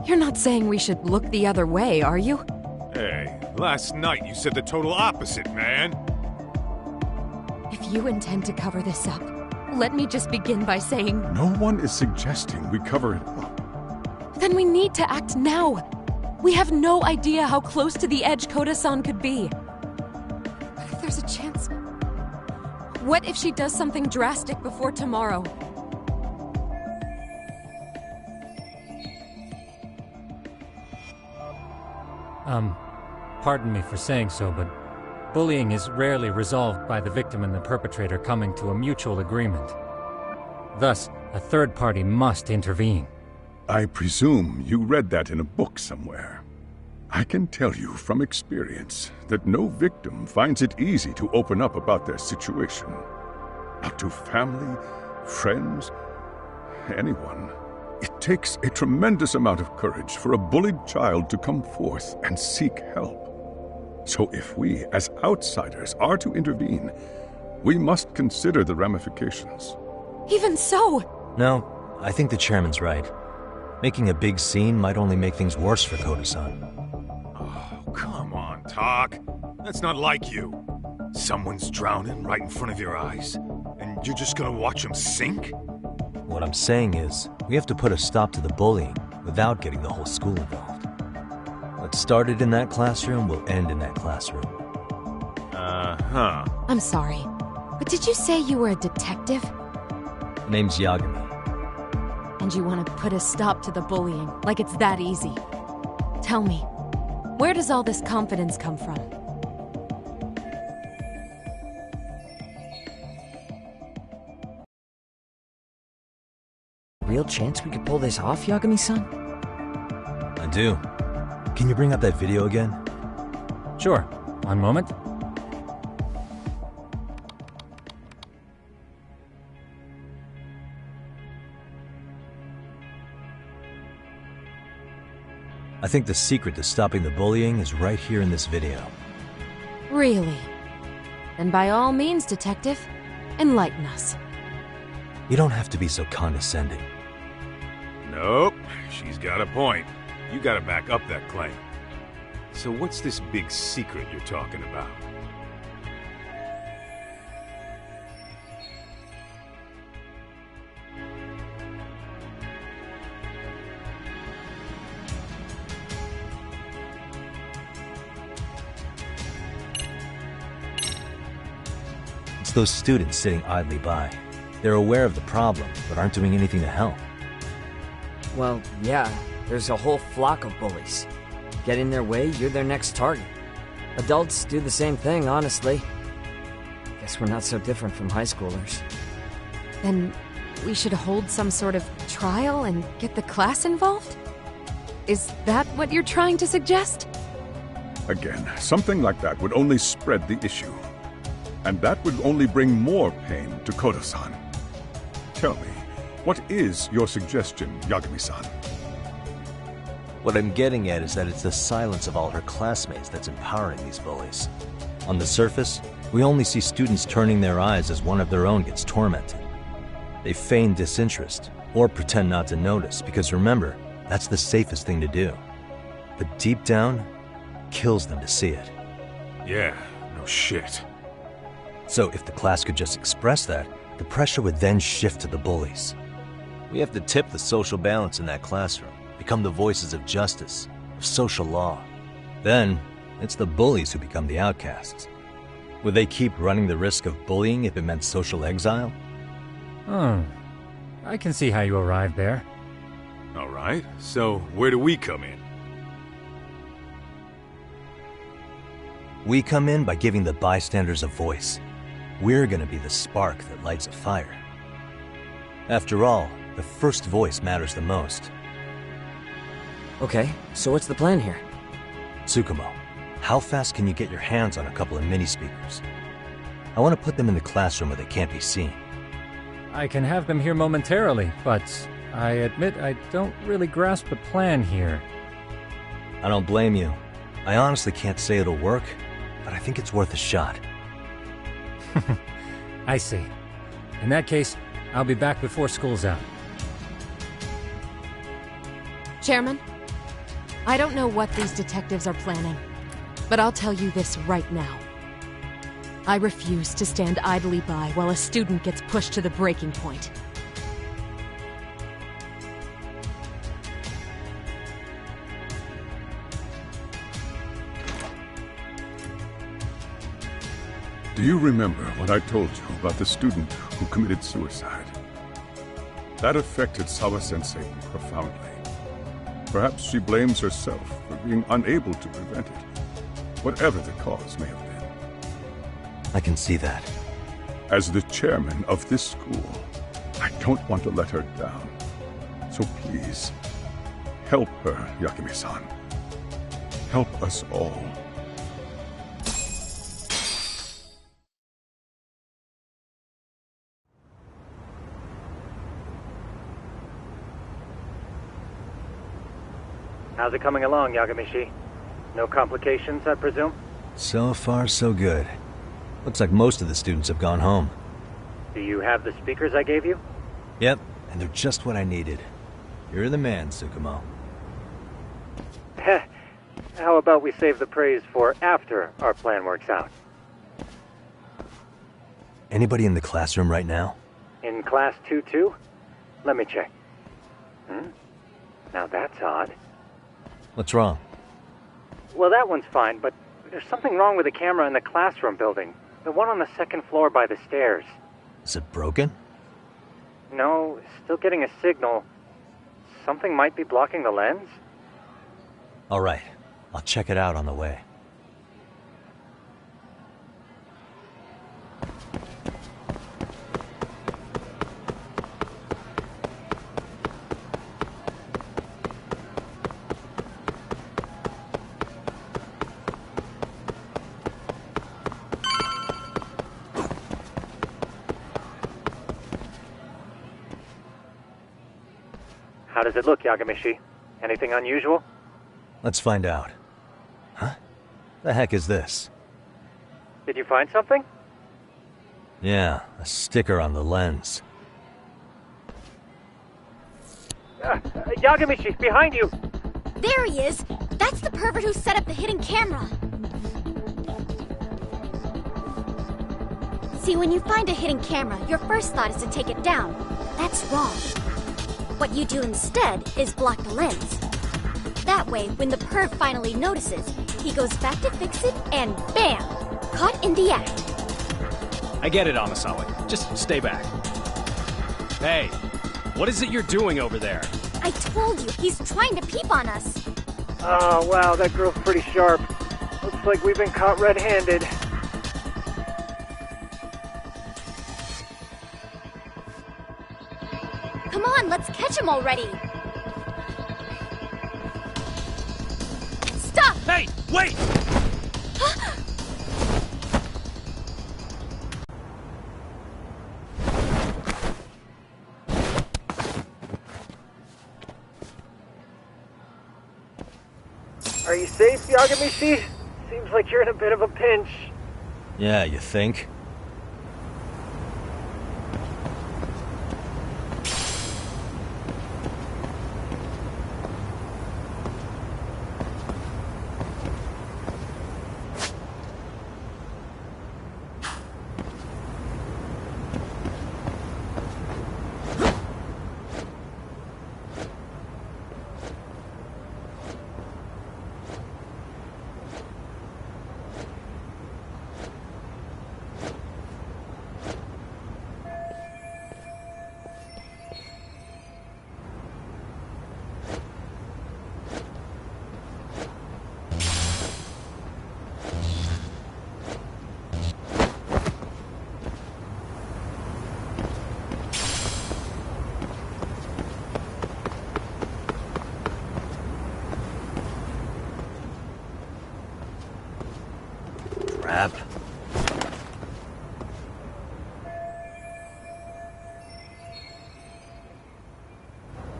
You're not saying we should look the other way, are you? Hey, last night you said the total opposite, man. If you intend to cover this up, let me just begin by saying... No one is suggesting we cover it up. Then we need to act now. We have no idea how close to the edge Kota-san could be. What if there's a chance? What if she does something drastic before tomorrow? Pardon me for saying so, but bullying is rarely resolved by the victim and the perpetrator coming to a mutual agreement. Thus, a third party must intervene. I presume you read that in a book somewhere. I can tell you from experience that no victim finds it easy to open up about their situation. Not to family, friends, anyone. It takes a tremendous amount of courage for a bullied child to come forth and seek help. So if we, as outsiders, are to intervene, we must consider the ramifications. Even so! No, I think the chairman's right. Making a big scene might only make things worse for Kota-san. Oh, come on, Tak. That's not like you. Someone's drowning right in front of your eyes, and you're just gonna watch him sink? What I'm saying is, we have to put a stop to the bullying without getting the whole school involved. What started in that classroom will end in that classroom. Uh-huh. I'm sorry, but did you say you were a detective? Name's Yagami. And you want to put a stop to the bullying, like it's that easy. Tell me, where does all this confidence come from? Real chance we could pull this off, Yagami-san? I do. Can you bring up that video again? Sure. One moment. I think the secret to stopping the bullying is right here in this video. Really? Then by all means, Detective, enlighten us. You don't have to be so condescending. Nope, she's got a point. You gotta back up that claim. So what's this big secret you're talking about? It's those students sitting idly by. They're aware of the problem, but aren't doing anything to help. Well, yeah, there's a whole flock of bullies. Get in their way, you're their next target. Adults do the same thing, honestly. Guess we're not so different from high schoolers. Then we should hold some sort of trial and get the class involved? Is that what you're trying to suggest? Again, something like that would only spread the issue. And that would only bring more pain to Kota-san. Tell me, what is your suggestion, Yagami-san? What I'm getting at is that it's the silence of all her classmates that's empowering these bullies. On the surface, We only see students turning their eyes as one of their own gets tormented. They feign disinterest, or pretend not to notice, because remember, that's the safest thing to do. But deep down, it kills them to see it. Yeah, no shit. So if the class could just express that, the pressure would then shift to the bullies. We have to tip the social balance in that classroom, become the voices of justice, of social law. Then, it's the bullies who become the outcasts. Would they keep running the risk of bullying if it meant social exile? I can see how you arrived there. All right, so where do we come in? We come in by giving the bystanders a voice. We're gonna be the spark that lights a fire. After all, the first voice matters the most. Okay, so what's the plan here? Tsukumo, how fast can you get your hands on a couple of mini-speakers? I want to put them in the classroom where they can't be seen. I can have them here momentarily, but I admit I don't really grasp the plan here. I don't blame you. I honestly can't say it'll work, but I think it's worth a shot. I see. In that case, I'll be back before school's out. Chairman, I don't know what these detectives are planning, but I'll tell you this right now. I refuse to stand idly by while a student gets pushed to the breaking point. Do you remember what I told you about the student who committed suicide? That affected Sawa-sensei profoundly. Perhaps she blames herself for being unable to prevent it, whatever the cause may have been. I can see that. As the chairman of this school, I don't want to let her down. So please, help her, Yakume-san. Help us all. How's it coming along, Yagamishi? No complications, I presume? So far, so good. Looks like most of the students have gone home. Do you have the speakers I gave you? Yep, and they're just what I needed. You're the man, Tsukumo. Heh. How about we save the praise for after our plan works out? Anybody in the classroom right now? In class 2-2? Let me check. Now that's odd. What's wrong? Well, that one's fine, but there's something wrong with the camera in the classroom building. The one on the second floor by the stairs. Is it broken? No, still getting a signal. Something might be blocking the lens? All right, I'll check it out on the way. How does it look, Yagamishi? Anything unusual? Let's find out. Huh? The heck is this? Did you find something? Yeah, a sticker on the lens. Yagamishi, behind you! There he is! That's the pervert who set up the hidden camera! See, when you find a hidden camera, your first thought is to take it down. That's wrong. What you do instead is block the lens. That way, when the perv finally notices, he goes back to fix it and bam! Caught in the act. I get it, Amasawa. Just stay back. Hey, what is it you're doing over there? I told you, he's trying to peep on us. Oh, wow, that girl's pretty sharp. Looks like we've been caught red-handed. Come on, let's catch him already. Stop! Hey, wait! Are you safe, Yagamishi? Seems like you're in a bit of a pinch. Yeah, you think? Crap.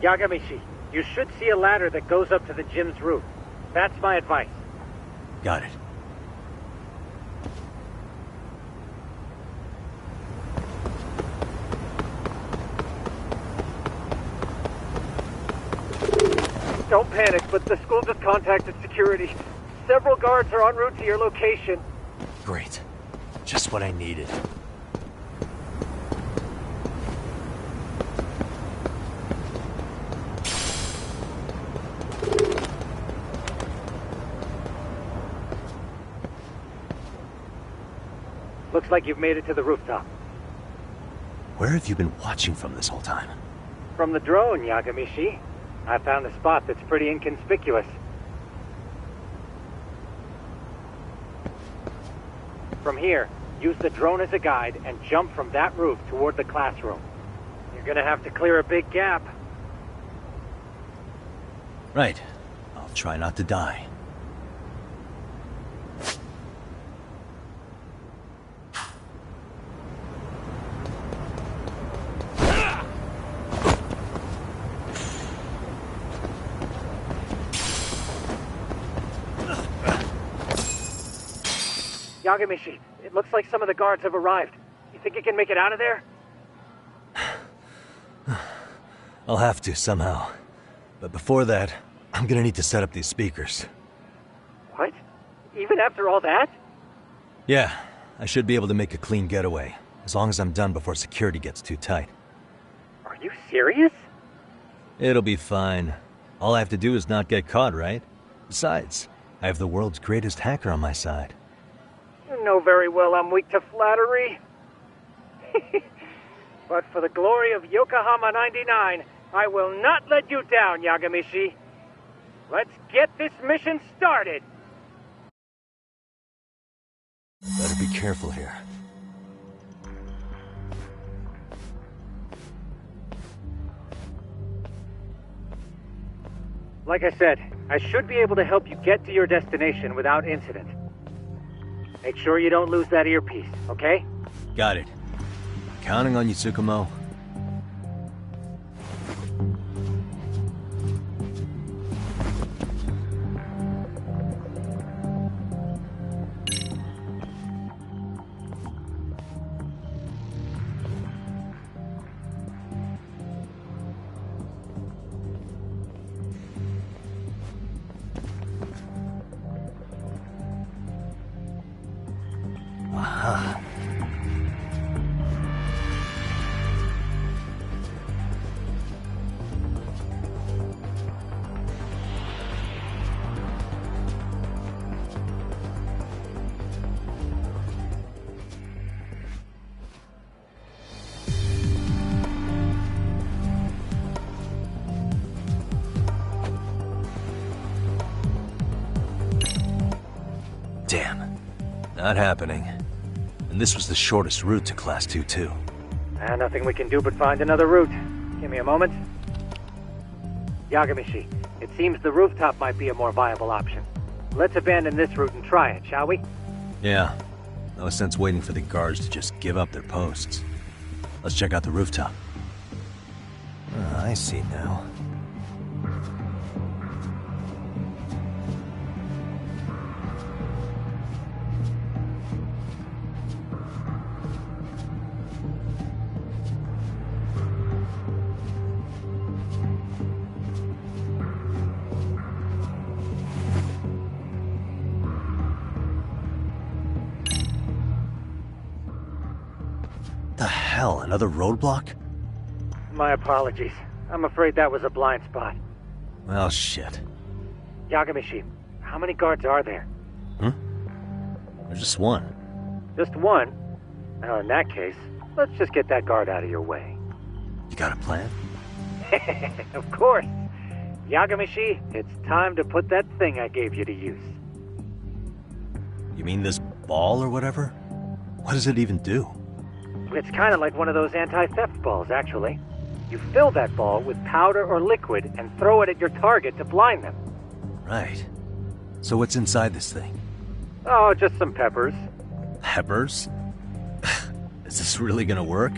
Yagamishi, you should see a ladder that goes up to the gym's roof. That's my advice. Got it. Don't panic, but the school just contacted security. Several guards are en route to your location. Great. Just what I needed. Looks like you've made it to the rooftop. Where have you been watching from this whole time? From the drone, Yagamishi. I found a spot that's pretty inconspicuous. From here, use the drone as a guide and jump from that roof toward the classroom. You're gonna have to clear a big gap. Right. I'll try not to die. Yagamishi, it looks like some of the guards have arrived. You think you can make it out of there? I'll have to, somehow. But before that, I'm gonna need to set up these speakers. What? Even after all that? Yeah, I should be able to make a clean getaway, as long as I'm done before security gets too tight. Are you serious? It'll be fine. All I have to do is not get caught, right? Besides, I have the world's greatest hacker on my side. You know very well I'm weak to flattery. But for the glory of Yokohama 99, I will not let you down, Yagamishi. Let's get this mission started. Better be careful here. Like I said, I should be able to help you get to your destination without incident. Make sure you don't lose that earpiece, okay? Got it. Counting on you, Tsukumo. Aha. Damn. Not happening. And this was the shortest route to Class 2, too. Nothing we can do but find another route. Give me a moment. Yagamishi, it seems the rooftop might be a more viable option. Let's abandon this route and try it, shall we? Yeah. No sense waiting for the guards to just give up their posts. Let's check out the rooftop. I see now. hell, another roadblock? My apologies. I'm afraid that was a blind spot. Well, shit. Yagamishi, how many guards are there? There's just one. Just one? Now, in that case, let's just get that guard out of your way. You got a plan? Of course. Yagamishi, it's time to put that thing I gave you to use. You mean this ball or whatever? What does it even do? It's kind of like one of those anti-theft balls, actually. You fill that ball with powder or liquid and throw it at your target to blind them. Right. So what's inside this thing? Oh, just some peppers. Peppers? Is this really gonna work?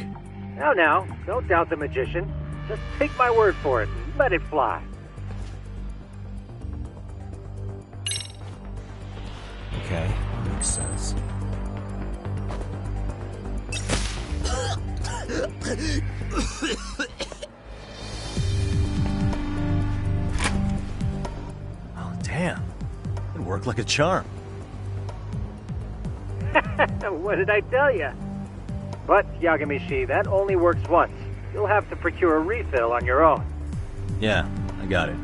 Now, don't doubt the magician. Just take my word for it and let it fly. Okay, makes sense. Oh, damn. It worked like a charm. What did I tell you? But, Yagamishi, that only works once. You'll have to procure a refill on your own. Yeah, I got it.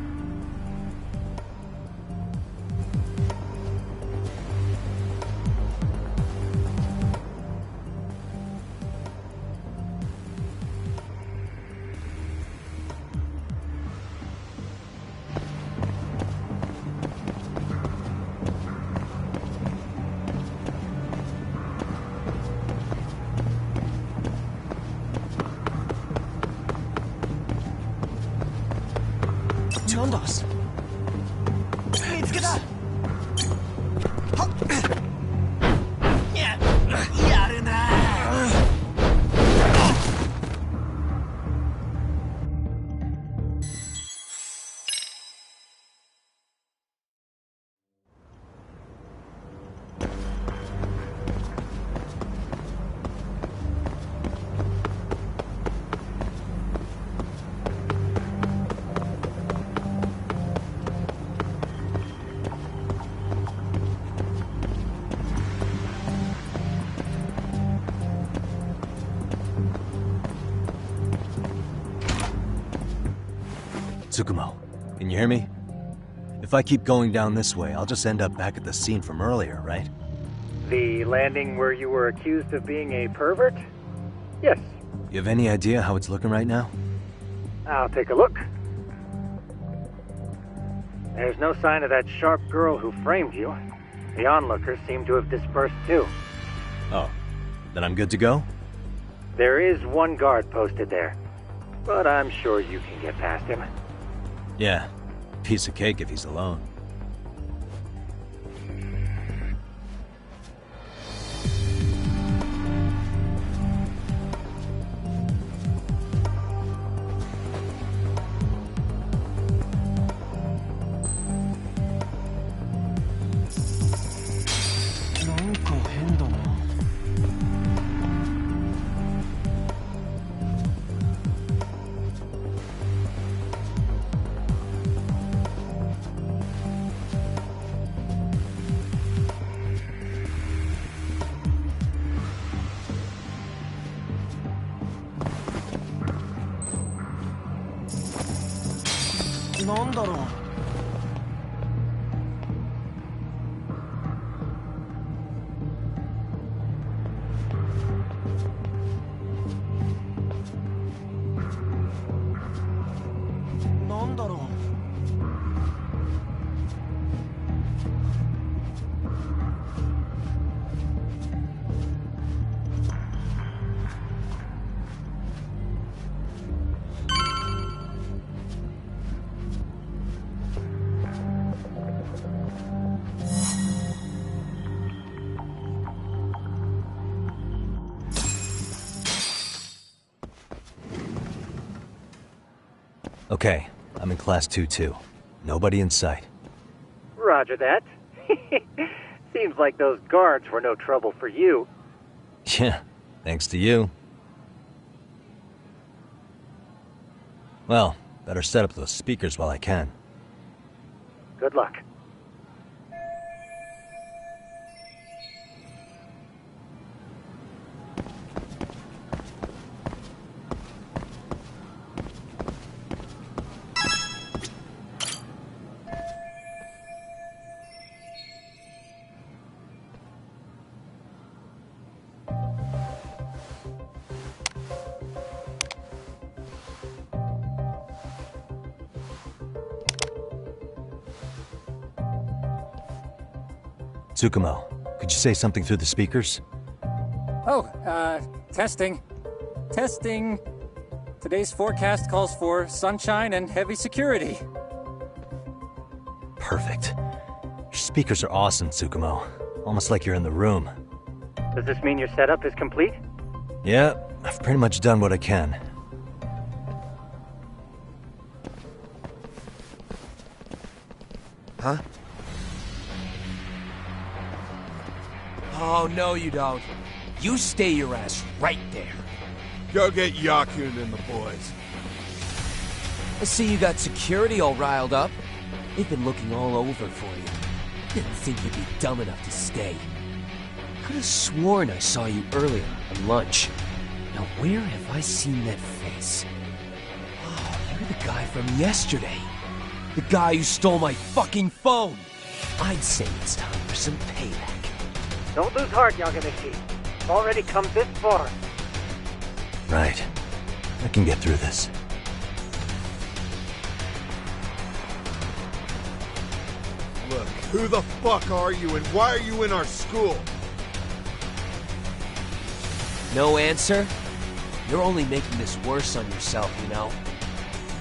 Tsukumo, can you hear me? If I keep going down this way, I'll just end up back at the scene from earlier, right? The landing where you were accused of being a pervert? Yes. You have any idea how it's looking right now? I'll take a look. There's no sign of that sharp girl who framed you. The onlookers seem to have dispersed too. Oh, then I'm good to go? There is one guard posted there, but I'm sure you can get past him. Yeah, piece of cake if he's alone. Okay, I'm in Class 2-2. Nobody in sight. Roger that. Seems like those guards were no trouble for you. Yeah, thanks to you. Well, better set up those speakers while I can. Good luck. Tsukumo, could you say something through the speakers? Oh, testing. Testing. Today's forecast calls for sunshine and heavy security. Perfect. Your speakers are awesome, Tsukumo. Almost like you're in the room. Does this mean your setup is complete? Yeah, I've pretty much done what I can. Huh? Oh, no you don't. You stay your ass right there. Go get Yakun and the boys. I see you got security all riled up. They've been looking all over for you. Didn't think you'd be dumb enough to stay. Could have sworn I saw you earlier on lunch. Now where have I seen that face? Oh, you're the guy from yesterday. The guy who stole my fucking phone. I'd say it's time for some payback. Don't lose heart, Yagamichi. You've already come this far. Right. I can get through this. Look, who the fuck are you and why are you in our school? No answer? You're only making this worse on yourself, you know?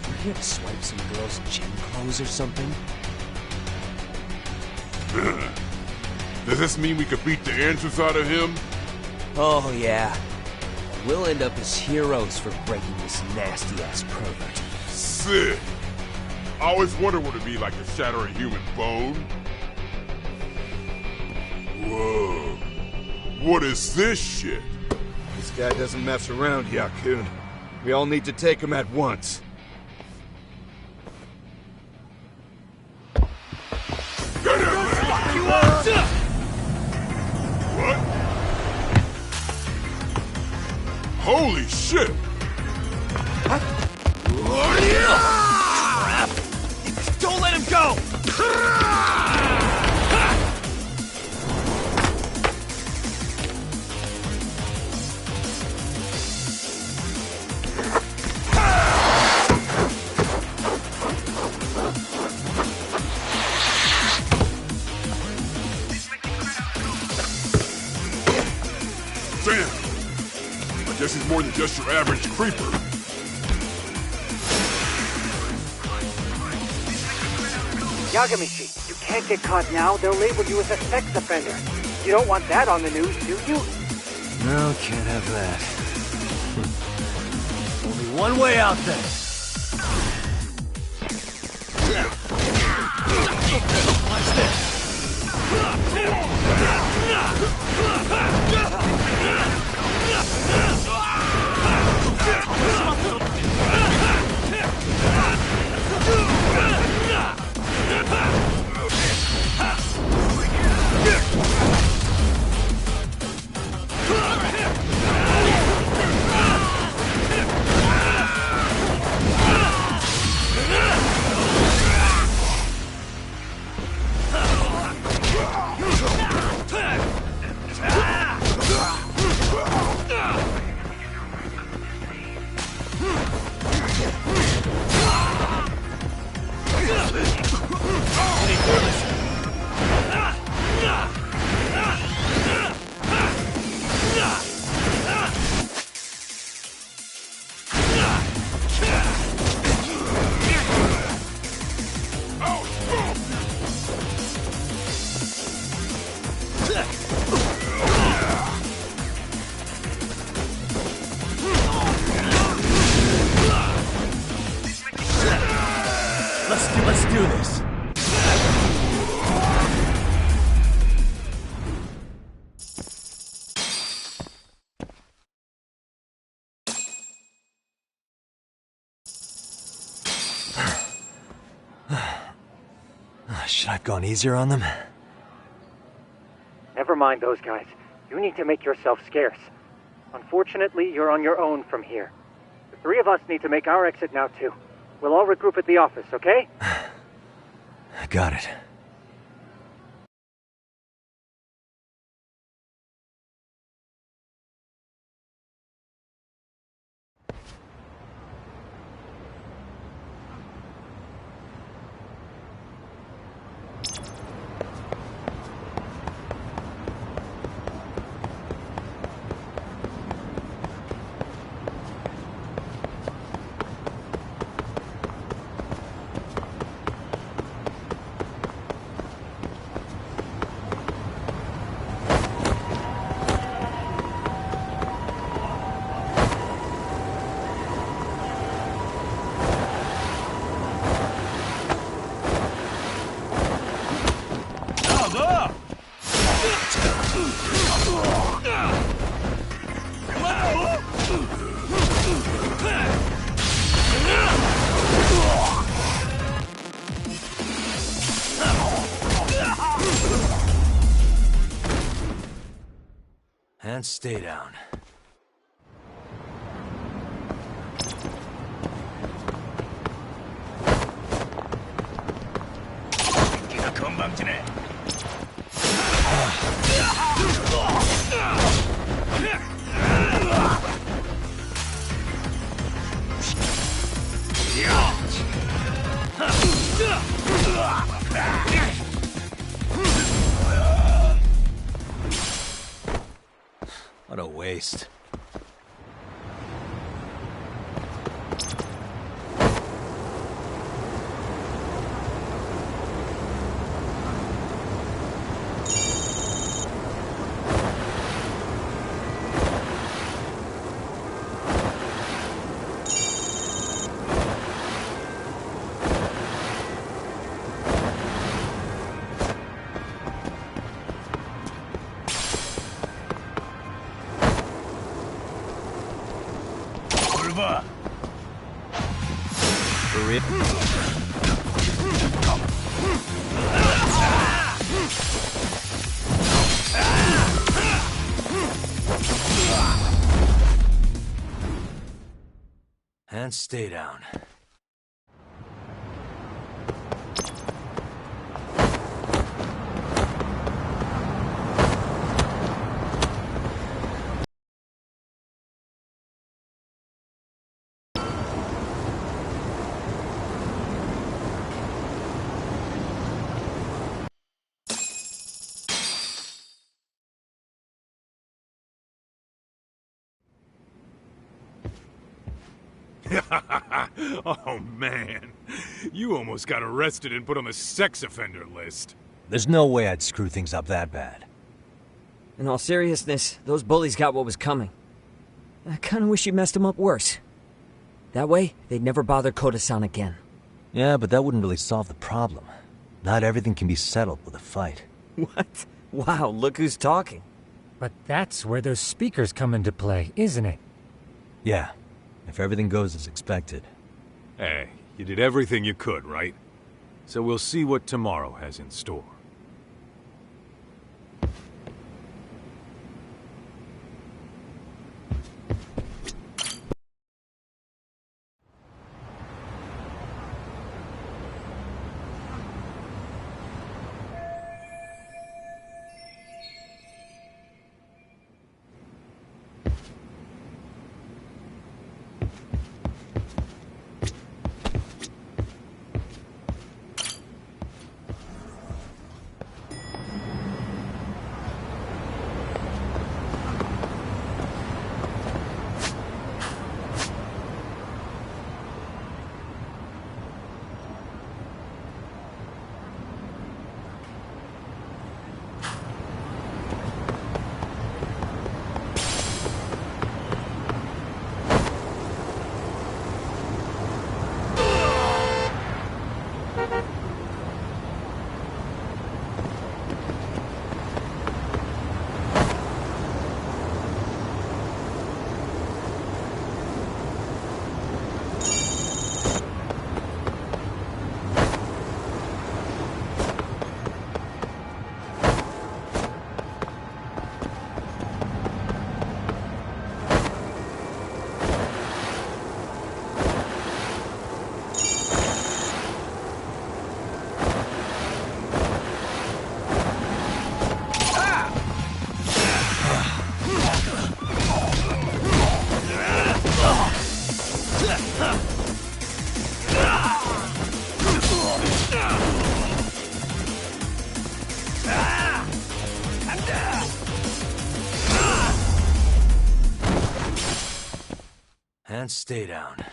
You're here to swipe some girl's gym clothes or something? Does this mean we could beat the answers out of him? Oh, yeah. We'll end up as heroes for breaking this nasty-ass pervert. Sick! I always wondered what it'd be like to shatter a human bone. Whoa. What is this shit? This guy doesn't mess around, Yakun. We all need to take him at once. What? Holy shit! Crap! Don't let him go! Damn! I guess he's more than just your average creeper. Yagamichi, you can't get caught now. They'll label you as a sex offender. You don't want that on the news, do you? No, can't have that. Only one way out then. Watch this. Let's do this. Should I have gone easier on them? Never mind those guys. You need to make yourself scarce. Unfortunately, you're on your own from here. The three of us need to make our exit now, too. We'll all regroup at the office, okay? Got it. And stay down. What a waste. For real? And stay down. Oh, man. You almost got arrested and put on the sex offender list. There's no way I'd screw things up that bad. In all seriousness, those bullies got what was coming. I kinda wish you messed them up worse. That way, they'd never bother Koda-san again. Yeah, but that wouldn't really solve the problem. Not everything can be settled with a fight. What? Wow, look who's talking. But that's where those speakers come into play, isn't it? Yeah, if everything goes as expected. Hey, you did everything you could, right? So we'll see what tomorrow has in store. And stay down.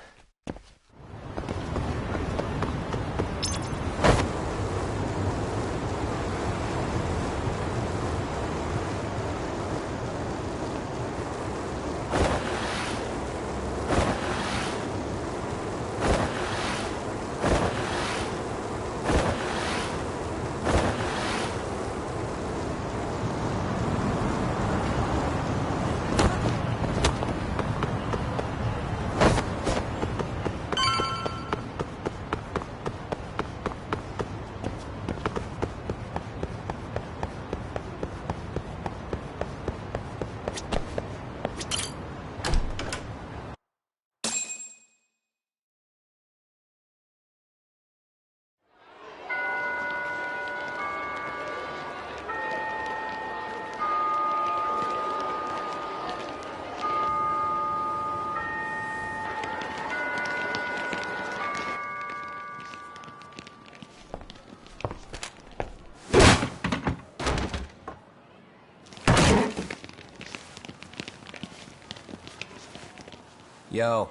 Yo.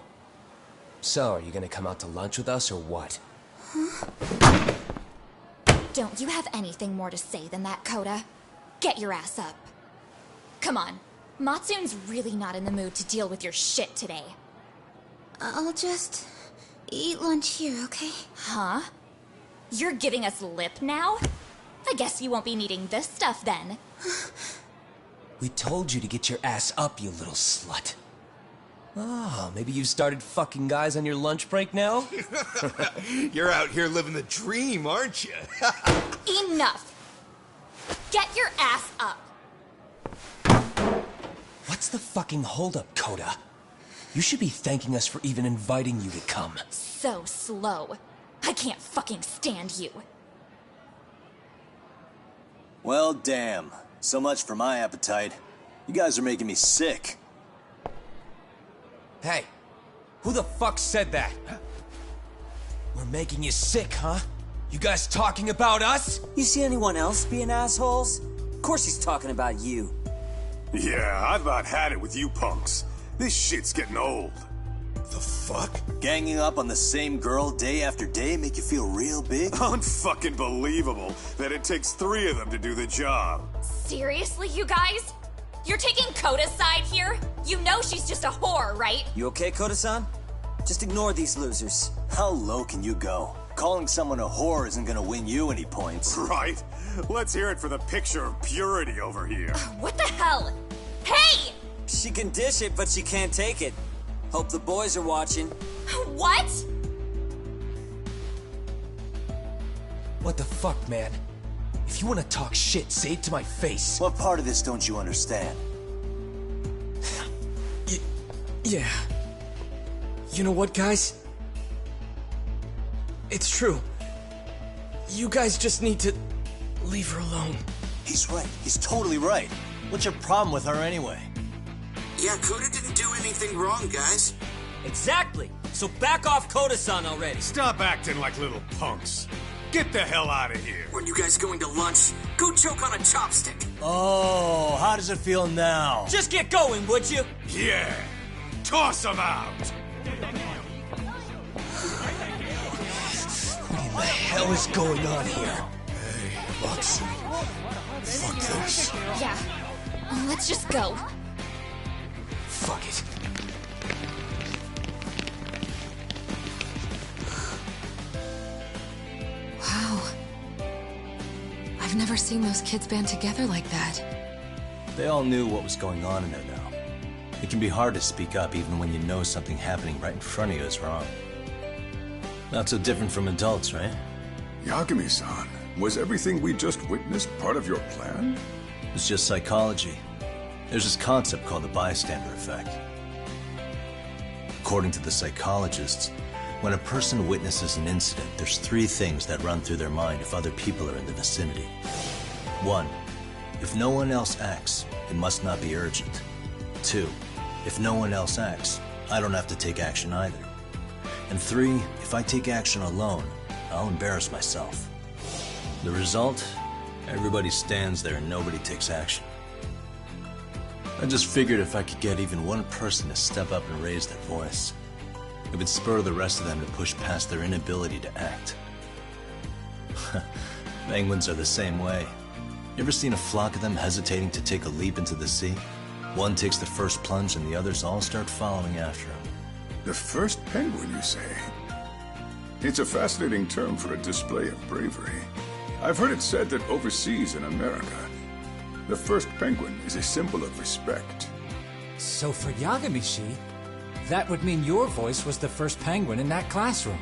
So, are you gonna come out to lunch with us or what? Don't you have anything more to say than that, Koda? Get your ass up. Come on. Matsun's really not in the mood to deal with your shit today. I'll just eat lunch here, okay? Huh? You're giving us lip now? I guess you won't be needing this stuff then. We told you to get your ass up, you little slut. Oh, maybe you've started fucking guys on your lunch break now? You're out here living the dream, aren't you? Enough! Get your ass up! What's the fucking holdup, Koda? You should be thanking us for even inviting you to come. So slow. I can't fucking stand you. Well, damn. So much for my appetite. You guys are making me sick. Hey, who the fuck said that? We're making you sick, huh? You guys talking about us? You see anyone else being assholes? Of course he's talking about you. Yeah, I've about had it with you punks. This shit's getting old. The fuck? Ganging up on the same girl day after day make you feel real big? Unfucking believable that it takes 3 of them to do the job. Seriously, you guys? You're taking Koda's side here? You know she's just a whore, right? You okay, Koda-san? Just ignore these losers. How low can you go? Calling someone a whore isn't gonna win you any points. Right? Let's hear it for the picture of purity over here. What the hell? Hey! She can dish it, but she can't take it. Hope the boys are watching. What? What the fuck, man? If you want to talk shit, say it to my face. What part of this don't you understand? Yeah. You know what, guys? It's true. You guys just need to leave her alone. He's right. He's totally right. What's your problem with her anyway? Yeah, Koda didn't do anything wrong, guys. Exactly. So back off Koda-san already. Stop acting like little punks. Get the hell out of here. When you guys going to lunch, go choke on a chopstick. Oh, how does it feel now? Just get going, would you? Yeah. Toss them out. What in the hell is going on here? Hey, Matsu. Fuck this. Yeah. Let's just go. Fuck it. Wow. I've never seen those kids band together like that. They all knew what was going on in there now. It can be hard to speak up even when you know something happening right in front of you is wrong. Not so different from adults, right? Yagami-san, was everything we just witnessed part of your plan? It's just psychology. There's this concept called the bystander effect. According to the psychologists, when a person witnesses an incident, there's 3 things that run through their mind if other people are in the vicinity. 1. If no one else acts, it must not be urgent. 2. If no one else acts, I don't have to take action either. And 3. If I take action alone, I'll embarrass myself. The result? Everybody stands there and nobody takes action. I just figured if I could get even one person to step up and raise their voice, it would spur the rest of them to push past their inability to act. Penguins are the same way. You ever seen a flock of them hesitating to take a leap into the sea? One takes the first plunge and the others all start following after him. The first penguin, you say? It's a fascinating term for a display of bravery. I've heard it said that overseas in America, the first penguin is a symbol of respect. So for Yagami-shi, that would mean your voice was the first penguin in that classroom.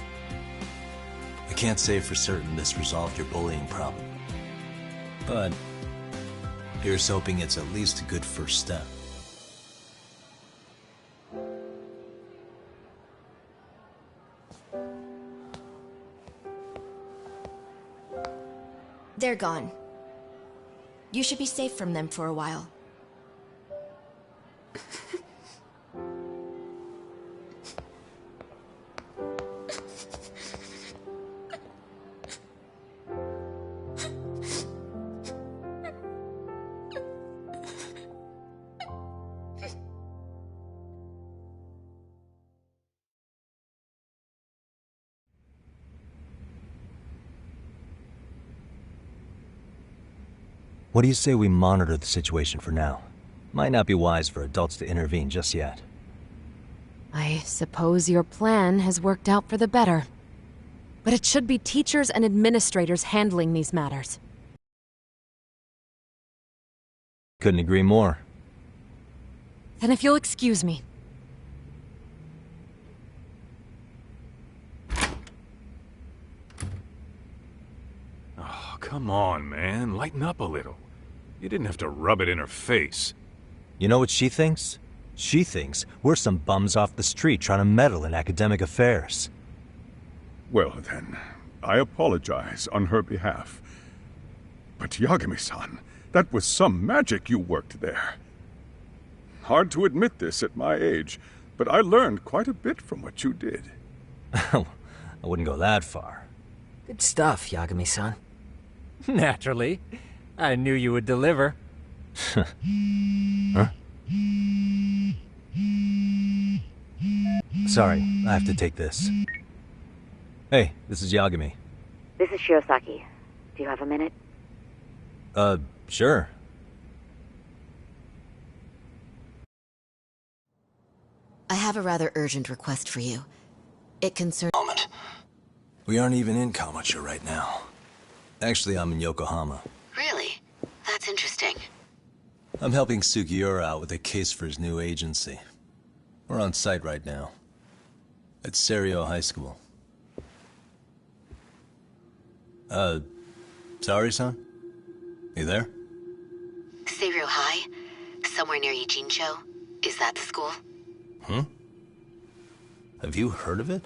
I can't say for certain this resolved your bullying problem. But here's hoping it's at least a good first step. They're gone. You should be safe from them for a while. What do you say we monitor the situation for now? Might not be wise for adults to intervene just yet. I suppose your plan has worked out for the better. But it should be teachers and administrators handling these matters. Couldn't agree more. Then if you'll excuse me. Oh, come on, man. Lighten up a little. You didn't have to rub it in her face. You know what she thinks? She thinks we're some bums off the street trying to meddle in academic affairs. Well, then, I apologize on her behalf. But Yagami-san, that was some magic you worked there. Hard to admit this at my age, but I learned quite a bit from what you did. I wouldn't go that far. Good stuff, Yagami-san. Naturally. I knew you would deliver. Huh? Sorry, I have to take this. Hey, this is Yagami. This is Shirosaki. Do you have a minute? Sure. I have a rather urgent request for you. It concerns... Moment. We aren't even in Kamucha right now. Actually, I'm in Yokohama. Really? That's interesting. I'm helping Sugiura out with a case for his new agency. We're on site right now. At Seiryo High School. Sari-san? You there? Seiryo High? Somewhere near Ijincho? Is that the school? Have you heard of it?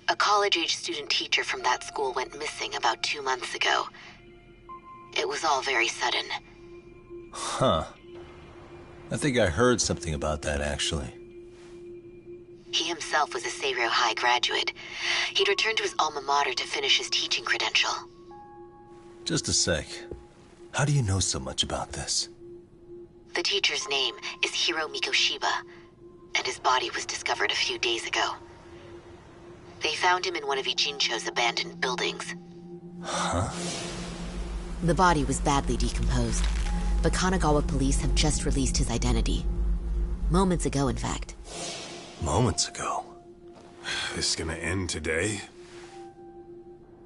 A college-age student teacher from that school went missing about 2 months ago. It was all very sudden. Huh. I think I heard something about that, actually. He himself was a Seiryo High graduate. He'd returned to his alma mater to finish his teaching credential. Just a sec. How do you know so much about this? The teacher's name is Hiro Mikoshiba, and his body was discovered a few days ago. They found him in one of Ijincho's abandoned buildings. Huh? The body was badly decomposed, but Kanagawa police have just released his identity. Moments ago, in fact. Moments ago? This is gonna end today?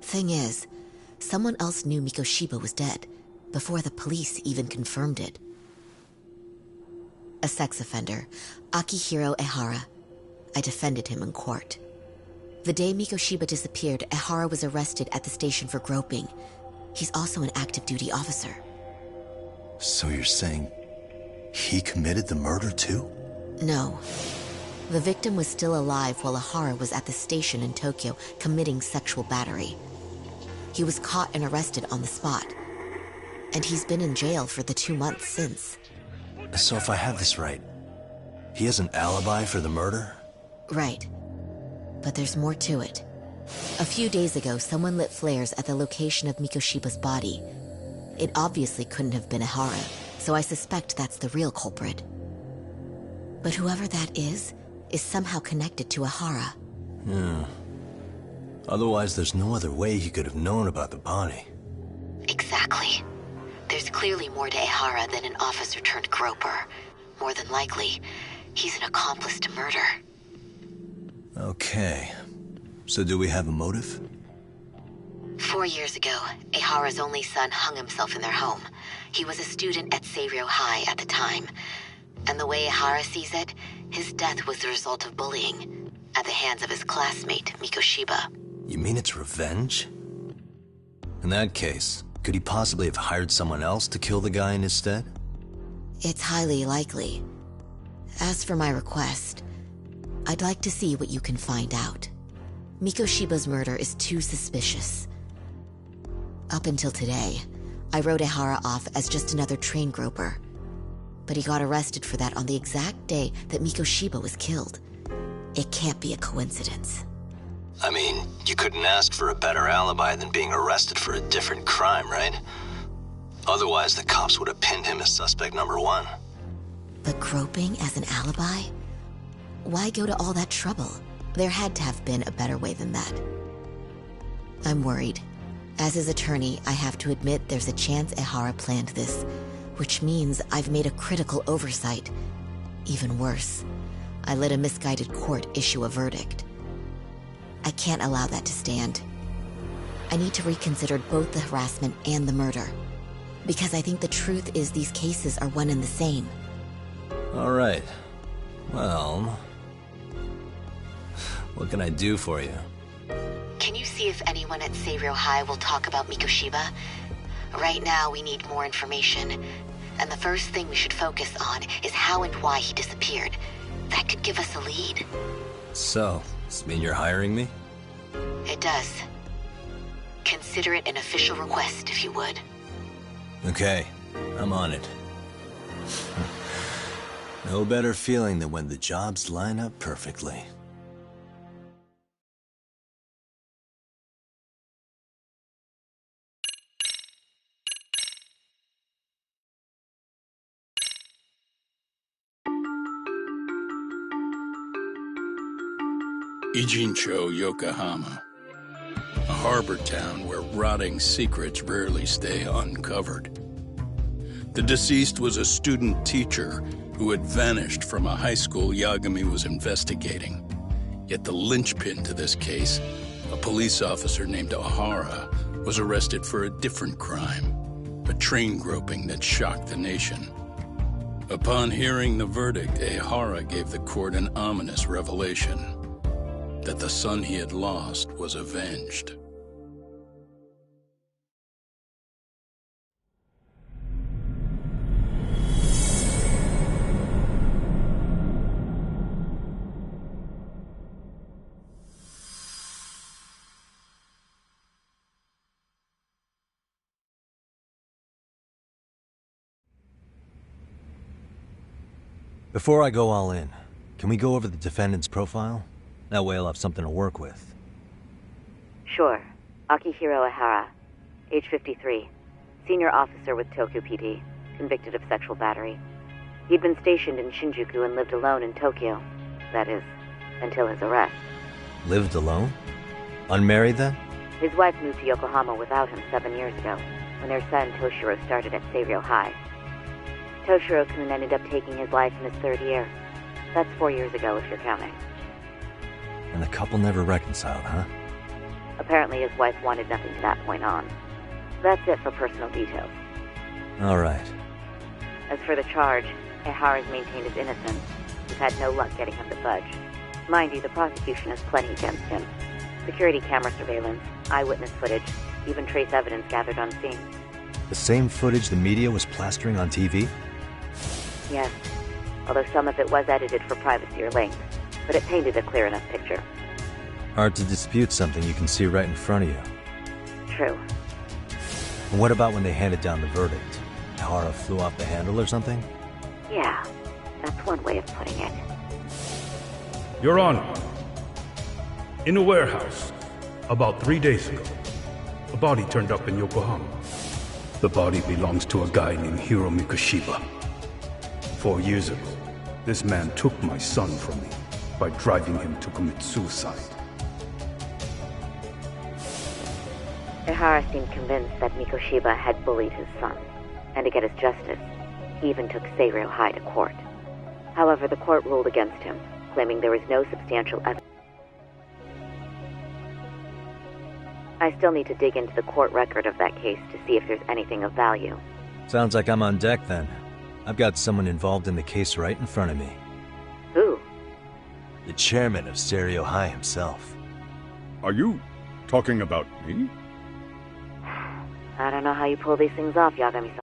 Thing is, someone else knew Mikoshiba was dead, before the police even confirmed it. A sex offender, Akihiro Ehara. I defended him in court. The day Mikoshiba disappeared, Ehara was arrested at the station for groping. He's also an active duty officer. So you're saying he committed the murder too? No. The victim was still alive while Ehara was at the station in Tokyo committing sexual battery. He was caught and arrested on the spot. And he's been in jail for the 2 months since. So if I have this right, he has an alibi for the murder? Right. But there's more to it. A few days ago, someone lit flares at the location of Mikoshiba's body. It obviously couldn't have been Ehara, so I suspect that's the real culprit. But whoever that is somehow connected to Ehara. Yeah. Otherwise, there's no other way he could have known about the body. Exactly. There's clearly more to Ehara than an officer-turned-groper. More than likely, he's an accomplice to murder. Okay. So do we have a motive? 4 years ago, Ehara's only son hung himself in their home. He was a student at Seiryo High at the time. And the way Ehara sees it, his death was the result of bullying at the hands of his classmate, Mikoshiba. You mean it's revenge? In that case, could he possibly have hired someone else to kill the guy in his stead? It's highly likely. As for my request, I'd like to see what you can find out. Mikoshiba's murder is too suspicious. Up until today, I wrote Ehara off as just another train groper. But he got arrested for that on the exact day that Mikoshiba was killed. It can't be a coincidence. I mean, you couldn't ask for a better alibi than being arrested for a different crime, right? Otherwise, the cops would have pinned him as suspect number 1. But groping as an alibi? Why go to all that trouble? There had to have been a better way than that. I'm worried. As his attorney, I have to admit there's a chance Ehara planned this, which means I've made a critical oversight. Even worse, I let a misguided court issue a verdict. I can't allow that to stand. I need to reconsider both the harassment and the murder, because I think the truth is these cases are one and the same. All right. Well, what can I do for you? Can you see if anyone at Seiryo High will talk about Mikoshiba? Right now, we need more information. And the first thing we should focus on is how and why he disappeared. That could give us a lead. So, does this mean you're hiring me? It does. Consider it an official request, if you would. Okay, I'm on it. No better feeling than when the jobs line up perfectly. Ijincho, Yokohama. A harbor town where rotting secrets rarely stay uncovered. The deceased was a student teacher who had vanished from a high school Yagami was investigating. Yet the linchpin to this case, a police officer named Ehara, was arrested for a different crime, a train groping that shocked the nation. Upon hearing the verdict, Ehara gave the court an ominous revelation: that the son he had lost was avenged. Before I go all in, can we go over the defendant's profile? That way I'll have something to work with. Sure. Akihiro Ehara, age 53, senior officer with Tokyo PD, convicted of sexual battery. He'd been stationed in Shinjuku and lived alone in Tokyo. That is, until his arrest. Lived alone? Unmarried then? His wife moved to Yokohama without him 7 years ago, when their son Toshiro started at Seiryo High. Toshiro-kun ended up taking his life in his 3rd year. That's 4 years ago, if you're counting. And the couple never reconciled, huh? Apparently his wife wanted nothing to that point on. That's it for personal details. All right. As for the charge, Ehara's maintained his innocence. We've had no luck getting him to budge. Mind you, the prosecution has plenty against him. Security camera surveillance, eyewitness footage, even trace evidence gathered on scene. The same footage the media was plastering on TV? Yes, although some of it was edited for privacy or length, but it painted a clear enough picture. Hard to dispute something you can see right in front of you. True. And what about when they handed down the verdict? Ehara flew off the handle or something? Yeah, that's one way of putting it. Your Honor, in a warehouse, about 3 days ago, a body turned up in Yokohama. The body belongs to a guy named Hiro Mikoshiba. 4 years ago, this man took my son from me by driving him to commit suicide. Ehara seemed convinced that Mikoshiba had bullied his son, and to get his justice, he even took Seiryo High to court. However, the court ruled against him, claiming there was no substantial evidence. I still need to dig into the court record of that case to see if there's anything of value. Sounds like I'm on deck then. I've got someone involved in the case right in front of me. Who? The chairman of Seiryo High himself. Are you talking about me? I don't know how you pull these things off, Yagami-san.